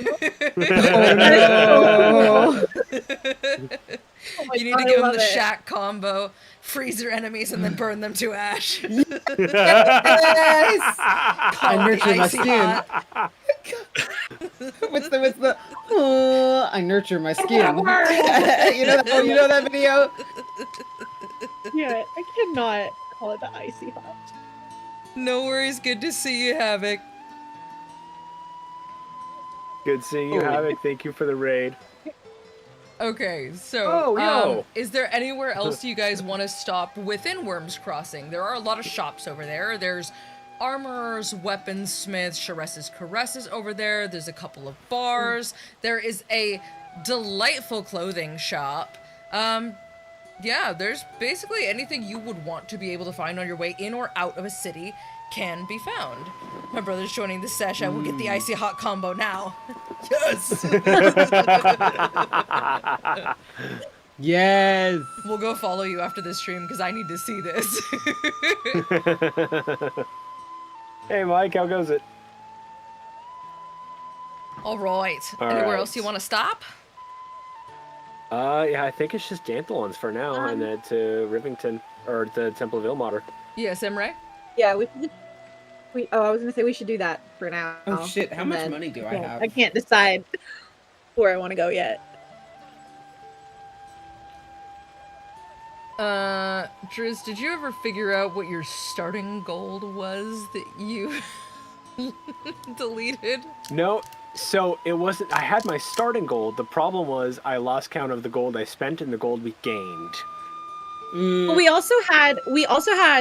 Oh You need to give him the Shack combo. Freeze your enemies and then burn them to ash. yes! I nurture my skin. What's the I nurture my skin. you know that video? Yeah, I cannot call it the icy hot. No worries, good to see you, Havoc. Good seeing you, Havoc. Thank you for the raid. Okay, so, is there anywhere else you guys want to stop within Worm's Crossing? There are a lot of shops over there. There's armorers, weaponsmiths, Shares's Caresses over there. There's a couple of bars. There is a delightful clothing shop. Yeah, there's basically anything you would want to be able to find on your way in or out of a city can be found. My brother's joining the sesh. I will get the icy hot combo now. Yes! Yes! We'll go follow you after this stream because I need to see this. Hey Mike, how goes it? Alright. Anywhere else you want to stop? Yeah, I think it's just Danthalon's for now, and then to Rivington, or the Temple of Ilmater. Yes, Emre? Yeah, I was gonna say we should do that for now. Oh shit, how much money do I have? I can't decide where I want to go yet. Driz, did you ever figure out what your starting gold was that you deleted? No, so it wasn't. I had my starting gold. The problem was I lost count of the gold I spent and the gold we gained. But we also had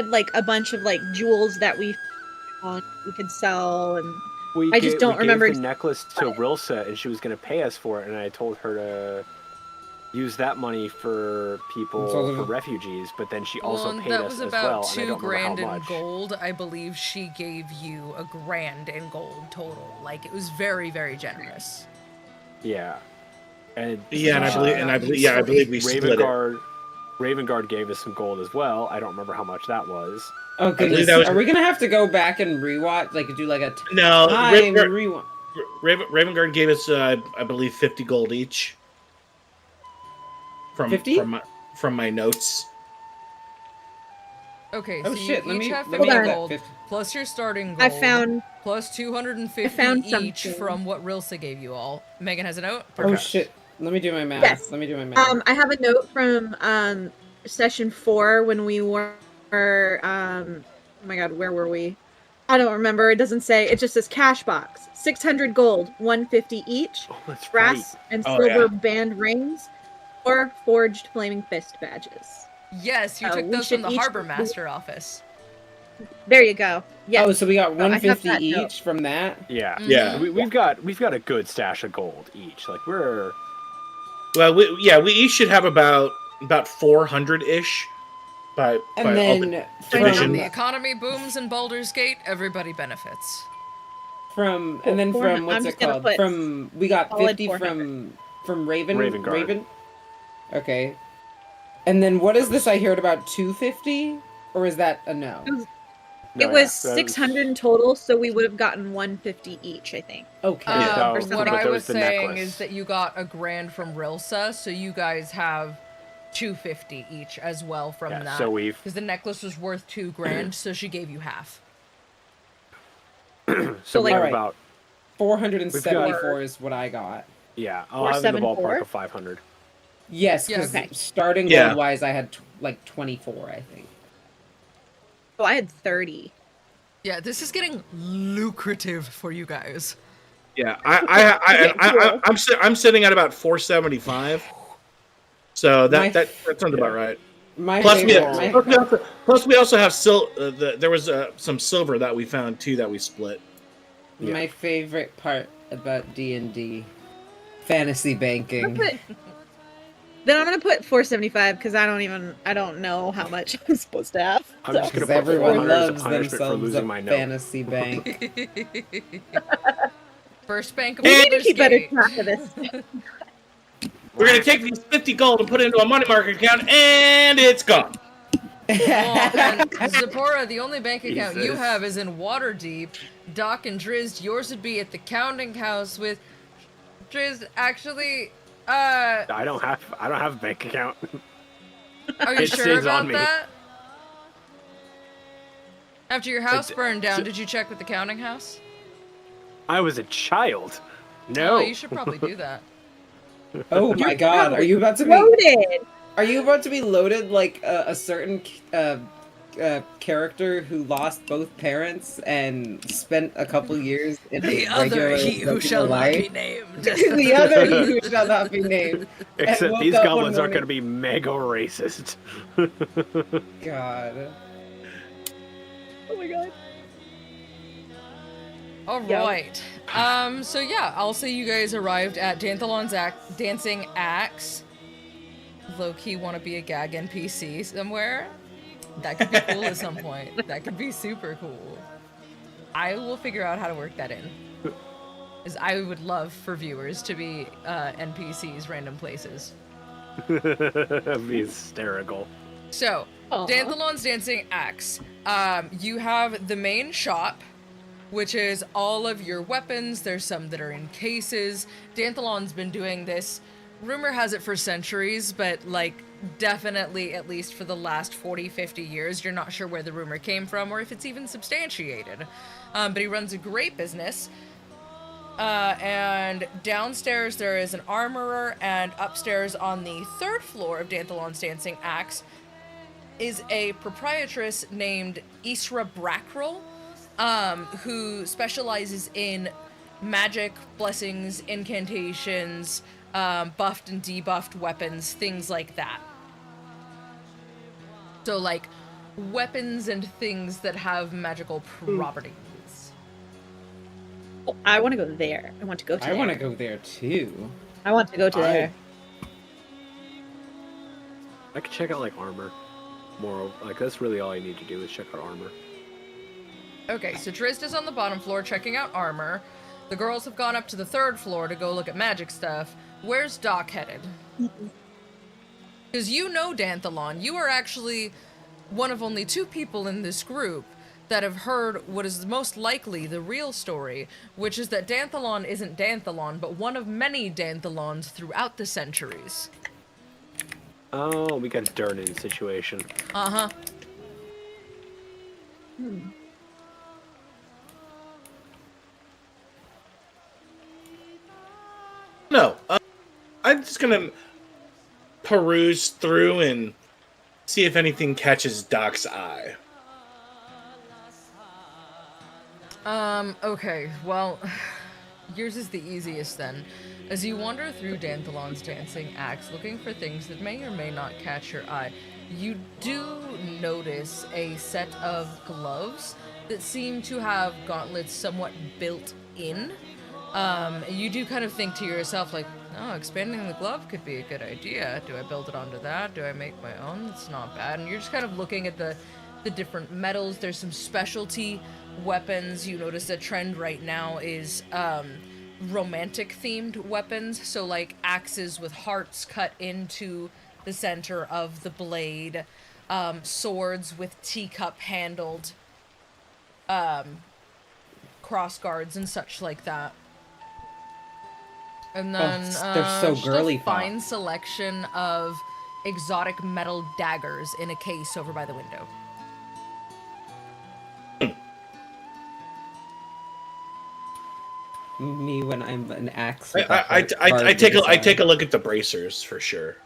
like a bunch of like jewels that we could sell, and I just don't remember. We gave the necklace to Rilsa, and she was going to pay us for it, and I told her to use that money for people, for refugees, but then she also paid us as well, and I don't remember how much. That was about $2,000 in gold. I believe she gave you $1,000 in gold total. Like, it was very, very generous. Yeah. And I believe we split it. Raven Guard gave us some gold as well. I don't remember how much that was. Oh goodness! Are we gonna have to go back and rewatch? Like do like a time rewind? Raven Guard gave us, I believe, 50 gold each. From 50? From my notes. Okay, Oh so shit! you Let each me have let me 50 get that gold 50. plus your starting gold. I found plus 250 found each something. from what Rilsa gave you all. Megan has a note. Oh shit! Let me do my math. Yes. Let me do my math. I have a note from session 4 when we were oh my god, where were we? I don't remember. It doesn't say. It just says cash box. 600 gold, 150 each. Oh, that's Brass right. and silver band rings, or forged flaming fist badges. Yes, you took we those from should the each Harbor Master office. There you go. Yeah. Oh, so we got I have 150 that note. each from that. Yeah. Yeah. We've got a good stash of gold each. Like we're. Well, we each should have about 400-ish. By And then When the economy booms in Baldur's Gate, everybody benefits. from and then from what's it called? From we got 50 from Raven Guard. Raven. Okay. And then what is this I heard about 250? Or is that a no? It was 600 in total, so we would have gotten 150 each, I think. Okay. What I was saying necklace. is that you got a grand from Rilsa, so you guys have 250 each as well from that. So we've because the necklace was worth 2 grand, so she gave you half. so we have Alright. about 474 is what I got. yeah. I'll have in the 474? ballpark of 500. Yes, because okay. starting Yeah. gold wise, I had like 24, I think. Oh, I had 30. Yeah, this is getting lucrative for you guys. Yeah, I'm sitting at about 475. So that sounds about right. My Plus favorite, we also have there was some silver that we found too that we split. my favorite part about D&D, fantasy banking. Then I'm gonna put 475 because I don't know how much I'm supposed to have. I'm just gonna Because put everyone 400 as a loves punishment for themselves losing a my note. fantasy bank. First bank of We need to Baldur's keep better Gate. track of this. We're gonna take these 50 gold and put it into a money market account, and it's gone. And Zipporah, the only bank account you Jesus. have is in Waterdeep. Doc and Driz, yours would be at the counting house with Driz. Actually, I don't have a bank account. are you It sure stays about on me. that? After your house It- burned down, so- did you check with the counting house? I was a child. No. Oh, you should probably do that. Oh my god, are you about to be Loaded. Are you about to be loaded like a certain character who lost both parents and spent a couple years in The a other regular he who regular shall not life? be named. The other he who shall not be named. Except woke these up one goblins aren't morning- going to be mega racist. God. Oh my god. All Yeah. right. So yeah, I'll say you guys arrived at Danthalon's Dancing Axe. Low-key want to be a gag NPC somewhere. That could be cool at some point. That could be super cool. I will figure out how to work that in. Because I would love for viewers to be NPCs, random places. That'd be hysterical. So, Aw. Danthalon's Dancing Axe. You have the main shop, which is all of your weapons. There's some that are in cases. Danthalon's been doing this, rumor has it for centuries, but like definitely at least for the last 40, 50 years. You're not sure where the rumor came from or if it's even substantiated. But he runs a great business. And downstairs there is an armorer, and upstairs on the 3rd floor of Danthalon's Dancing Axe is a proprietress named Isra Brackrell, who specializes in magic, blessings, incantations, buffed and debuffed weapons, things like that. So, like, weapons and things that have magical properties. Oh, I want to go there. I want to go to I there. want to go there too. I want to go to there. I could check out like armor. More like that's really all I need to do is check out armor. Okay, so Trista's on the bottom floor checking out armor. The girls have gone up to the 3rd floor to go look at magic stuff. Where's Doc headed? Because you know Danthalon. You are actually one of only 2 people in this group that have heard what is most likely the real story, which is that Danthalon isn't Danthalon, but one of many Danthalons throughout the centuries. Oh, we got a Durnan situation. Uh-huh. No, I'm just gonna peruse through and see if anything catches Doc's eye. Okay, well, yours is the easiest then. As you wander through Danthalon's dancing acts, looking for things that may or may not catch your eye, you do notice a set of gloves that seem to have gauntlets somewhat built in. You do kind of think to yourself, like, oh, expanding the glove could be a good idea. Do I build it onto that? Do I make my own? It's not bad. And you're just kind of looking at the different metals. There's some specialty weapons. You notice a trend right now is romantic themed weapons, so like axes with hearts cut into the center of the blade, swords with teacup handled cross guards and such like that. And then they're so girly. Just a fine selection of exotic metal daggers in a case over by the window. Me when I'm an axe. I take a look at the bracers for sure.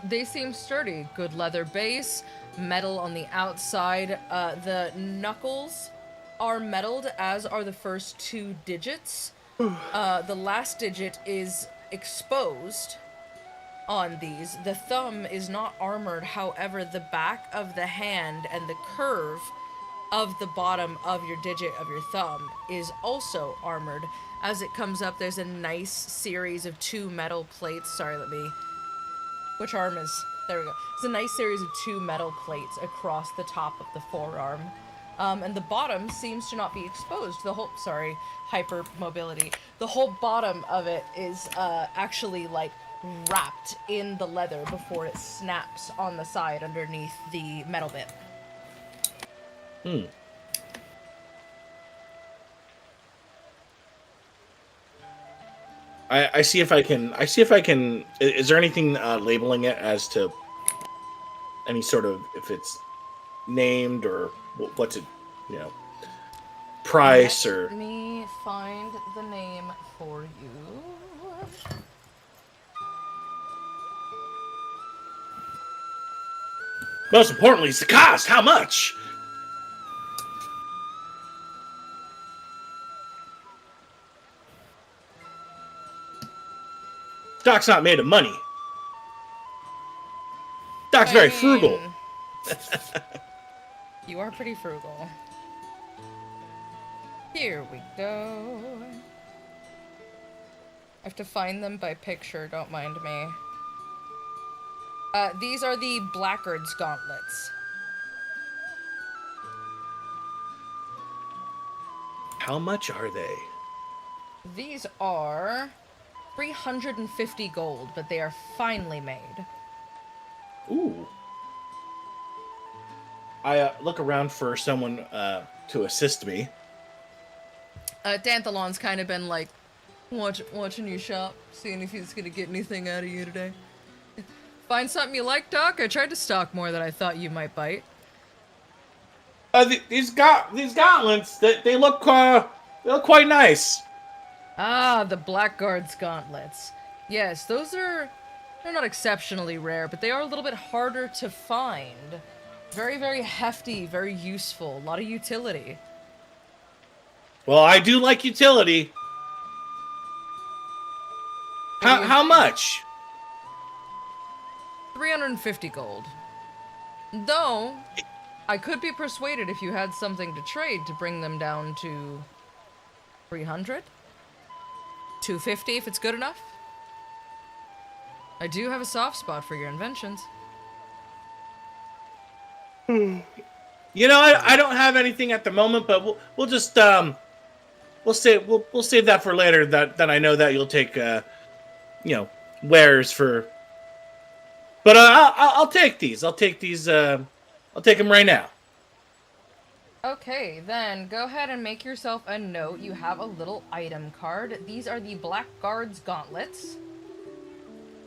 They seem sturdy. Good leather base, metal on the outside. The knuckles are metaled, as are the first 2 digits. The last digit is exposed on these. The thumb is not armored, however, the back of the hand and the curve of the bottom of your digit of your thumb is also armored. As it comes up, there's a nice series of 2 metal plates. Sorry, which arm is... There we go. It's a nice series of 2 metal plates across the top of the forearm. And the bottom seems to not be exposed. Hypermobility. The whole bottom of it is actually, like, wrapped in the leather before it snaps on the side underneath the metal bit. I see if I can. Is there anything labeling it as to any sort of, if it's named or what's it, price or? Let me find the name for you. Most importantly, it's the cost. How much? Doc's not made of money. Doc's very frugal. You are pretty frugal. Here we go. I have to find them by picture, don't mind me. These are the Blackguard's gauntlets. How much are they? These are 350 gold, but they are finely made. Ooh. I look around for someone to assist me. Danthalon's kind of been like, watching you shop, seeing if he's gonna get anything out of you today. Find something you like, Doc? I tried to stock more than I thought you might bite. These gauntlets, they look quite nice. Ah, the Blackguard's gauntlets. Yes, they're not exceptionally rare, but they are a little bit harder to find. Very, very hefty, very useful, a lot of utility. Well, I do like utility. How much? 350 gold. Though, I could be persuaded if you had something to trade to bring them down to 300? 250 if it's good enough? I do have a soft spot for your inventions. I don't have anything at the moment, but we'll just we'll save that for later. That I know that you'll take wares for But I'll take these. I'll take these. I'll take them right now. Okay, then go ahead and make yourself a note. You have a little item card. These are the Blackguard's Gauntlets.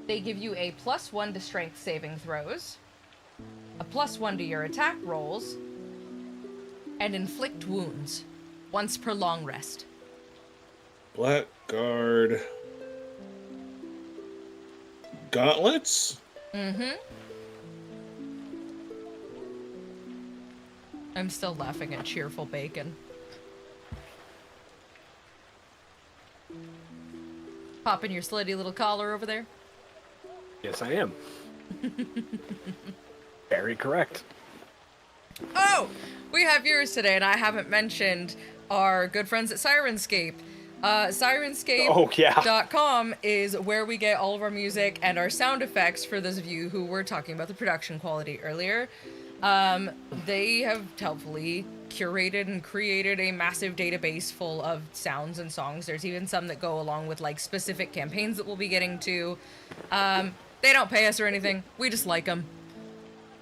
They give you a +1 to strength saving throws, a +1 to your attack rolls, and inflict wounds once per long rest. Blackguard Gauntlets? Mm-hmm. I'm still laughing at cheerful bacon. Popping your slutty little collar over there? Yes, I am. Very correct. Oh! We have viewers today, and I haven't mentioned our good friends at Syrinscape. Syrinscape.com is where we get all of our music and our sound effects for those of you who were talking about the production quality earlier. They have helpfully curated and created a massive database full of sounds and songs. There's even some that go along with like specific campaigns that we'll be getting to. They don't pay us or anything. We just like them.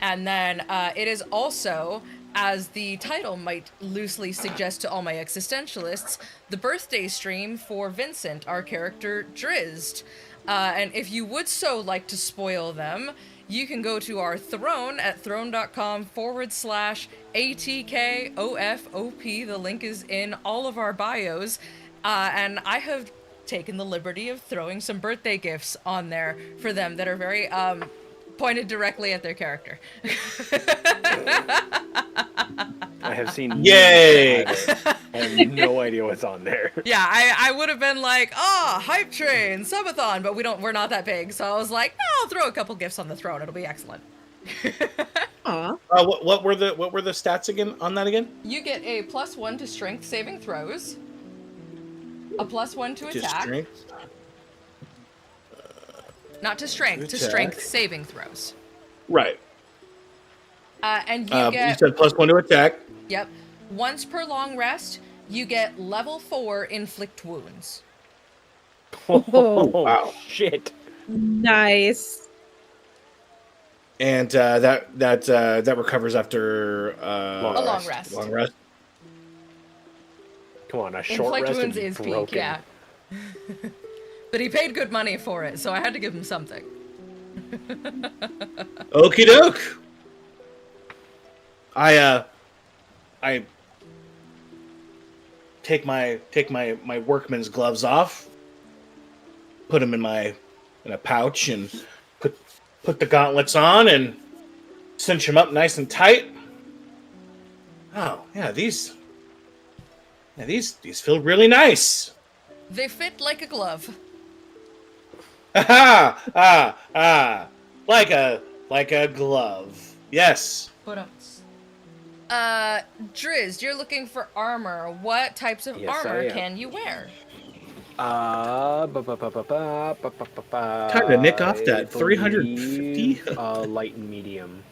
And then it is also, as the title might loosely suggest to all my existentialists, the birthday stream for Vincent, our character Drizzed. And if you would so like to spoil them, you can go to our Throne at throne.com/ATKOFOP. The link is in all of our bios. And I have taken the liberty of throwing some birthday gifts on there for them that are very pointed directly at their character. I have seen. Yay! I have no idea what's on there. Yeah, I would have been like, hype train, subathon, but we're not that big, so I was like, no, I'll throw a couple gifts on the throne. It'll be excellent. Aw. What were the stats again on that again? You get a +1 to strength saving throws, a +1 to attack. Strength? Not to strength, to Attack. strength saving throws. Right. And you You get, said +1 to attack. yep, once per long rest, you get level 4 inflict wounds. Oh, Wow. shit. Nice. And that recovers after A long rest. Long rest. Come on, a short Inflict rest wounds would be is broken. peak, yeah. But he paid good money for it, so I had to give him something. Okie doke. I take my workman's gloves off, put them in a pouch, and put the gauntlets on and cinch them up nice and tight. Oh yeah, these feel really nice. They fit like a glove. Like a glove. Yes. Driz, you're looking for armor. What types of Yes, I armor am. can you wear? Time to nick off that 350. Light and medium.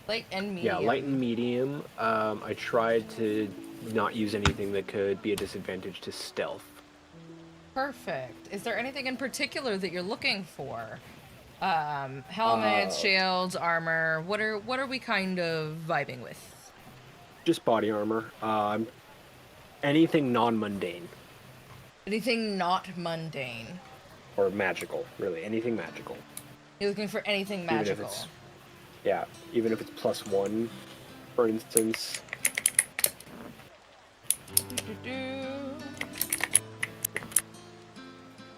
Light and medium. Yeah, light and medium. I tried to not use anything that could be a disadvantage to stealth. Perfect. Is there anything in particular that you're looking for? Helmets, shields, armor. What are we kind of vibing with? Just body armor. Anything non-mundane. Anything not mundane. Or magical, really. Anything magical. You're looking for anything Even if magical. it's- Yeah, even if it's +1, for instance.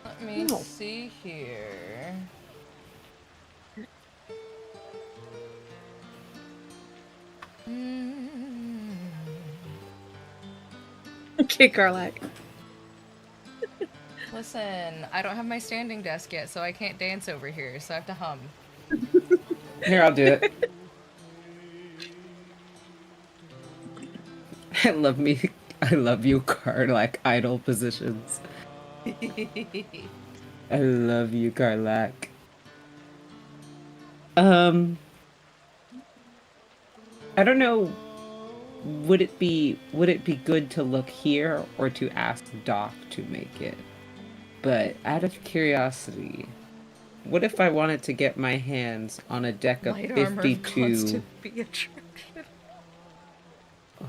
Let me see here. Okay, Garlac. Listen, I don't have my standing desk yet, so I can't dance over here, so I have to hum. Here, I'll do it. I love you, Karlak, idle positions. I love you, Karlak. I don't know. Would it be good to look here or to ask Doc to make it? But out of curiosity, what if I wanted to get my hands on a deck of Light armor of 52? constant B attraction.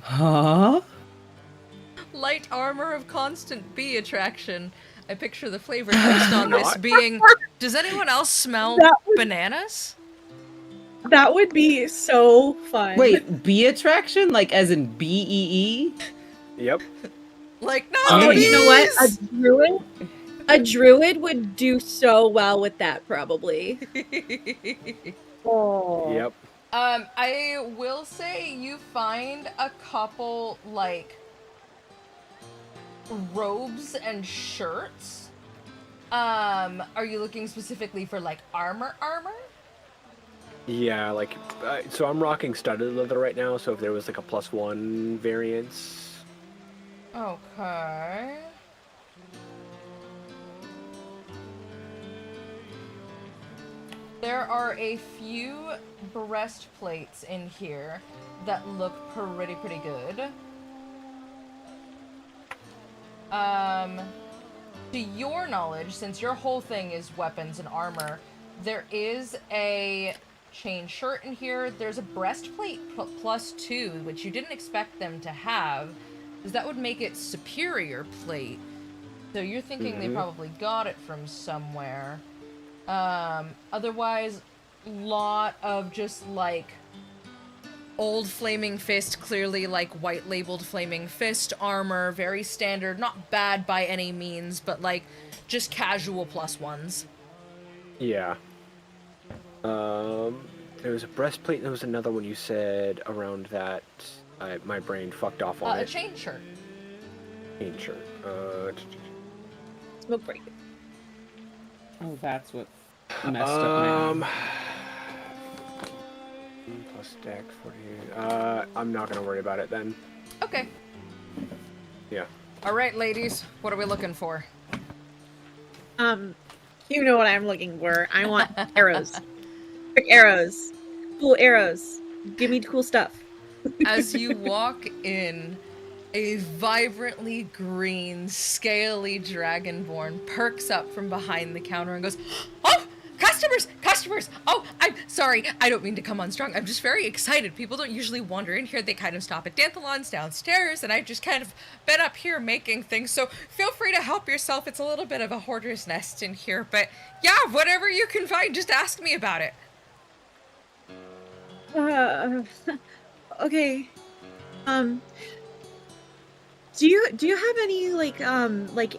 Huh? Light armor of constant B attraction. I picture the flavor text on this being, does anyone else smell bananas? That would be so fun. Wait, bee attraction? Like as in BEE? Yep. Like, no, Oh, you know what? bees! A druid would do so well with that, probably. Oh. Yep. I will say you find a couple, like, robes and shirts. Are you looking specifically for, like, armor? Yeah, like, so I'm rocking studded leather right now, so if there was like a +1 variance. Okay. There are a few breastplates in here that look pretty good. To your knowledge, since your whole thing is weapons and armor, there is a chain shirt in here. There's a breastplate +2, which you didn't expect them to have, because that would make it superior plate. So you're thinking they probably got it from somewhere. Otherwise, lot of just like old Flaming Fist, clearly like white labeled Flaming Fist armor, very standard, not bad by any means, but like just casual +1s. Yeah. There was a breastplate, and there was another one you said around that. My brain fucked off on A it. chain shirt. Chain shirt. Smoke break. Oh, that's what messed up my... Plus deck 40. I'm not gonna worry about it then. Okay. Yeah. Alright, ladies, what are we looking for? You know what I'm looking for. I want arrows. Quick arrows. Cool arrows. Give me cool stuff. As you walk in, a vibrantly green, scaly dragonborn perks up from behind the counter and goes, "Oh, customers! Oh, I'm sorry, I don't mean to come on strong. I'm just very excited. People don't usually wander in here. They kind of stop at Danthalon's downstairs, and I've just kind of been up here making things, so feel free to help yourself. It's a little bit of a hoarder's nest in here, but yeah, whatever you can find, just ask me about it." Okay. Do you have any like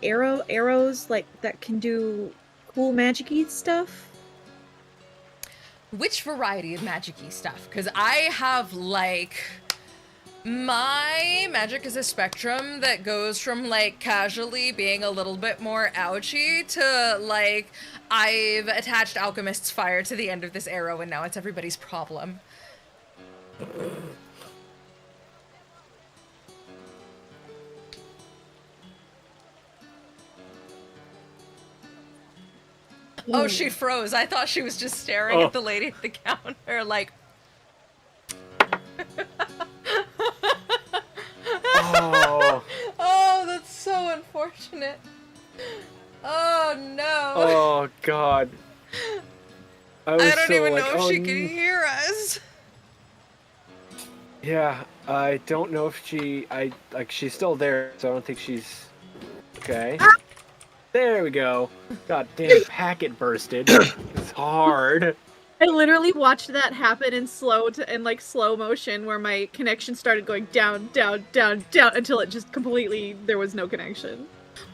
arrows like that can do cool magic-y stuff? Which variety of magic-y stuff? Because I have, like, my magic is a spectrum that goes from, like, casually being a little bit more ouchy to, like, I've attached Alchemist's Fire to the end of this arrow and now it's everybody's problem. Oh, she froze. I thought she was just staring at the lady at the counter, like... Oh, that's so unfortunate. Oh, no. Oh, God. I don't even know if she can hear us. Yeah, I don't know if she's still there, so I don't think she's... Okay. There we go. God damn, packet bursted. It's hard. I literally watched that happen in slow motion, where my connection started going down until it just completely, there was no connection.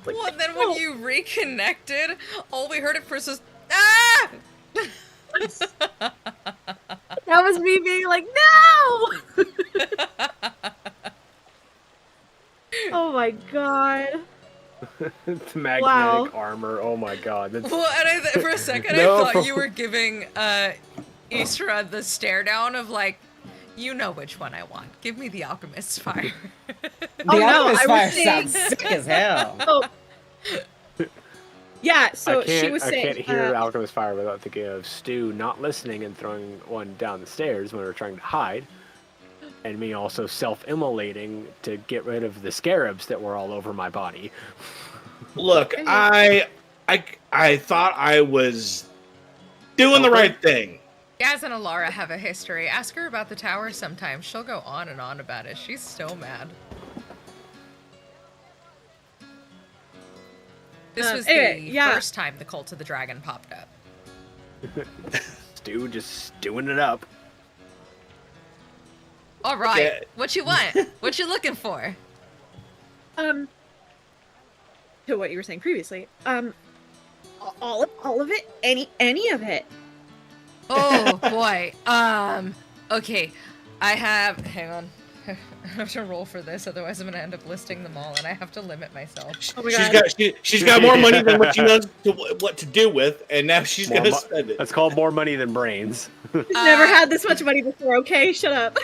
Like, well, then when you reconnected, all we heard at first was, ah! That was me being like, no! Oh my god. It's magnetic armor. Oh my god. That's... Well, and for a second I thought you were giving Isra the stare down of like, you know which one I want. Give me the Alchemist's Fire. The Alchemist's Fire sounds sick as hell. Oh. Yeah, so she was saying... I can't hear Alchemist's Fire without thinking of Stu not listening and throwing one down the stairs when we were trying to hide. And me also self-immolating to get rid of the scarabs that were all over my body. Look, I thought I was Doing the right thing. Gaz and Alara have a history. Ask her about the tower sometime. She'll go on and on about it. She's so mad. This was the first time the Cult of the Dragon popped up. Stu just stewing it up. All right. Yeah. What you want? What you looking for? To what you were saying previously. All of it? Any of it? Oh boy. Okay. Hang on. I have to roll for this, otherwise I'm gonna end up listing them all, and I have to limit myself. Oh my God. She's got more money than what she knows what to do with, and now she's gonna spend it. That's called more money than brains. She's never had this much money before. Okay, shut up.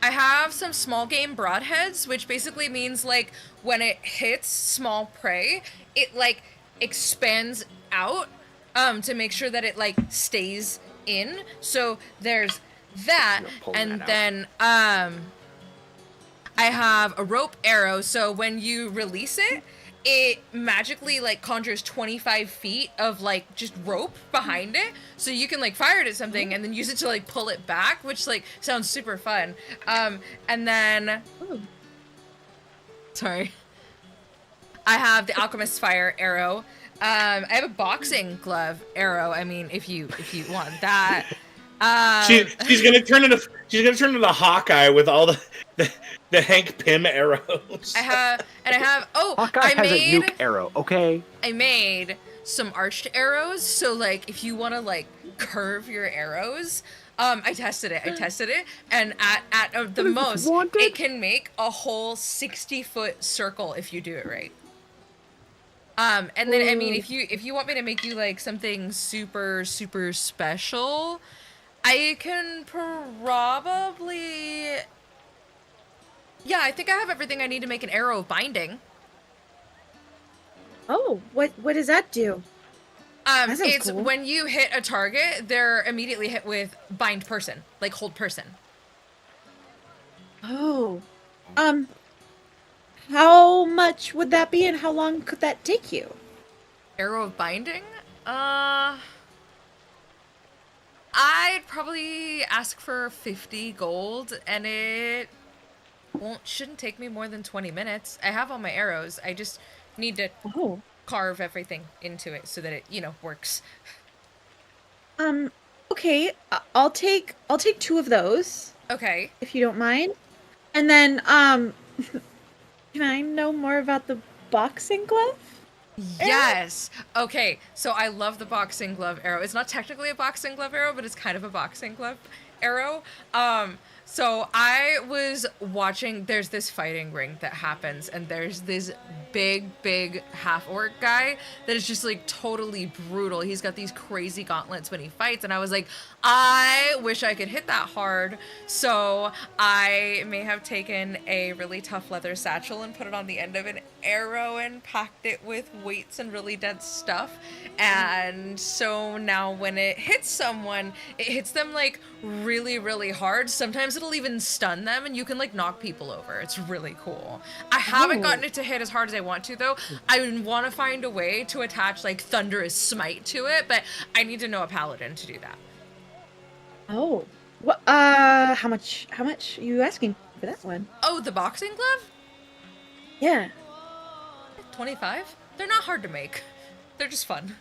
I have some small game broadheads, which basically means like when it hits small prey, it like expands out to make sure that it like stays in. So there's that, and then I have a rope arrow, so when you release it, it magically like conjures 25 feet of like just rope behind it, so you can like fire it at something and then use it to like pull it back, which like sounds super fun. And then sorry, I have the alchemist's fire arrow. I have a boxing glove arrow. I mean, if you want that. She's gonna turn into Hawkeye with all the Hank Pym arrows. I have. Hawkeye has a nuke arrow. Okay. I made some arched arrows, so like if you want to like curve your arrows, I tested it, and at the most, it can make a whole 60-foot circle if you do it right. And then I mean, if you want me to make you like something super super special, I can probably. Yeah, I think I have everything I need to make an arrow of binding. Oh, what does that do? It's cool. When you hit a target, they're immediately hit with bind person, like hold person. Oh. How much would that be and how long could that take you? Arrow of binding? I'd probably ask for 50 gold, and it shouldn't take me more than 20 minutes. I have all my arrows. I just need to carve everything into it so that it, works. Okay. I'll take 2 of those. Okay. If you don't mind. And then, can I know more about the boxing glove? Yes. Okay. So I love the boxing glove arrow. It's not technically a boxing glove arrow, but it's kind of a boxing glove arrow. So I was watching, there's this fighting ring that happens, and there's this big half-orc guy that is just like totally brutal. He's got these crazy gauntlets when he fights, and I was like, I wish I could hit that hard. So I may have taken a really tough leather satchel and put it on the end of an arrow and packed it with weights and really dense stuff. And so now when it hits someone, it hits them like really, really hard. Sometimes it'll even stun them, and you can like knock people over. It's really cool. I haven't gotten it to hit as hard as I want to, though. I want to find a way to attach like thunderous smite to it, but I need to know a paladin to do that. Oh, what? How much are you asking for that one? Oh, the boxing glove? Yeah. 25? They're not hard to make. They're just fun.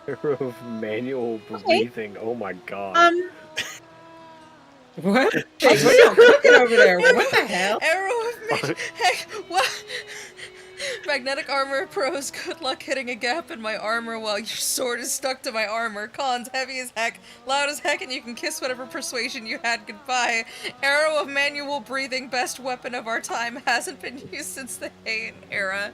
Arrow of manual breathing. Oh my god. What? What are you cooking over there? What the hell? Arrow of heck, what? Magnetic armor pros, good luck hitting a gap in my armor while your sword is stuck to my armor. Cons, heavy as heck, loud as heck, and you can kiss whatever persuasion you had goodbye. Arrow of manual breathing, best weapon of our time, hasn't been used since the Heian era.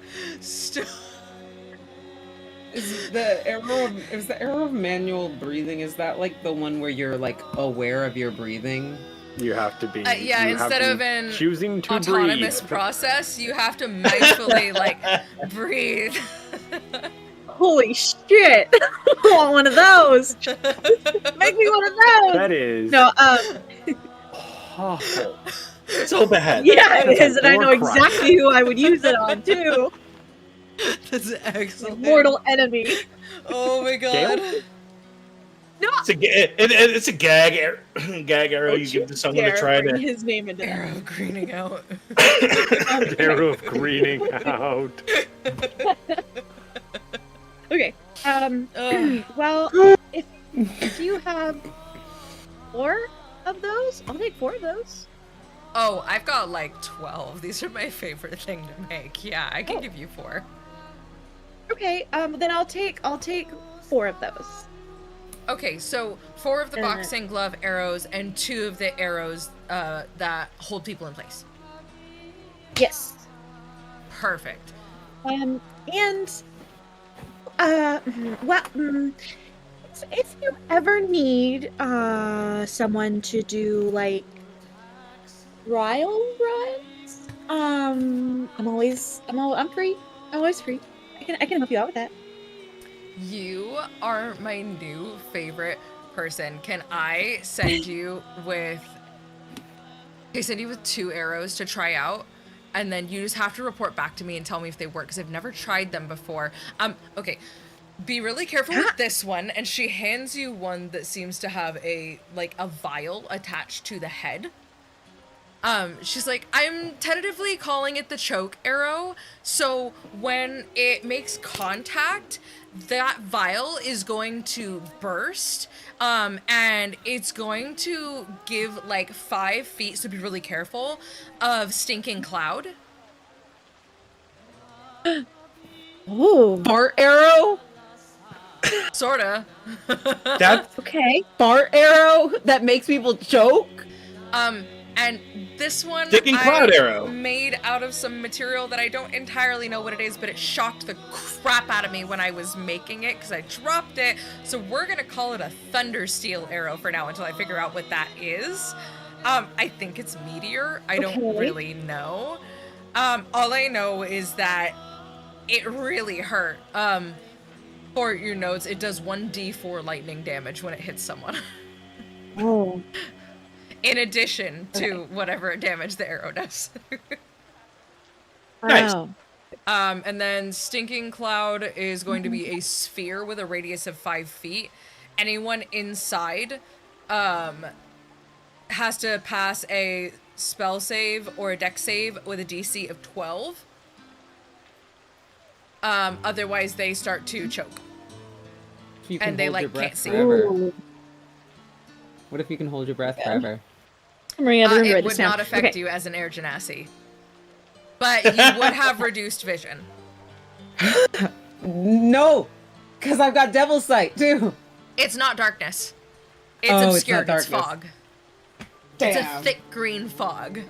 Is the arrow of manual breathing, is that like the one where you're like aware of your breathing? You have to be. Yeah, instead of an choosing to autonomous breathe. process, you have to mindfully like breathe. Holy shit! I want one of those. Make me one of those. That is no. awful. So bad. Yeah, it is, and I know exactly who I would use it on too. That's excellent. Mortal enemy. Oh my god. Gale? No. It's a gag arrow you give to someone to try to. His name into that. Arrow greening out. Arrow of greening out. Okay. Well, if you have 4 of those, I'll take 4 of those. Oh, I've got like 12. These are my favorite thing to make. Yeah, I can give you 4. Okay. Then I'll take 4 of those. Okay, so 4 of the boxing glove arrows and 2 of the arrows that hold people in place. Yes. Perfect. Well, if you ever need someone to do like trial runs, I'm free. I'm always free. I can help you out with that. You are my new favorite person. Can I send you with 2 arrows to try out? And then you just have to report back to me and tell me if they work, because I've never tried them before. Okay. Be really careful with this one. And she hands you one that seems to have a vial attached to the head. She's like, I'm tentatively calling it the choke arrow. So when it makes contact, that vial is going to burst. And it's going to give like 5 feet, so be really careful, of stinking cloud. Oh, fart arrow? Sorta. That's Okay. Fart arrow that makes people choke? And this one Sticking cloud arrow made out of some material that I don't entirely know what it is, but it shocked the crap out of me when I was making it because I dropped it. So we're gonna call it a thunder steel arrow for now until I figure out what that is. I think it's meteor. I don't really know. All I know is that it really hurt. For your notes, it does 1d4 lightning damage when it hits someone. Oh. In addition to whatever damage the arrow does. Nice. Oh. And then Stinking Cloud is going to be a sphere with a radius of 5 feet. Anyone inside has to pass a spell save or a dex save with a DC of 12. Otherwise, they start to choke. And they can't see. Forever. What if you can hold your breath forever? It would not affect you as an air genasi. But you would have reduced vision. No! Because I've got Devil's Sight, too! It's not darkness. It's Oh, obscured. it's not darkness. fog. Damn. It's a thick green fog.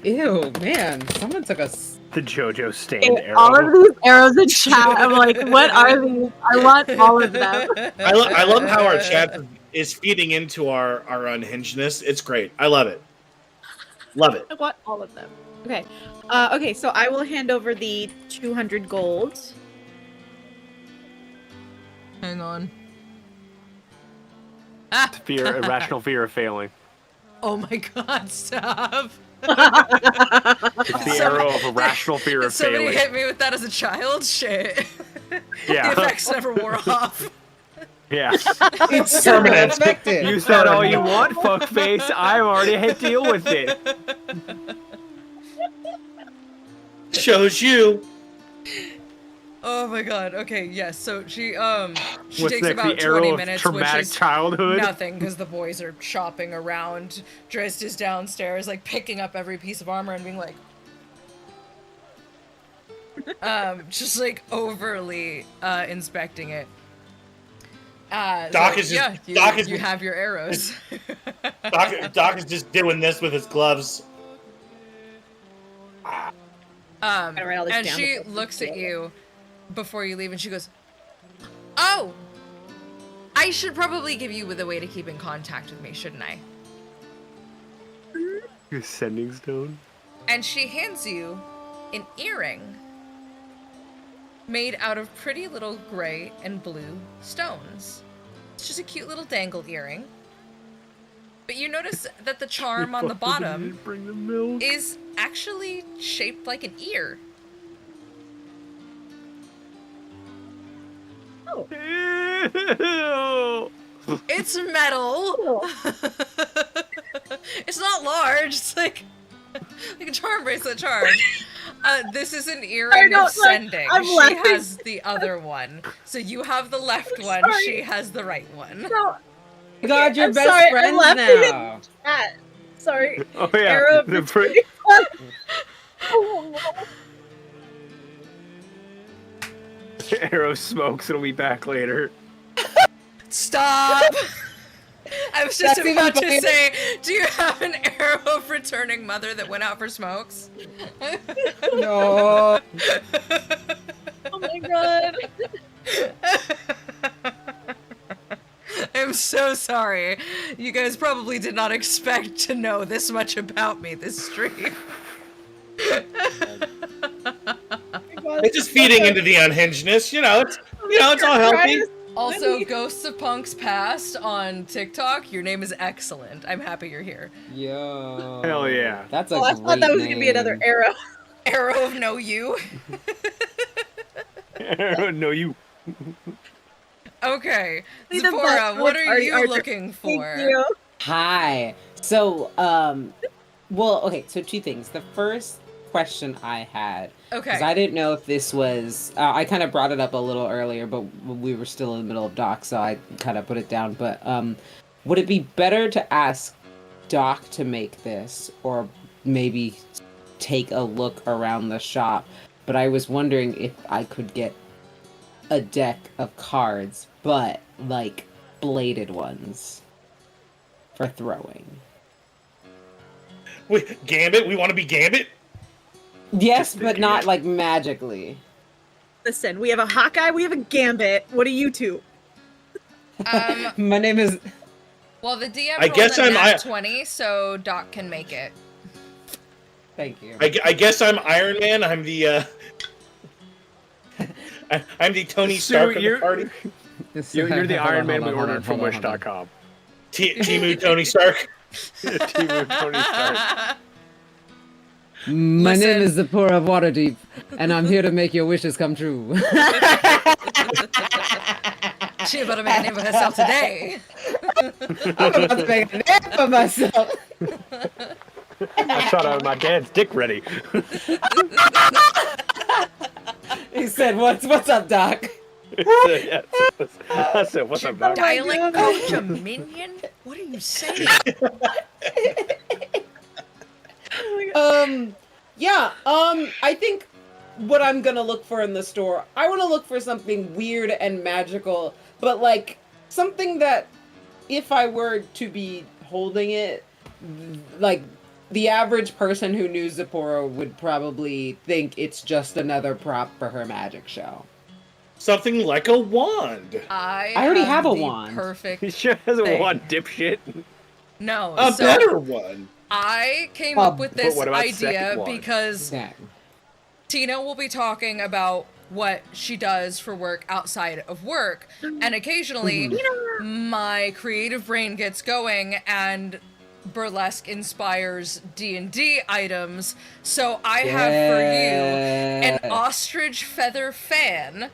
Ew, man. Someone took a... The JoJo stained arrow. All of these arrows in chat, I'm like, what are these? I want all of them. I love how our chat is feeding into our unhingedness. It's great. I love it. Love it. I want all of them. Okay. Okay, so I will hand over the 200 gold. Hang on. Irrational fear of failing. Oh my god, stop. It's the arrow of irrational fear of Somebody failing. hit me with that as a child? Shit. Yeah. The effects never wore off. Yeah. It's permanent. Affected. You said all you want, fuckface. I already had to deal with it. Shows you. Oh my god. Okay, yes. So she What's takes next? about The arrow 20 of minutes, which traumatic is childhood? nothing because the boys are shopping around. Drizzt is downstairs, like picking up every piece of armor and being like, just like overly inspecting it. Doc is just you have your arrows. Doc is just doing this with his gloves. And she looks at you before you leave and she goes, "Oh, I should probably give you the way to keep in contact with me, shouldn't I?" Your sending stone? And she hands you an earring made out of pretty little gray and blue stones. It's just a cute little dangle earring. But you notice that the charm on the bottom is actually shaped like an ear. Oh. It's metal. It's not large. It's like a charm bracelet charm. This is an earring of sending. She laughing. has the other one. So you have the left one. sorry. She has the right one. No, God, you're I'm best sorry, I'm friends laughing now. at- sorry. Oh yeah, Arrow of the returning Oh, Arrow smokes. It'll be back later. Stop! I was just That's even about to funnier. say, do you have an arrow of returning mother that went out for smokes? No. oh my god. I'm so sorry. You guys probably did not expect to know this much about me this stream. It's just feeding into the unhingedness. It's all healthy. Also, Ghosts of Punks Past on TikTok. Your name is excellent. I'm happy you're here. Yo. Hell yeah. That's a Oh, I great thought that was gonna be another name. arrow. Arrow of No You. Arrow, no, you. Okay, Leave them Zipporah, both what with are you Archer. looking Thank for? you. Hi. So, well, okay, so two things. The first question I had, because Okay. I didn't know if this was, I kind of brought it up a little earlier, but we were still in the middle of Doc, so I kind of put it down. But would it be better to ask Doc to make this, or maybe take a look around the shop? But I was wondering if I could get a deck of cards, but like bladed ones for throwing. Wait, Gambit? We want to be Gambit? Yes, but not like magically. Listen, we have a Hawkeye, we have a Gambit. What are you two? My name is. Well, the DM I rolled guess a I'm nat 20, so Doc can make it. Thank you. I guess I'm Iron Man. I'm the I'm the Tony Stark of the party. You're the Iron Man we ordered from Wish.com. Timu Tony Stark. Team Tony Stark. My Listen. name is Zipporah of Waterdeep, and I'm here to make your wishes come true. She about to make a name for herself today. I'm about to make a name for myself. I shot out my dad's dick ready. He said, "What's up, Doc?" I said, what's up, Doc? Dialect coach a minion? What are you saying? I think what I'm gonna look for in the store, I want to look for something weird and magical, but like something that if I were to be holding it, like the average person who knew Zipporah would probably think it's just another prop for her magic show. Something like a wand. I already have a the wand. Perfect. He sure has a thing. wand, dipshit. No, A so better one. I came Oh, up with but this what about idea second one? because Yeah. Tina will be talking about what she does for work outside of work, and occasionally my creative brain gets going and burlesque inspires D&D items. So I have for you an ostrich feather fan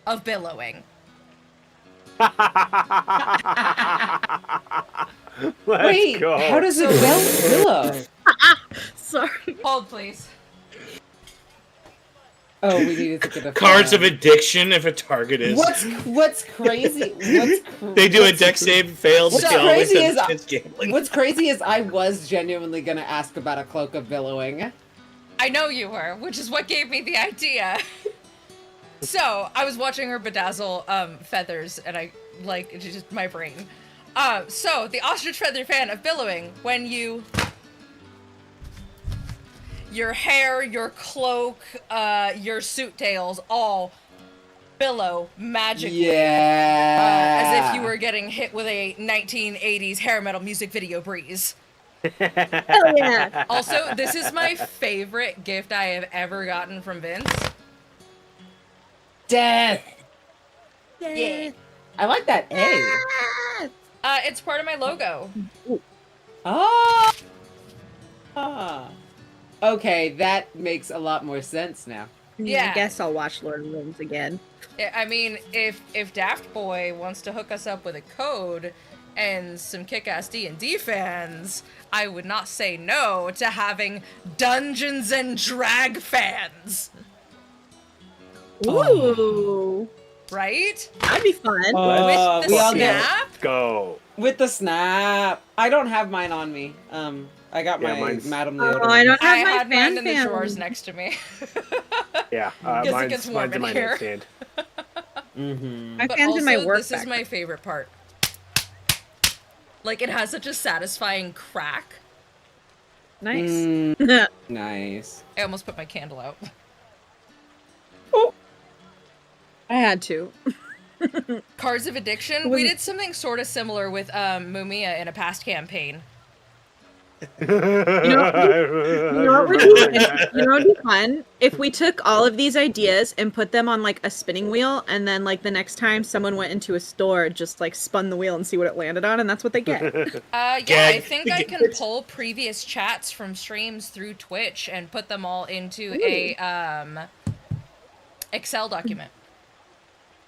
of billowing. Let's Wait, go. how does it billow? Sorry. Hold, please. Oh, we needed to get a Cards of fan. addiction if a target is. What's crazy? They do a deck save and fails. What's They always crazy have is- kids gambling. What's crazy is I was genuinely gonna ask about a cloak of billowing. I know you were, which is what gave me the idea. So, I was watching her bedazzle feathers, and I, like, it's just my brain. So, the ostrich feather fan of billowing, when your hair, your cloak, your suit tails all billow magically. Yeah. As if you were getting hit with a 1980s hair metal music video breeze. Hell yeah. Also, this is my favorite gift I have ever gotten from Vince. Death. Yeah. I like that A. It's part of my logo. Oh. Ah. Okay, that makes a lot more sense now. Yeah. I guess I'll watch Lord of the Rings again. I mean, if Daft Boy wants to hook us up with a code and some kick-ass D&D fans, I would not say no to having Dungeons and Drag fans. Ooh, Right? that'd be fun. With the we all snap? Go. With the snap. I don't have mine on me. I got Yeah, my mine's- Madame Oh, Leota. I don't I have my had mine in the fan drawers fan. next to me. Yeah, Guess it mine's, gets warm mine's in my here. nightstand. Mm-hmm. My But fan's in my also, work this is my favorite part. Like, it has such a satisfying crack. Nice. Nice. I almost put my candle out. I had to. Cards of Addiction. We did something sort of similar with Mumia in a past campaign. You know what would be fun? If we took all of these ideas and put them on like a spinning wheel, and then like the next time someone went into a store, just like spun the wheel and see what it landed on, and that's what they get. Yeah, Gag. I think I can pull previous chats from streams through Twitch and put them all into a Excel document.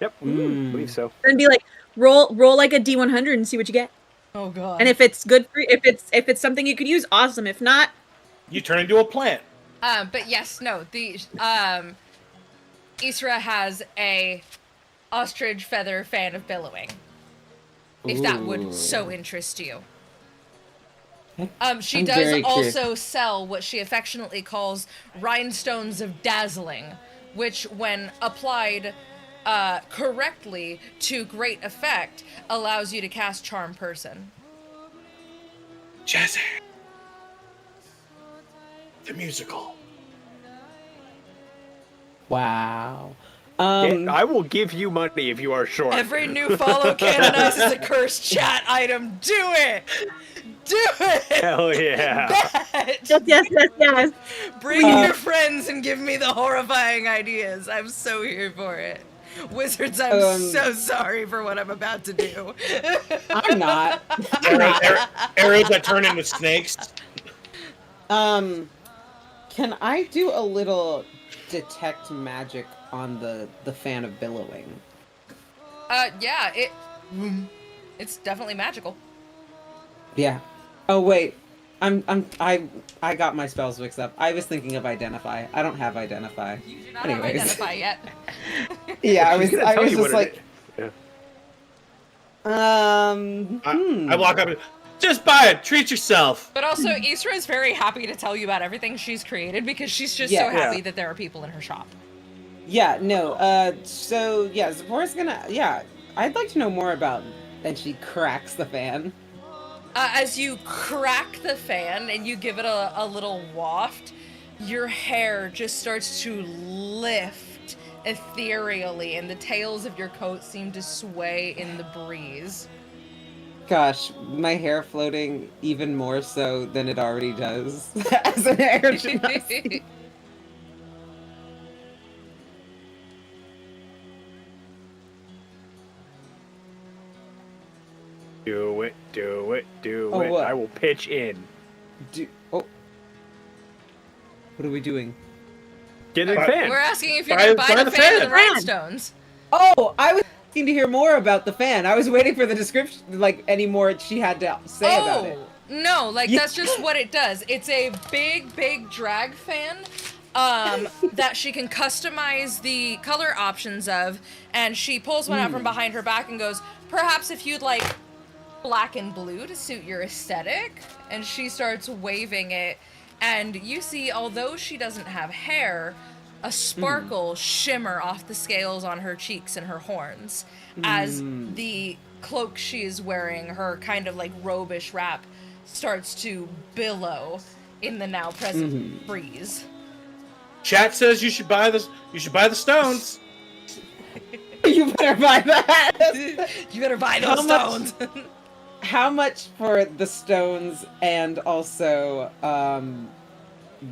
Yep, I believe so. And be like, roll like a D100 and see what you get. Oh god. And if it's good for if it's something you could use, awesome. If not, You turn into a plant. But yes, no, the Isra has a ostrich feather fan of billowing. If that would so interest you. She I'm does very curious. also sell what she affectionately calls rhinestones of dazzling, which when applied correctly to great effect allows you to cast Charm Person. Jazzy. The musical. Wow. I will give you money if you are short. Every new follow canonizes a cursed chat item. Do it! Do it! Hell yeah. Bet! yes. Bring your friends and give me the horrifying ideas. I'm so here for it. Wizards, I'm so sorry for what I'm about to do. I'm not. Arrows that turn into snakes. Can I do a little detect magic on the fan of billowing? Yeah, it's definitely magical. Yeah. Oh wait. I got my spells mixed up. I was thinking of identify. I don't have identify. You do not Anyways. have identify yet. Yeah, I was She's gonna tell you just what it like is. Yeah. I walk up and just buy it. Treat yourself. But also, Isra is very happy to tell you about everything she's created because she's just Yeah. so happy Yeah. that there are people in her shop. Yeah, no. So yeah, Zipporah's gonna. Yeah, I'd like to know more about. And she cracks the fan. As you crack the fan and you give it a little waft, your hair just starts to lift ethereally, and the tails of your coat seem to sway in the breeze. Gosh, my hair floating even more so than it already does as an air gymnast. Do it. Oh, what? I will pitch in. What are we doing? Get a We're fan. We're asking if you're Buy- gonna buy buy the the fan of fan. the rhinestones. Oh, I was asking to hear more about the fan. I was waiting for the description, like any more she had to say about it. No, like Yeah. that's just what it does. It's a big drag fan that she can customize the color options of, and she pulls one out from behind her back and goes, perhaps if you'd like black and blue to suit your aesthetic, and she starts waving it, and you see, although she doesn't have hair, a sparkle shimmer off the scales on her cheeks and her horns as the cloak she is wearing, her kind of like robish wrap, starts to billow in the now present breeze. Chat says you should buy this. You should buy the stones. You better buy that. You better buy How those much- stones. How much for the stones and also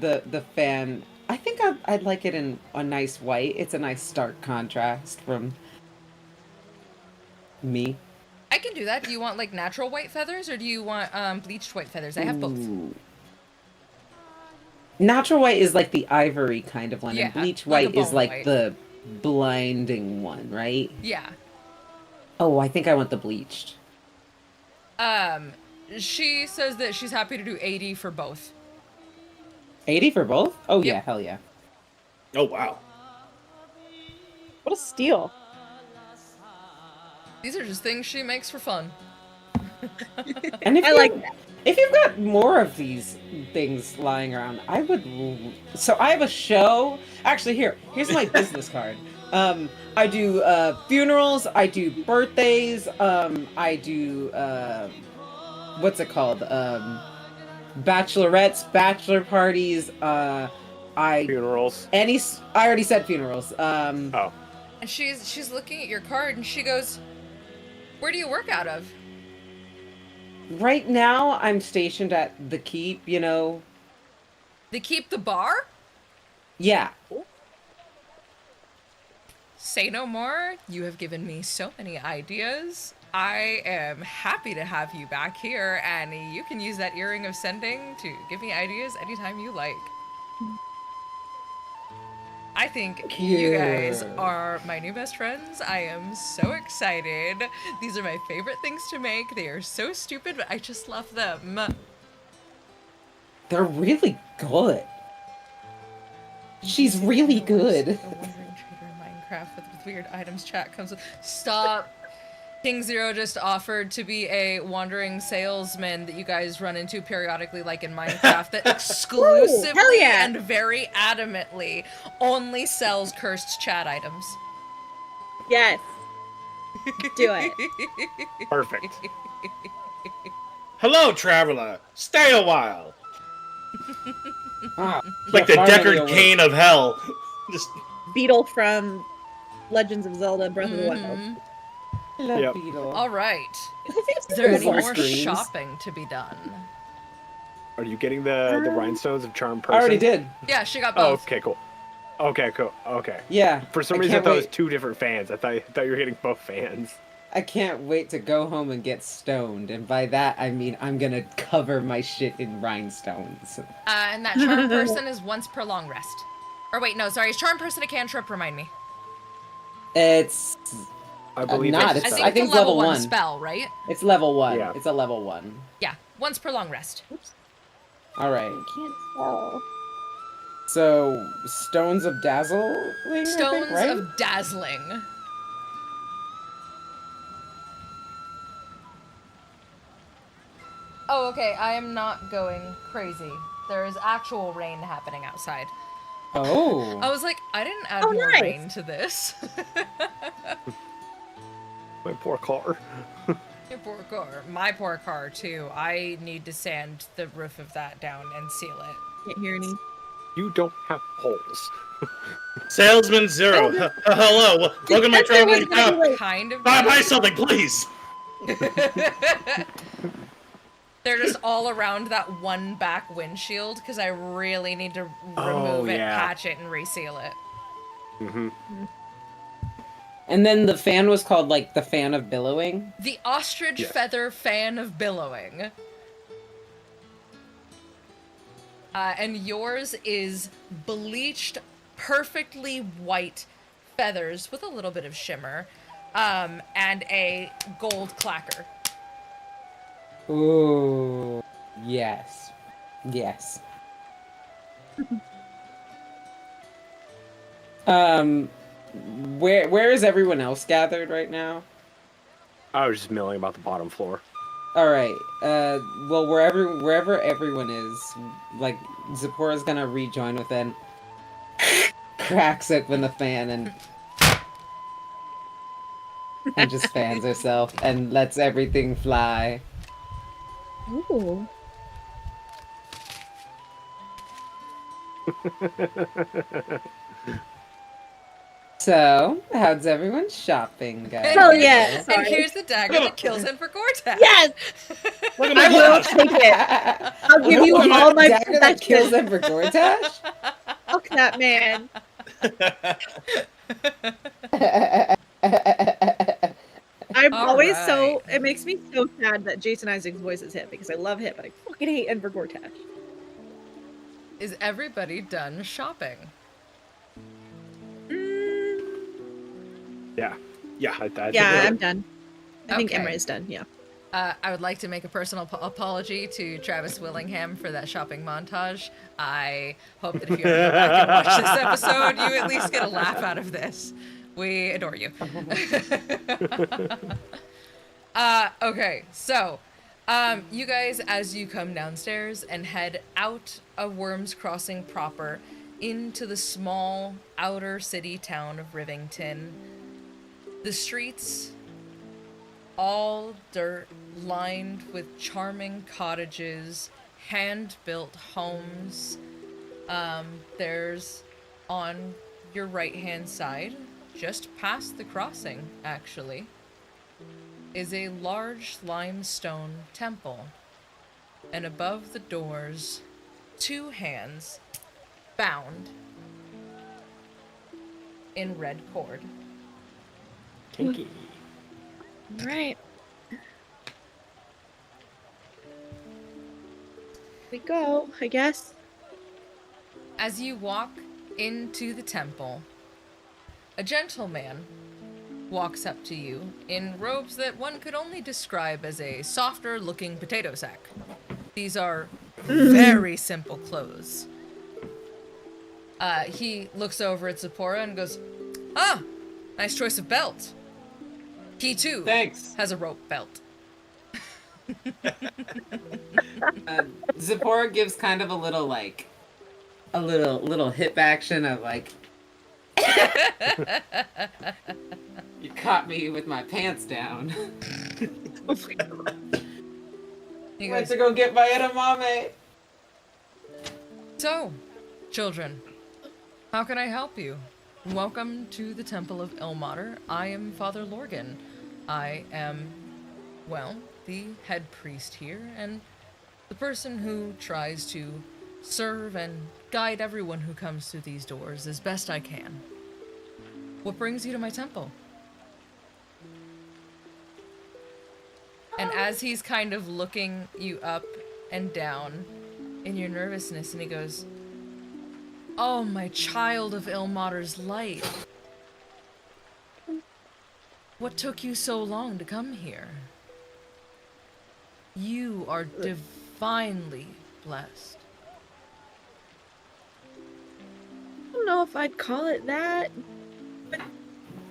the fan? I think I'd like it in a nice white. It's a nice stark contrast from me. I can do that. Do you want like natural white feathers or do you want bleached white feathers? I have both. Ooh. Natural white is like the ivory kind of one, Yeah, and bleach like a white is bone like white. the blinding one, right? Yeah. Oh, I think I want the bleached. She says that she's happy to do 80 for both. 80 for both? Oh, Yep. yeah, hell yeah. Oh wow. What a steal. These are just things she makes for fun. And if I like that. If you've got more of these things lying around, I would. So I have a show. Actually, here's my business card. I do funerals. I do birthdays. I do what's it called? Bachelorettes, bachelor parties. Funerals. I already said funerals. Oh. And she's looking at your card and she goes, "Where do you work out of?" Right now, I'm stationed at the Keep. You know. The Keep the bar? Yeah. Say no more. You have given me so many ideas. I am happy to have you back here, and you can use that earring of sending to give me ideas anytime you like. I think you guys are my new best friends. I am so excited. These are my favorite things to make. They are so stupid, but I just love them. They're really good. She's really good. A wandering trader in Minecraft with weird items chat comes with... Stop. King Zero just offered to be a wandering salesman that you guys run into periodically, like in Minecraft, that exclusively hell yeah. and very adamantly only sells cursed chat items. Yes. Do it. Perfect. Hello, traveler. Stay a while. Ah, Like the Deckard Cain of hell. Just Beetle from Legends of Zelda Breath of the Wild. Yep. All right. Is Is there any More more screens. shopping to be done? Are you getting the rhinestones of charm person? I already did. Yeah, she got Oh, both. okay, cool. Okay, cool. Okay. Yeah. For some I reason, I can't thought it was wait. 2 different fans. I thought you were getting both fans. I can't wait to go home and get stoned, and by that I mean I'm gonna cover my shit in rhinestones. And that charm person is once per long rest. Or wait, no, sorry. Is charm person a cantrip? Remind me. It's I believe not, it's I it's- think I it's think a level level 1 1. spell, right? it's level 1. Yeah. It's a level 1. Yeah, once per long rest. All right. Can't tell. So stones of dazzling. I Stones think, right? of dazzling. Oh, okay. I am not going crazy. There is actual rain happening outside. Oh. I was like, I didn't add Oh, more nice. rain to this. My poor car. Your poor car. My poor car, too. I need to sand the roof of that down and seal it. Can't hear any. You don't have holes. Salesman Zero. Hello. Welcome to my traveling shop. Kind of. Buy something, please. They're just all around that one back windshield because I really need to Oh, remove it, yeah. patch it, and reseal it. Mm-hmm. And then the fan was called like the fan of billowing. The ostrich Yes. feather fan of billowing. And yours is bleached, perfectly white feathers with a little bit of shimmer, and a gold clacker. Ooh. Yes. Yes. Where is everyone else gathered right now? I was just milling about the bottom floor. All right. Well, wherever everyone is, like Zipporah's gonna rejoin within. Cracks open the fan and just fans herself and lets everything fly. Ooh. So, how's everyone shopping, guys? Oh, yeah. And Sorry. here's the dagger that kills in for Cortex. Yes! Look at I my will glass. take it. I'll give you all my dagger that kills protection. them for Gortash? Fuck that man. I'm All always right. so. It makes me so sad that Jason Isaac's voice is hit because I love him, but I fucking hate Enver Gortash. Is everybody done shopping? Yeah. I think Yeah, we're I'm good. done. I think Okay. Imre's done. Yeah. I would like to make a personal apology to Travis Willingham for that shopping montage. I hope that if you ever go back and watch this episode, you at least get a laugh out of this. We adore you. Okay, so you guys, as you come downstairs and head out of Worms Crossing proper into the small outer city town of Rivington, the streets, all dirt, lined with charming cottages, hand-built homes. There's on your right-hand side, just past the crossing, actually, is a large limestone temple. And above the doors, 2 hands bound in red cord. Kinky. Right. We go, I guess. As you walk into the temple, a gentleman walks up to you in robes that one could only describe as a softer looking potato sack. These are very simple clothes. He looks over at Zipporah and goes, "Ah, nice choice of belt." He too Thanks. has a rope belt. Zipporah gives kind of a little little hip action of like, you caught me with my pants down. Oh my God. He Went goes, to go get my edamame. "So, children, how can I help you? Welcome to the Temple of Ilmater. I am Father Lorgan. I am, well, the head priest here, and the person who tries to serve and guide everyone who comes through these doors as best I can. What brings you to my temple?" And as he's kind of looking you up and down in your nervousness, and he goes, "Oh, my child of Ilmater's light. What took you so long to come here? You are divinely blessed." I don't know if I'd call it that, but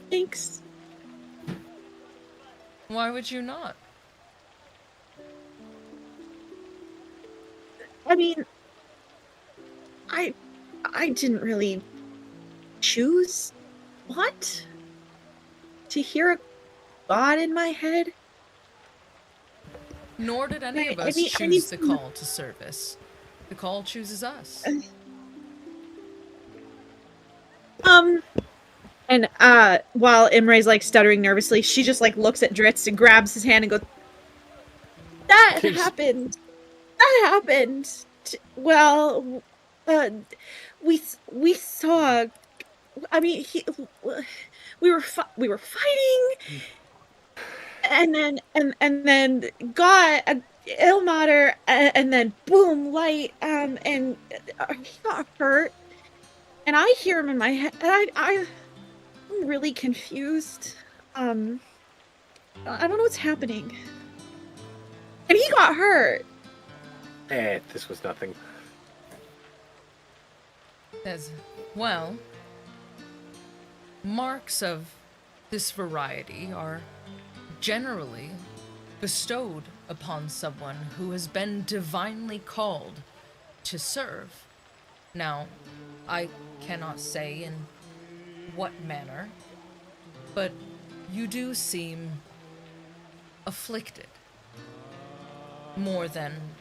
thanks. Why would you not? I mean, I didn't really choose what? To hear a god in my head? Nor did any of I us mean, choose the call to service. The call chooses us. And while Imre's like stuttering nervously, she just like looks at Dritz and grabs his hand and goes, "That happened. That happened. Well, we saw. I mean, we were fighting, and then got Ilmater, and then boom, light, and he got hurt, and I hear him in my head, and I'm really confused. I don't know what's happening, and he got hurt. This was nothing. Says, well, marks of this variety are generally bestowed upon someone who has been divinely called to serve. Now, I cannot say in what manner, but you do seem afflicted more than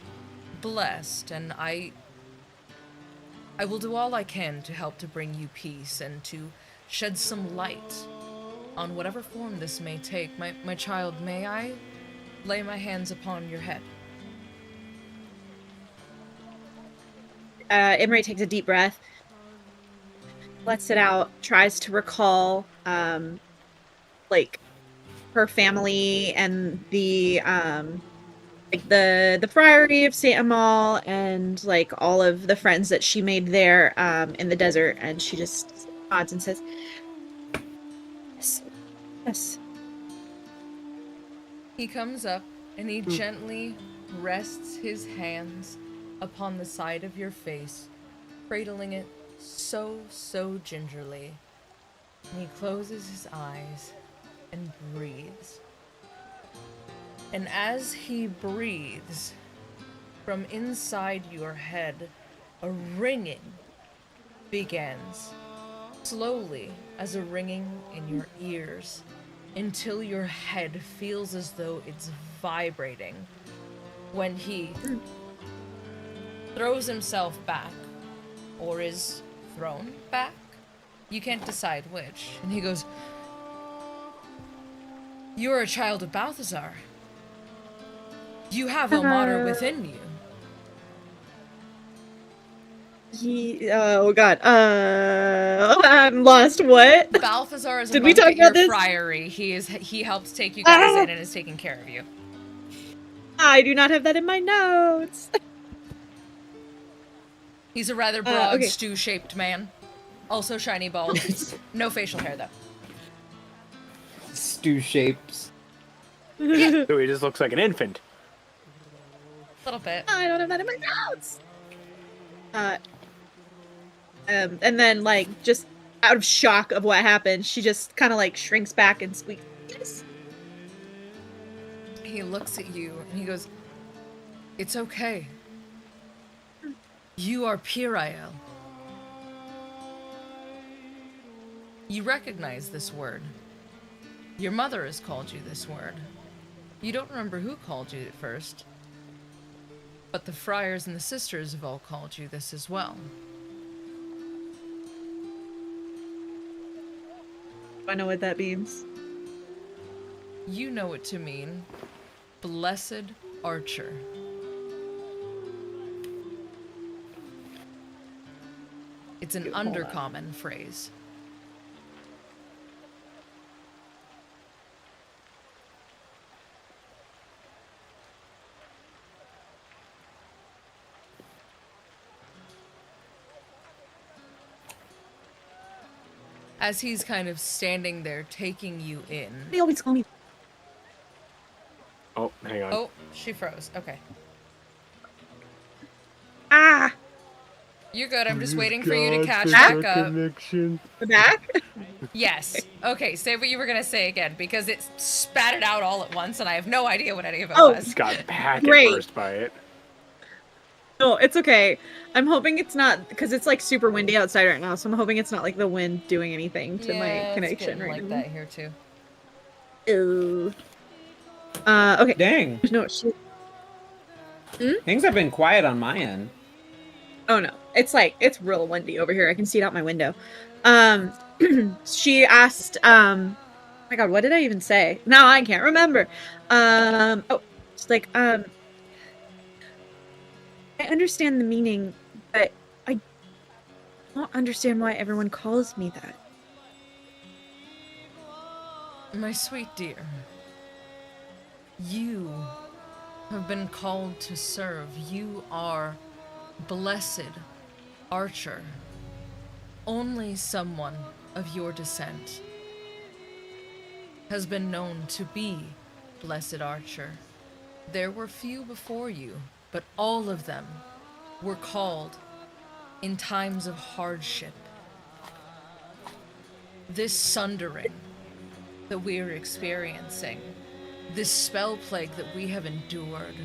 blessed, and I will do all I can to help to bring you peace and to shed some light on whatever form this may take. My child, may I lay my hands upon your head? Imre takes a deep breath, lets it out, tries to recall, like, her family and the like the friary of Saint Amal and like all of the friends that she made there in the desert, and she just nods and says, "Yes, Yes. He comes up and he gently rests his hands upon the side of your face, cradling it so gingerly. And he closes his eyes and breathes. And as he breathes, from inside your head, a ringing begins, slowly as a ringing in your ears, until your head feels as though it's vibrating. When he throws himself back, or is thrown back, you can't decide which, and he goes, "You're a child of Balthazar. You have Ilmater within you." Oh god. I'm lost. What? Balthazar is a Did we monk talk at your about this? friary. He helps take you guys in and is taking care of you. I do not have that in my notes. He's a rather broad, okay. stew-shaped man. Also shiny bald. No facial hair, though. Stew shapes. So he just looks like an infant. A little bit. I don't have that in my notes. And then, like, just out of shock of what happened, she just kind of, like, shrinks back and squeaks. Yes. He looks at you and he goes, "It's okay. You are Pirael." You recognize this word. Your mother has called you this word. You don't remember who called you at first, but the friars and the sisters have all called you this as well. I know what that means. You know it to mean blessed archer. It's an undercommon phrase. As he's kind of standing there taking you in. They always call me. Oh, hang on. Oh, she froze. Okay. Ah! You're good. I'm just waiting for you to catch back up. Connection. Back? Yes. Okay, say what you were going to say again, because it spat it out all at once, and I have no idea what any of it was. Just got packet Great. burst by it. No, it's okay. I'm hoping it's not, because it's like super windy outside right now, so I'm hoping it's not like the wind doing anything to my connection right like now. that here too. Ew. Okay. Dang. No, she... Things have been quiet on my end. Oh no. It's like, it's real windy over here. I can see it out my window. She asked, oh my god, what did I even say? Now I can't remember. Oh, it's like, I understand the meaning, but I don't understand why everyone calls me that. My sweet dear, you have been called to serve. You are blessed archer. Only someone of your descent has been known to be blessed archer. There were few before you, but all of them were called in times of hardship. This sundering that we are experiencing, this spell plague that we have endured,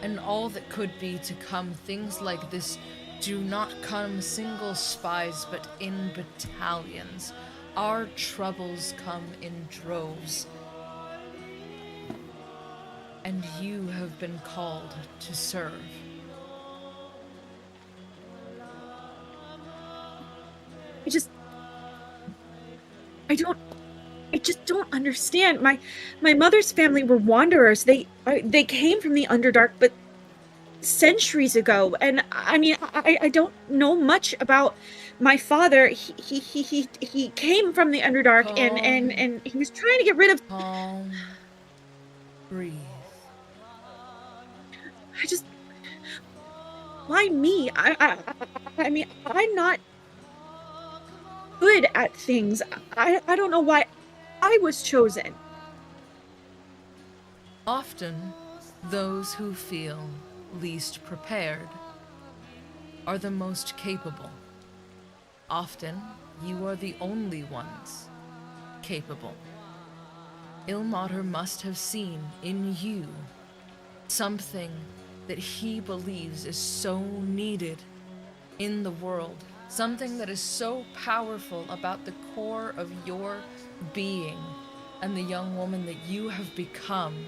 and all that could be to come, things like this do not come single spies, but in battalions. Our troubles come in droves. And you have been called to serve. I just don't understand. My mother's family were wanderers. They came from the Underdark, but centuries ago. And I mean, I don't know much about my father. He came from the Underdark, and he was trying to get rid of. Calm. Breathe. Why me? I mean, I'm not good at things. I don't know why I was chosen. Often, those who feel least prepared are the most capable. Often, you are the only ones capable. Ilmater must have seen in you something that he believes is so needed in the world, something that is so powerful about the core of your being and the young woman that you have become,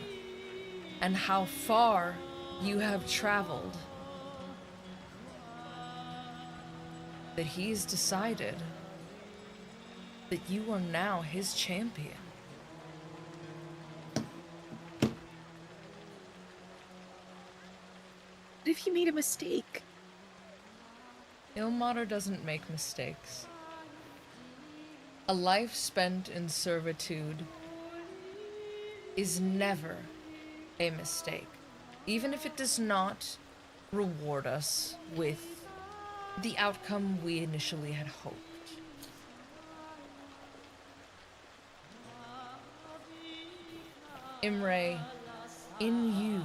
and how far you have traveled, that he's decided that you are now his champion. What if he made a mistake? Ilmater doesn't make mistakes. A life spent in servitude is never a mistake, even if it does not reward us with the outcome we initially had hoped. Imre, in you,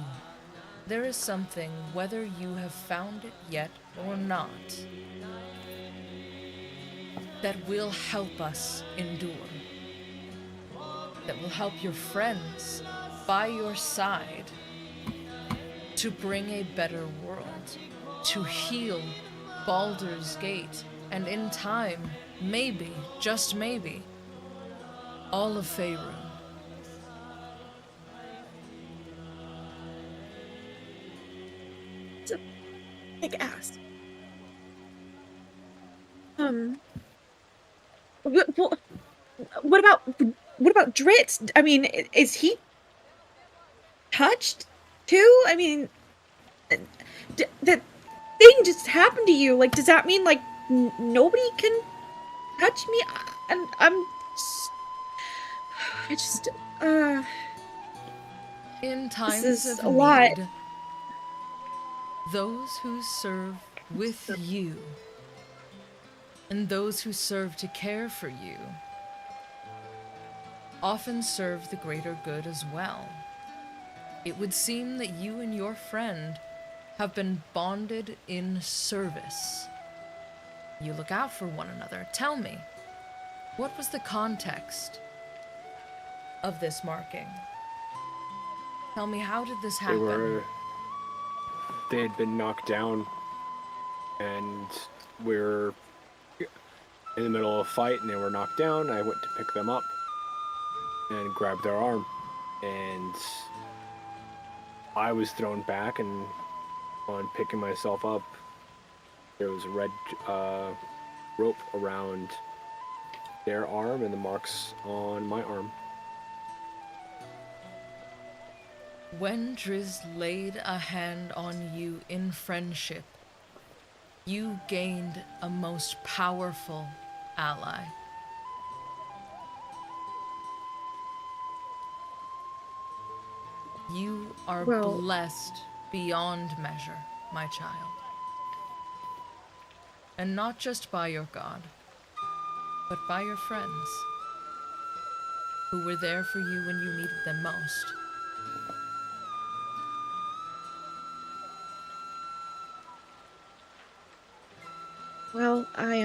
there is something, whether you have found it yet or not, that will help us endure. That will help your friends by your side to bring a better world, to heal Baldur's Gate, and in time, maybe, just maybe, all of Faerun. It's a big ass. What about Dritz? I mean, is he touched too? I mean, that thing just happened to you. Like, does that mean like nobody can touch me? And in times this is of a lot. need, those who serve with you and those who serve to care for you often serve the greater good as well. It would seem that you and your friend have been bonded in service. You look out for one another. Tell me, what was the context of this marking? Tell me, how did this happen? They had been knocked down, and we're in the middle of a fight, and they were knocked down. I went to pick them up and grabbed their arm, and I was thrown back, and on picking myself up, there was a red rope around their arm and the marks on my arm. When Driz laid a hand on you in friendship, you gained a most powerful ally. You are blessed beyond measure, my child. And not just by your God, but by your friends, who were there for you when you needed them most. Well, I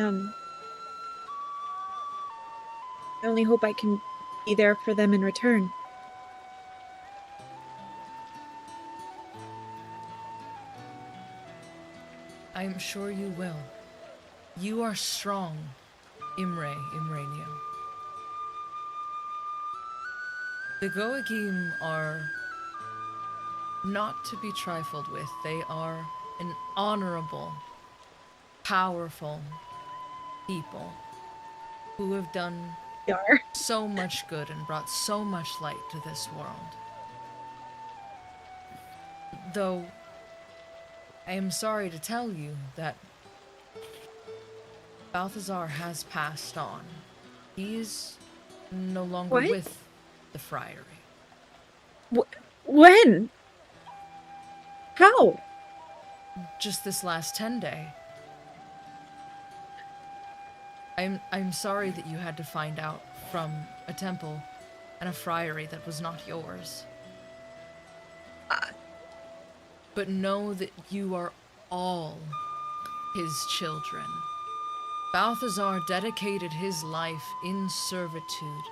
only hope I can be there for them in return. I am sure you will. You are strong, Imranio. The Goagim are not to be trifled with. They are an honorable, powerful people who have done so much good and brought so much light to this world. Though I am sorry to tell you that Balthazar has passed on. He is no longer with the friary. When? How? Just this last 10 day. I'm sorry that you had to find out from a temple and a friary that was not yours. But know that you are all his children. Balthazar dedicated his life in servitude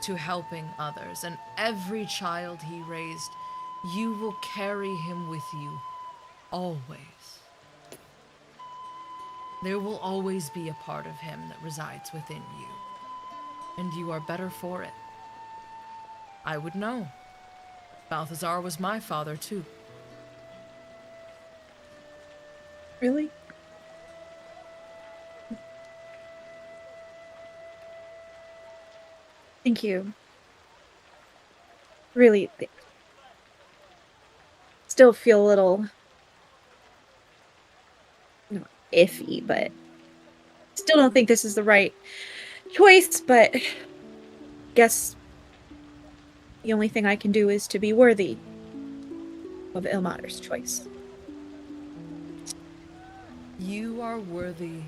to helping others, and every child he raised, you will carry him with you, always. There will always be a part of him that resides within you, and you are better for it. I would know. Balthazar was my father, too. Really? Thank you. Really, still feel a little, iffy, but still don't think this is the right choice, but guess the only thing I can do is to be worthy of Ilmater's choice. You are worthy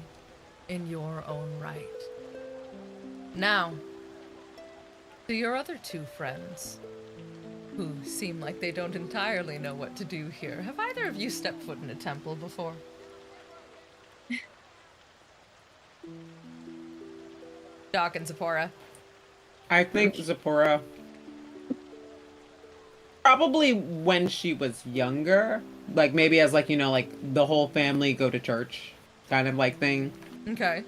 in your own right. Now, to your other two friends, who seem like they don't entirely know what to do here, have either of you stepped foot in a temple before? Doc and Zipporah. I think Zipporah, probably when she was younger, like maybe as like, like the whole family go to church kind of like thing. Okay.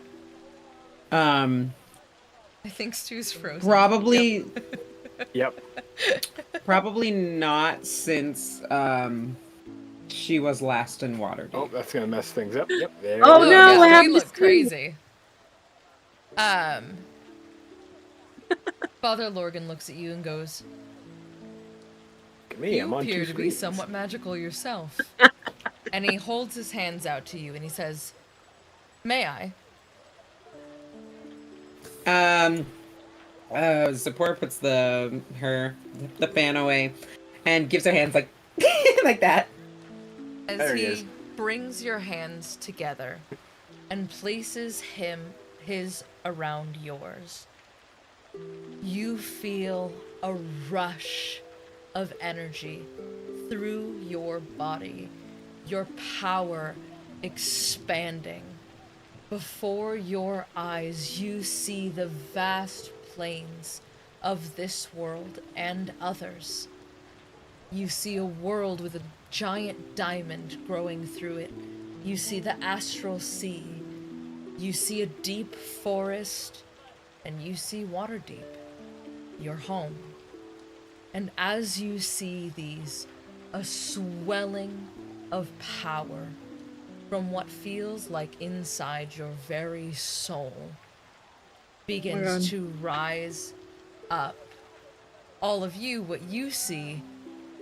I think Stu's frozen. Probably. Yep. Probably not since she was last in Waterdeep. Oh, that's gonna mess things up. Yep. There Oh, we no, go. what You happened to look Stu? crazy. Father Lorgan looks at you and goes, Look at me, I'm you on appear two to be screens. somewhat magical yourself. And he holds his hands out to you and he says, may I? Zipporah puts the fan away and gives her hands like like that. As There he he is. brings your hands together and places his around yours, you feel a rush of energy through your body, your power expanding. Before your eyes, you see the vast plains of this world and others. You see a world with a giant diamond growing through it. You see the astral sea. You see a deep forest, and you see Waterdeep, your home. And as you see these, a swelling of power from what feels like inside your very soul begins to rise up. All of you, what you see,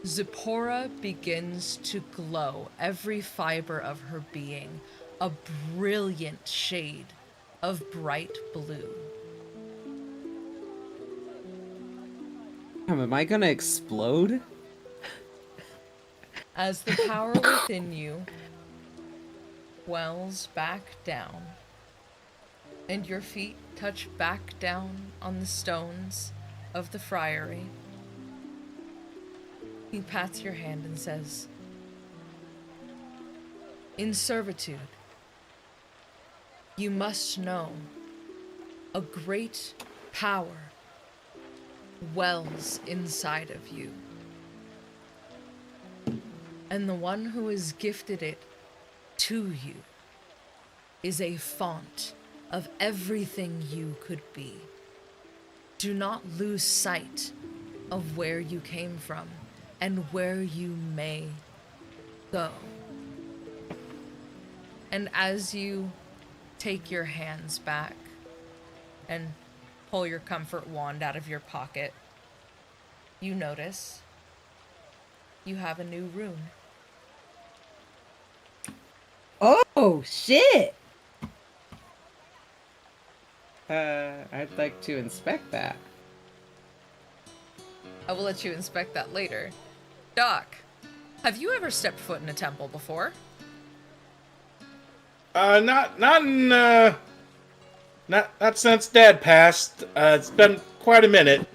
Zipporah begins to glow, every fiber of her being, a brilliant shade of bright blue. Am I gonna explode? As the power within you wells back down, and your feet touch back down on the stones of the friary, he pats your hand and says, in servitude, you must know a great power wells inside of you. And the one who has gifted it to you is a font of everything you could be. Do not lose sight of where you came from and where you may go. And as you take your hands back and pull your comfort wand out of your pocket, you notice you have a new rune. Oh shit! I'd like to inspect that. I will let you inspect that later. Doc, have you ever stepped foot in a temple before? Not since Dad passed. It's been quite a minute.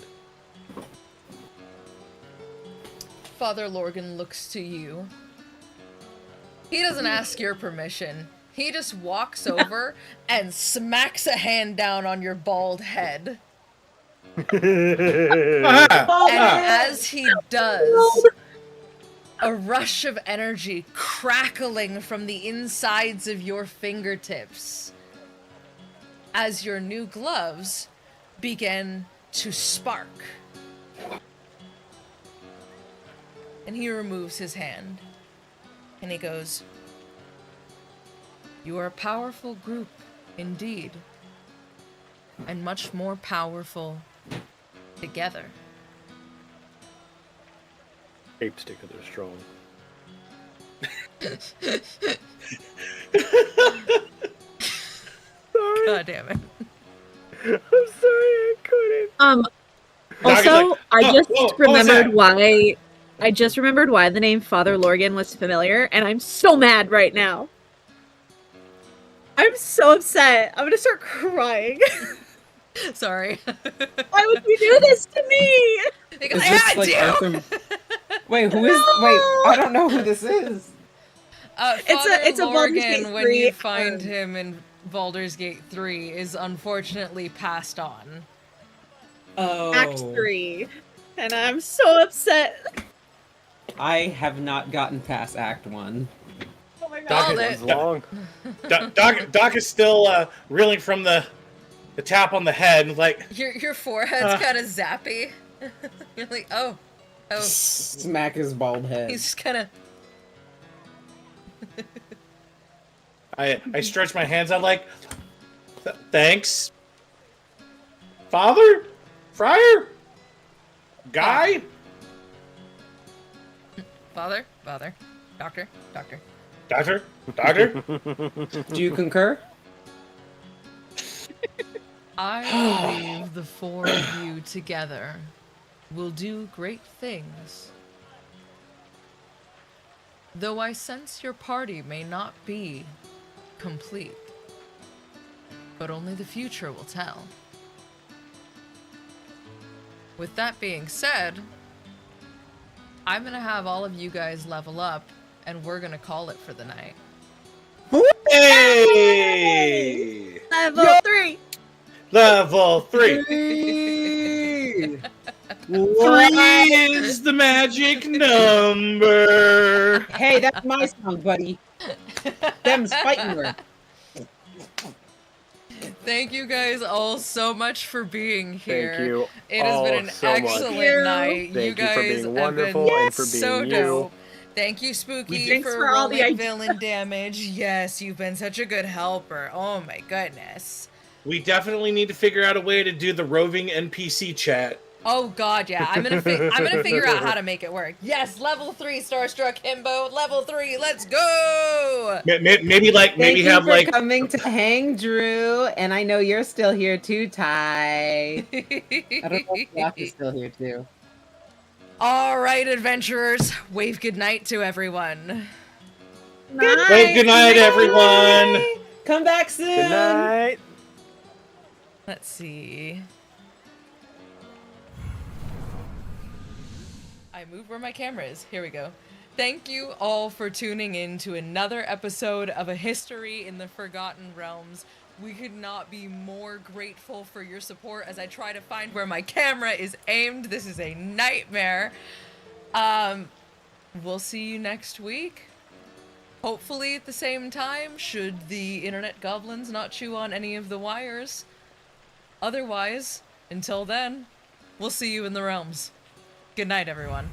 Father Lorgan looks to you. He doesn't ask your permission. He just walks over and smacks a hand down on your bald head. And as he does, a rush of energy crackling from the insides of your fingertips as your new gloves begin to spark. And he removes his hand. And he goes, "You are a powerful group, indeed. And much more powerful together." Apes together strong. Sorry. God damn it. I'm sorry, I couldn't. Also, like, I just remembered Zach. why. I just remembered why the name Father Lorgan was familiar, and I'm so mad right now. I'm so upset. I'm gonna start crying. Sorry. Why would you do this to me? Because Is I this had like to! Arthur? Wait, who is? Wait, I don't know who this is. It's a Baldur's Gate Lorgan, when 3, you find him in Baldur's Gate 3, is unfortunately passed on. Oh, Act 3. And I'm so upset. I have not gotten past Act 1. Oh my god. Called Doc, it. Long. Doc is still reeling from the tap on the head, and like, Your forehead's kind of zappy. You're like, oh. Smack his bald head. He's just kind of... I stretch my hands out like, thanks, Father, Friar, Guy. Father, Doctor. Doctor. Do you concur? I believe the four of you together will do great things. Though I sense your party may not be complete, but only the future will tell. With that being said, I'm gonna have all of you guys level up, and we're gonna call it for the night. Hey! Level 3! Level 3. 3 is the magic number. Hey, that's my song, buddy. Them's fighting words. Thank you guys all so much for being here. Thank you. It has been an so much. excellent night. Thank you you guys for being have wonderful been and for being so you. dope. Thank you, Spooky, Thanks for for all the rolling ideas. villain damage. Yes, you've been such a good helper. Oh my goodness. We definitely need to figure out a way to do the roving NPC chat. Oh god, yeah. I'm gonna figure out how to make it work. Yes, level 3 Starstruck Himbo. Level 3, let's go! Maybe Thank you have for like coming to hang, Drew. And I know you're still here too, Ty. I don't know if Doc is still here too. All right, adventurers. Wave goodnight to everyone. Wave good night, everyone. Come back soon. Good night. Let's see. I moved where my camera is. Here we go. Thank you all for tuning in to another episode of A History in the Forgotten Realms. We could not be more grateful for your support as I try to find where my camera is aimed. This is a nightmare. We'll see you next week. Hopefully at the same time, should the internet goblins not chew on any of the wires. Otherwise, until then, we'll see you in the realms. Good night, everyone.